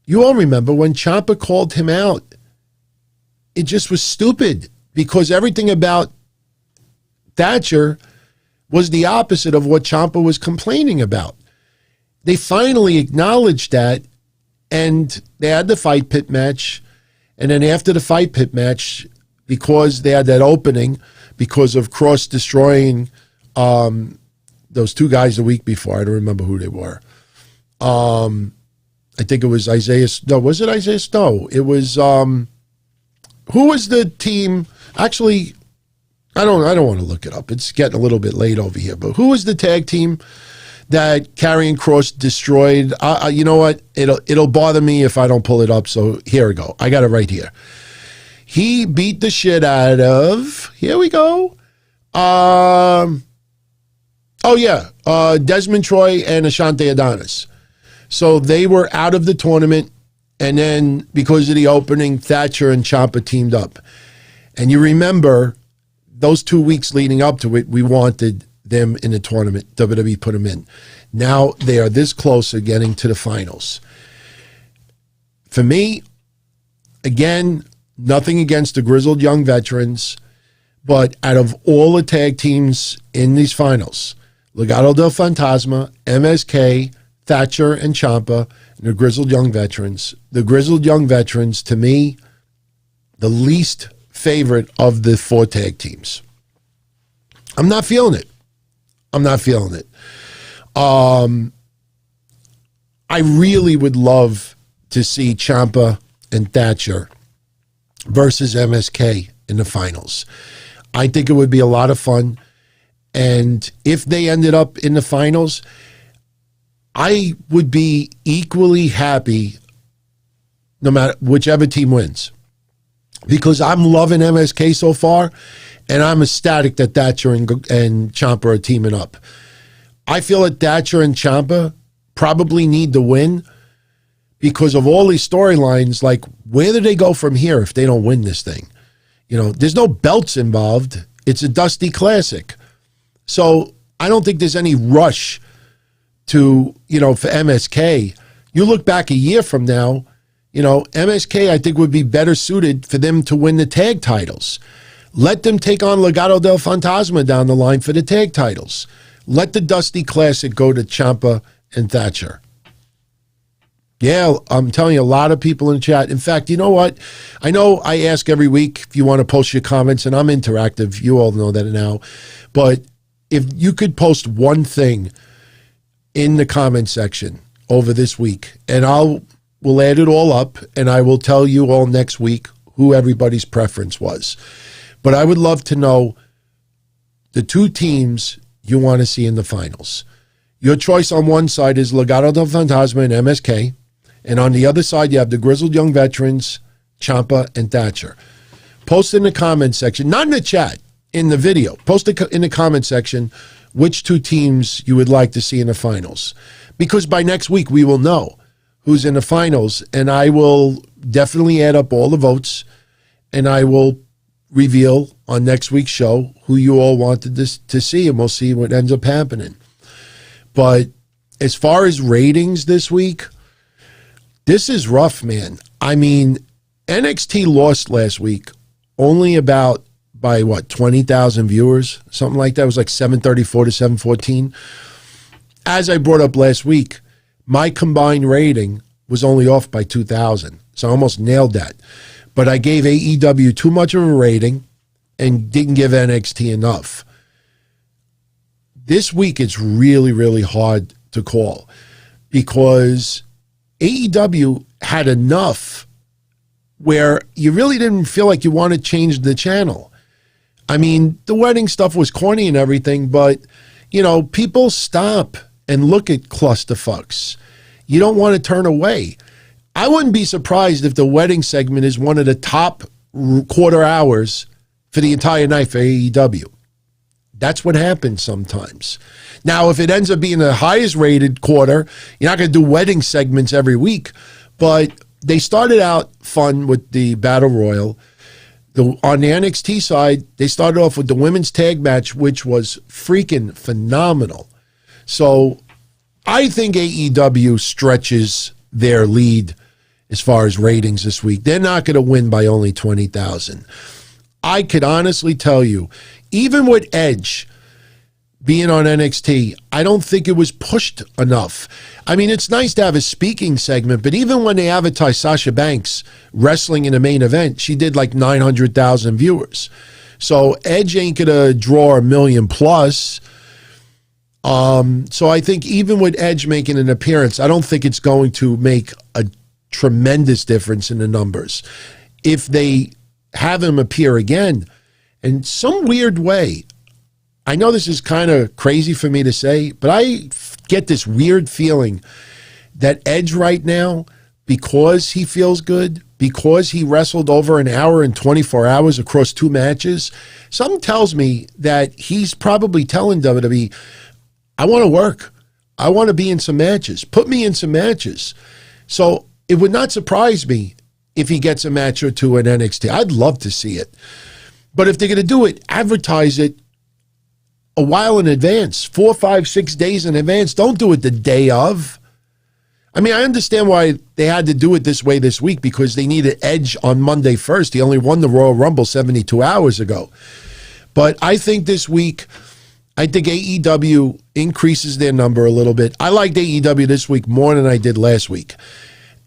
you all remember when Ciampa called him out, it just was stupid because everything about Thatcher was the opposite of what Ciampa was complaining about. They finally acknowledged that, and they had the fight pit match. And then after the fight pit match, because they had that opening, because of Kross destroying those two guys the week before, I don't remember who they were. I think it was Isaiah. No, was it Isaiah? No, it was. Who was the team? Actually, I don't want to look it up. It's getting a little bit late over here. But who was the tag team that Karrion Kross destroyed? You know what? It'll bother me if I don't pull it up. So here we go. I got it right here. He beat the shit out of. Here we go. Desmond Troy and Ashante Adonis. So they were out of the tournament, and then because of the opening, Thatcher and Ciampa teamed up. And you remember those 2 weeks leading up to it, we wanted them in the tournament. WWE put them in. Now they are this close to getting to the finals. For me, again, nothing against the grizzled young veterans, but out of all the tag teams in these finals, Legado del Fantasma, MSK, Thatcher, and Ciampa, and the grizzled young veterans. The grizzled young veterans, to me, the least favorite of the four tag teams. I'm not feeling it. I really would love to see Ciampa and Thatcher versus MSK in the finals. I think it would be a lot of fun. And if they ended up in the finals, I would be equally happy no matter whichever team wins. Because I'm loving MSK so far, and I'm ecstatic that Thatcher and Ciampa are teaming up. I feel that Thatcher and Ciampa probably need to win because of all these storylines. Like, where do they go from here if they don't win this thing? There's no belts involved. It's a Dusty Classic. So I don't think there's any rush to, for MSK. You look back a year from now, MSK, I think, would be better suited for them to win the tag titles. Let them take on Legado del Fantasma down the line for the tag titles. Let the Dusty Classic go to Ciampa and Thatcher. Yeah, I'm telling you, a lot of people in the chat. In fact, you know what? I know I ask every week if you want to post your comments, and I'm interactive. You all know that now. But if you could post one thing in the comment section over this week, and we'll add it all up, and I will tell you all next week who everybody's preference was. But I would love to know the two teams you want to see in the finals. Your choice on one side is Legado del Fantasma and MSK, and on the other side you have the grizzled young veterans, Ciampa and Thatcher. Post in the comment section, not in the chat, in the video. Post in the comment section which two teams you would like to see in the finals. Because by next week we will know who's in the finals, and I will definitely add up all the votes, and I will reveal on next week's show who you all wanted to see, and we'll see what ends up happening. But as far as ratings this week, this is rough, man. I mean, NXT lost last week only about by what, 20,000 viewers, something like that. It was like 734 to 714. As I brought up last week, my combined rating was only off by 2,000. So I almost nailed that. But I gave AEW too much of a rating and didn't give NXT enough. This week, it's really, really hard to call because AEW had enough where you really didn't feel like you want to change the channel. I mean, the wedding stuff was corny and everything, but, you know, people stop and look at clusterfucks. You don't want to turn away. I wouldn't be surprised if the wedding segment is one of the top quarter hours for the entire night for AEW. That's what happens sometimes. Now, if it ends up being the highest rated quarter, you're not going to do wedding segments every week, but they started out fun with the Battle Royal. On the NXT side, they started off with the women's tag match, which was freaking phenomenal. So I think AEW stretches their lead as far as ratings this week. They're not going to win by only 20,000. I could honestly tell you, even with Edge being on NXT, I don't think it was pushed enough. I mean, it's nice to have a speaking segment, but even when they advertised Sasha Banks wrestling in the main event, she did like 900,000 viewers. So Edge ain't going to draw 1 million plus. So I think even with Edge making an appearance, I don't think it's going to make a tremendous difference in the numbers. If they have him appear again, in some weird way, I know this is kind of crazy for me to say, but I get this weird feeling that Edge right now, because he feels good, because he wrestled over an hour and 24 hours across 2 matches, something tells me that he's probably telling WWE, I want to work. I want to be in some matches. Put me in some matches. So it would not surprise me if he gets a match or two in NXT. I'd love to see it. But if they're going to do it, advertise it a while in advance, 4, 5, 6 days in advance. Don't do it the day of. I mean, I understand why they had to do it this way this week, because they needed Edge on Monday first. He only won the Royal Rumble 72 hours ago. But I think this week, I think AEW increases their number a little bit. I liked AEW this week more than I did last week.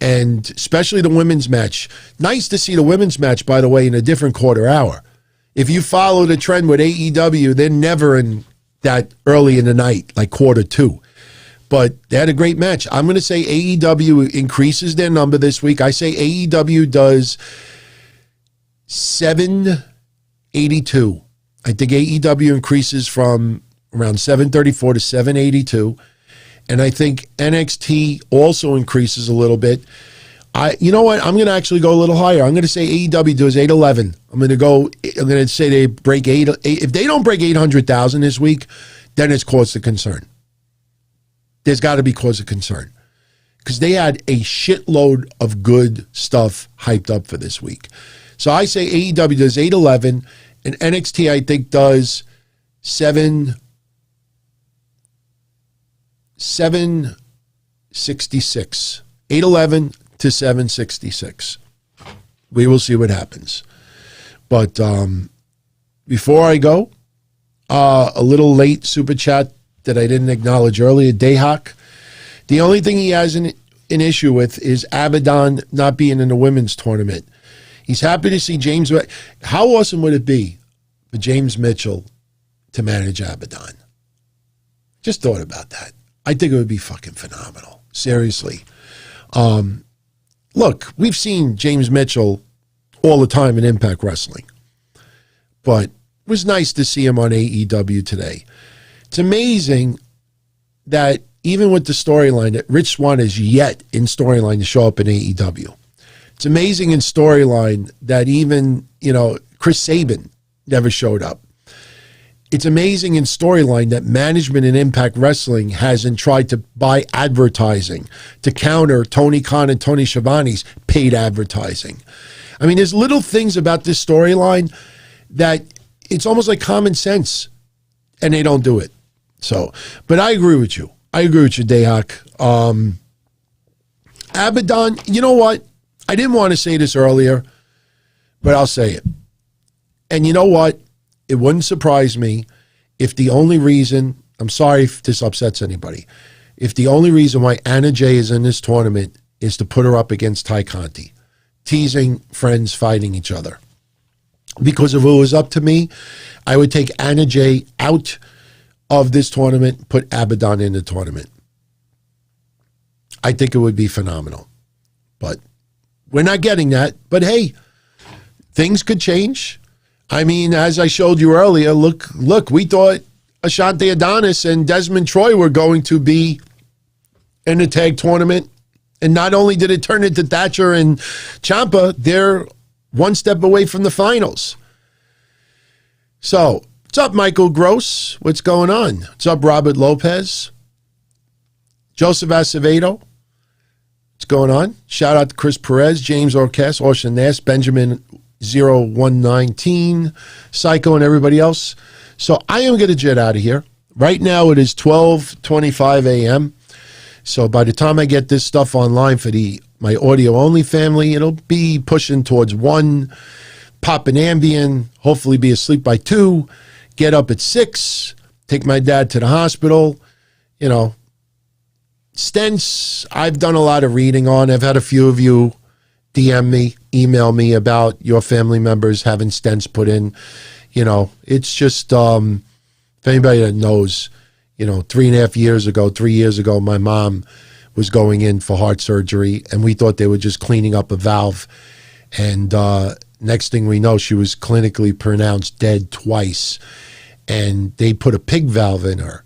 And especially the women's match. Nice to see the women's match, by the way, in a different quarter hour. If you follow the trend with AEW, they're never in that early in the night, like quarter 2. But they had a great match. I'm going to say AEW increases their number this week. I say AEW does 782. I think AEW increases from around 734 to 782. And I think NXT also increases a little bit. You know what? I'm going to actually go a little higher. I'm going to say AEW does 811. I'm going to say they break 8. If they don't break 800,000 this week, then it's cause of concern. There's got to be cause of concern. Because they had a shitload of good stuff hyped up for this week. So I say AEW does 811, and NXT I think does 766. 811 to 766. We will see what happens. But before I go, a little late super chat that I didn't acknowledge earlier. Dayhawk. The only thing he has an issue with is Abadon not being in the women's tournament. He's happy to see James. How awesome would it be for James Mitchell to manage Abadon? Just thought about that. I think it would be fucking phenomenal. Seriously. Look, we've seen James Mitchell all the time in Impact Wrestling. But it was nice to see him on AEW today. It's amazing that even with the storyline, that Rich Swann is yet in storyline to show up in AEW. It's amazing in storyline that even, Chris Sabian never showed up. It's amazing in storyline that management in Impact Wrestling hasn't tried to buy advertising to counter Tony Khan and Tony Schiavone's paid advertising. I mean, there's little things about this storyline that it's almost like common sense, and they don't do it. So, but I agree with you. Dayhawk. Abadon, you know what? I didn't want to say this earlier, but I'll say it. And you know what? It wouldn't surprise me if the only reason, I'm sorry if this upsets anybody, if the only reason why Anna Jay is in this tournament is to put her up against Ty Conti, teasing friends fighting each other. Because if it was up to me, I would take Anna Jay out of this tournament, put Abadon in the tournament. I think it would be phenomenal. But we're not getting that. But hey, things could change. I mean, as I showed you earlier, look, we thought Ashante Adonis and Desmond Troy were going to be in the tag tournament. And not only did it turn into Thatcher and Ciampa, they're one step away from the finals. So, what's up, Michael Gross? What's going on? What's up, Robert Lopez? Joseph Acevedo? What's going on? Shout out to Chris Perez, James Orkes, Ocean Nass, Benjamin 0119, Psycho, and everybody else. So I am going to jet out of here. Right now it is 12:25 a.m. So by the time I get this stuff online for my audio-only family, it'll be pushing towards 1, pop an Ambien, hopefully be asleep by 2, get up at 6, take my dad to the hospital, stents, I've done a lot of reading on. I've had a few of you DM me, email me about your family members having stents put in. It's just, if anybody that knows, 3 years ago, my mom was going in for heart surgery, and we thought they were just cleaning up a valve. And next thing we know, she was clinically pronounced dead twice. And they put a pig valve in her.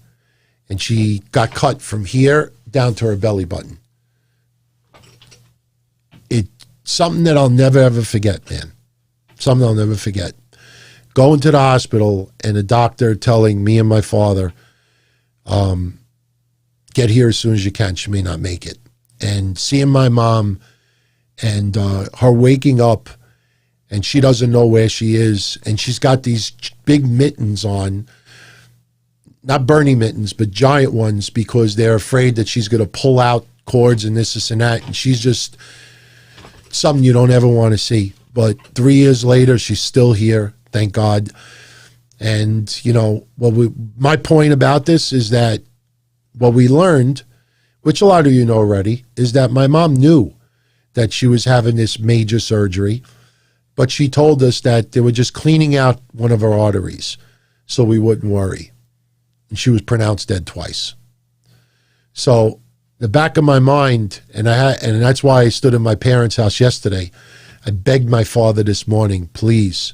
And she got cut from here down to her belly button. It's something that I'll never, ever forget, man. Something I'll never forget. Going to the hospital and a doctor telling me and my father, get here as soon as you can. She may not make it. And seeing my mom and her waking up and she doesn't know where she is. And she's got these big mittens on, not Bernie mittens, but giant ones, because they're afraid that she's going to pull out cords and this and that. And she's just something you don't ever want to see. But 3 years later, she's still here. Thank God. And, my point about this is that what we learned, which a lot of you know already, is that my mom knew that she was having this major surgery, but she told us that they were just cleaning out one of her arteries so we wouldn't worry. And she was pronounced dead twice. So the back of my mind, and that's why I stood in my parents' house yesterday. I begged my father this morning, please,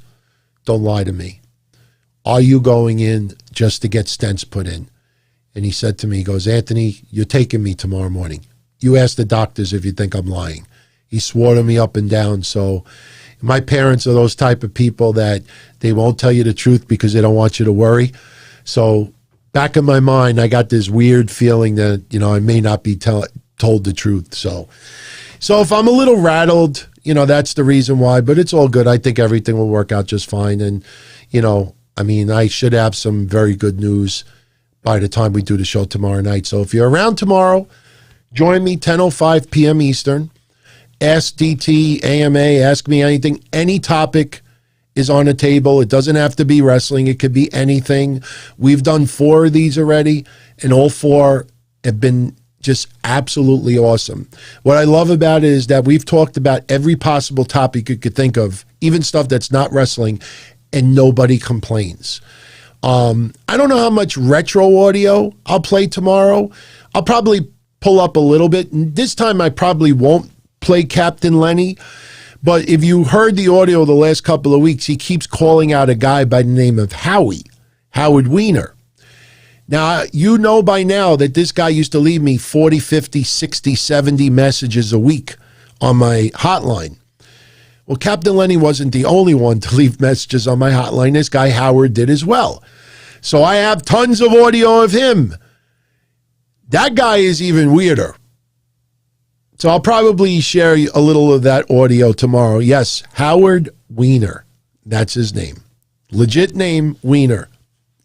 don't lie to me. Are you going in just to get stents put in? And he said to me, he goes, Anthony, you're taking me tomorrow morning. You ask the doctors if you think I'm lying. He swore to me up and down. So my parents are those type of people that they won't tell you the truth because they don't want you to worry. So back in my mind, I got this weird feeling that, I may not be told the truth. So if I'm a little rattled, that's the reason why, but it's all good. I think everything will work out just fine. And, I should have some very good news by the time we do the show tomorrow night. So if you're around tomorrow, join me 10:05 p.m. Eastern. Ask DT, AMA, ask me anything. Any topic is on the table. It doesn't have to be wrestling. It could be anything. We've done 4 of these already, and all 4 have been just absolutely awesome. What I love about it is that we've talked about every possible topic you could think of, even stuff that's not wrestling, and nobody complains. I don't know how much retro audio I'll play tomorrow. I'll probably pull up a little bit. And this time I probably won't play Captain Lenny. But if you heard the audio the last couple of weeks, he keeps calling out a guy by the name of Howard Wiener. Now, you know by now that this guy used to leave me 40, 50, 60, 70 messages a week on my hotline. Well, Captain Lenny wasn't the only one to leave messages on my hotline. This guy Howard did as well. So I have tons of audio of him. That guy is even weirder. So I'll probably share a little of that audio tomorrow. Yes, Howard Wiener. That's his name. Legit name, Wiener.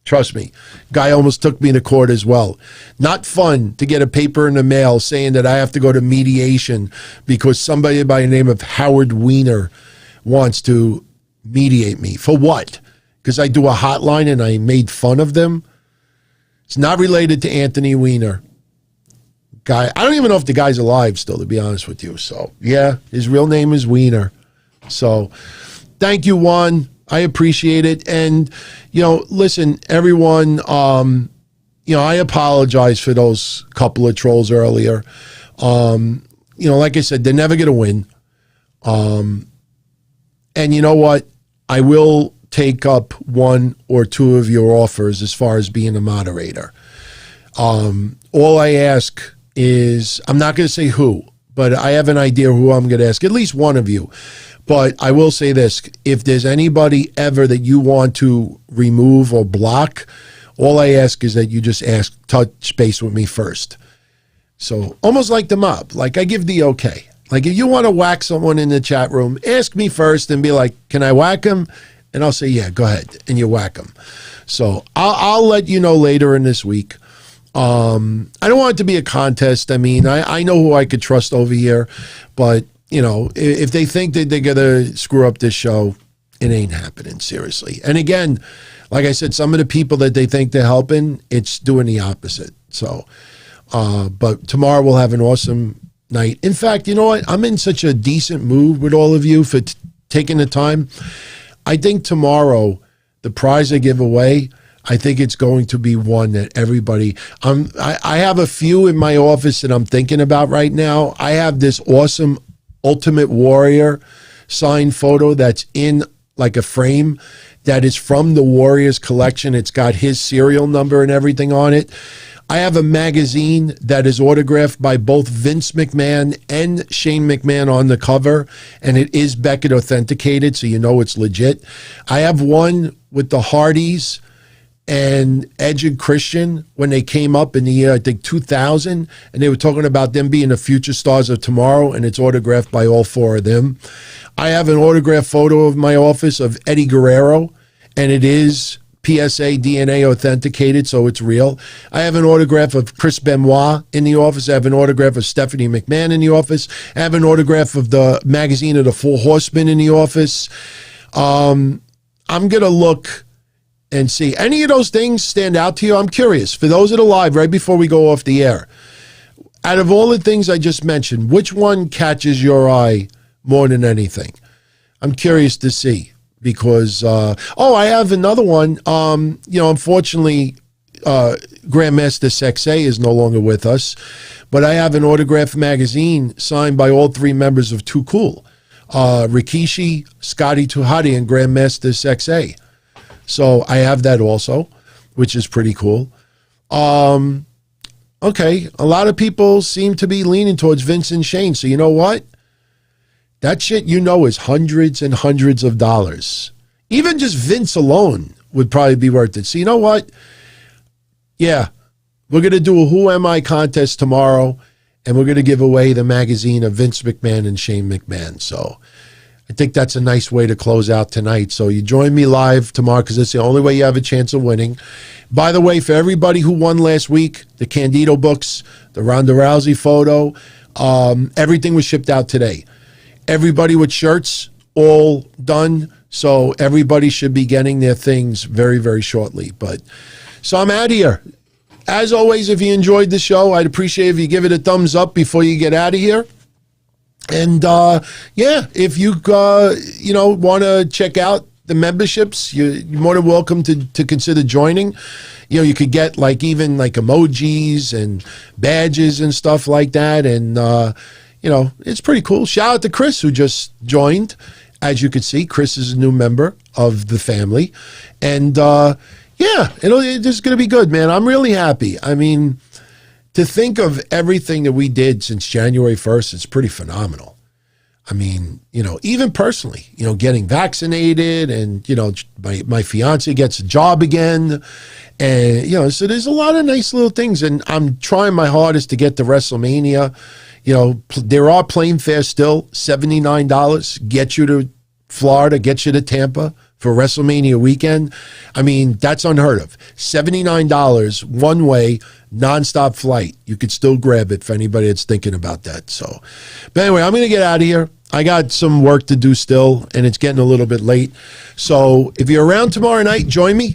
Trust me. Guy almost took me to court as well. Not fun to get a paper in the mail saying that I have to go to mediation because somebody by the name of Howard Wiener wants to mediate me. For what? because I do a hotline and I made fun of them. It's not related to Anthony Weiner. Guy, I don't even know if the guy's alive still, to be honest with you. So, yeah, his real name is Weiner. So, thank you, Juan. I appreciate it. And, listen, everyone, I apologize for those couple of trolls earlier. Like I said, they're never going to win. And you know what? I will take up one or two of your offers as far as being a moderator. All I ask is, I'm not going to say who, but I have an idea who I'm going to ask, at least one of you. But I will say this, if there's anybody ever that you want to remove or block, all I ask is that you just touch base with me first. So almost like the mob, like I give the okay. Like if you want to whack someone in the chat room, ask me first and be like, can I whack him? And I'll say, yeah, go ahead. And you whack him. So I'll let you know later in this week. I don't want it to be a contest. I mean, I know who I could trust over here, but if they think that they're going to screw up this show, it ain't happening, seriously. And again, like I said, some of the people that they think they're helping, it's doing the opposite. So, but tomorrow we'll have an awesome night. In fact, you know what? I'm in such a decent mood with all of you for taking the time. I think tomorrow, the prize I give away, I think it's going to be one that everybody, I have a few in my office that I'm thinking about right now. I have this awesome Ultimate Warrior signed photo that's in like a frame that is from the Warriors collection. It's got his serial number and everything on it. I have a magazine that is autographed by both Vince McMahon and Shane McMahon on the cover, and it is Beckett authenticated, so you know it's legit. I have one with the Hardys and Edge and Christian when they came up in the year, I think, 2000, and they were talking about them being the future stars of tomorrow, and it's autographed by all four of them. I have an autographed photo of my office of Eddie Guerrero, and it is PSA DNA authenticated, so it's real. I have an autograph of Chris Benoit in the office. I have an autograph of Stephanie McMahon in the office. I have an autograph of the magazine of the Four Horsemen in the office. I'm going to look and see. Any of those things stand out to you? I'm curious. For those that are live, right before we go off the air, out of all the things I just mentioned, which one catches your eye more than anything? I'm curious to see. Because, I have another one. Unfortunately, Grandmaster Sexay is no longer with us, but I have an autographed magazine signed by all three members of Too Cool, Rikishi, Scotty 2 Hotty, and Grandmaster Sexay. So I have that also, which is pretty cool. Okay, a lot of people seem to be leaning towards Vince and Shane. So you know what? That shit, is hundreds and hundreds of dollars. Even just Vince alone would probably be worth it. So you know what? Yeah, we're going to do a Who Am I contest tomorrow, and we're going to give away the magazine of Vince McMahon and Shane McMahon. So I think that's a nice way to close out tonight. So you join me live tomorrow because it's the only way you have a chance of winning. By the way, for everybody who won last week, the Candido books, the Ronda Rousey photo, everything was shipped out today. Everybody with shirts, all done. So everybody should be getting their things very, very shortly. So I'm out of here. As always, if you enjoyed the show, I'd appreciate if you give it a thumbs up before you get out of here. And if you want to check out the memberships, you're more than welcome to consider joining. You could get even emojis and badges and stuff like that. And it's pretty cool. Shout out to Chris, who just joined. As you can see, Chris is a new member of the family. And, it's going to be good, man. I'm really happy. I mean, to think of everything that we did since January 1st, it's pretty phenomenal. I mean, even personally, getting vaccinated and, my fiance gets a job again. And, so there's a lot of nice little things. And I'm trying my hardest to get to WrestleMania. There are plane fares still, $79, get you to Florida, get you to Tampa for WrestleMania weekend. I mean, that's unheard of. $79, one way, nonstop flight. You could still grab it for anybody that's thinking about that. So, but anyway, I'm going to get out of here. I got some work to do still, and it's getting a little bit late. So if you're around tomorrow night, join me,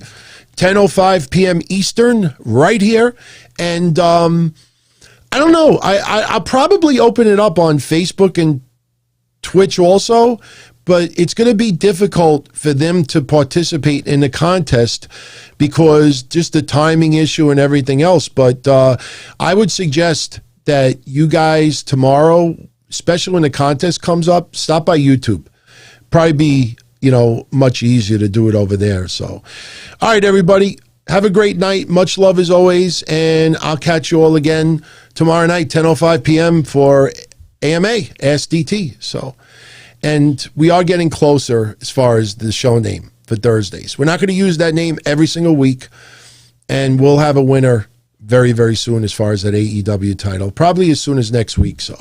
10:05 p.m. Eastern, right here. And I don't know. I'll probably open it up on Facebook and Twitch also, but it's going to be difficult for them to participate in the contest because just the timing issue and everything else. But I would suggest that you guys tomorrow, especially when the contest comes up, stop by YouTube. Probably be, much easier to do it over there. So, all right, everybody. Have a great night. Much love as always. And I'll catch you all again tomorrow night, 10:05 p.m. for AMA, Ask DT. So, and we are getting closer as far as the show name for Thursdays. We're not going to use that name every single week. And we'll have a winner very, very soon as far as that AEW title. Probably as soon as next week. So,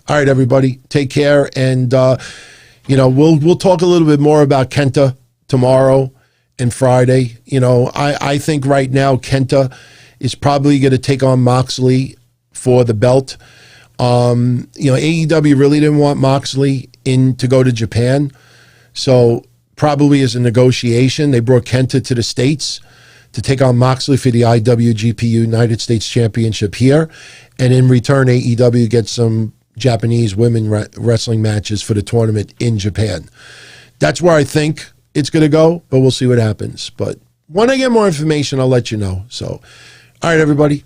all right, everybody. Take care. And, we'll talk a little bit more about Kenta tomorrow and Friday. I think right now Kenta is probably going to take on Moxley for the belt. AEW really didn't want Moxley to go to Japan. So probably as a negotiation, they brought Kenta to the States to take on Moxley for the IWGP United States Championship here. And in return, AEW gets some Japanese women wrestling matches for the tournament in Japan. That's where I think it's going to go, but we'll see what happens. But when I get more information, I'll let you know. So, all right, everybody.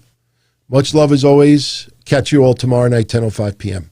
Much love as always. Catch you all tomorrow night, 10:05 p.m.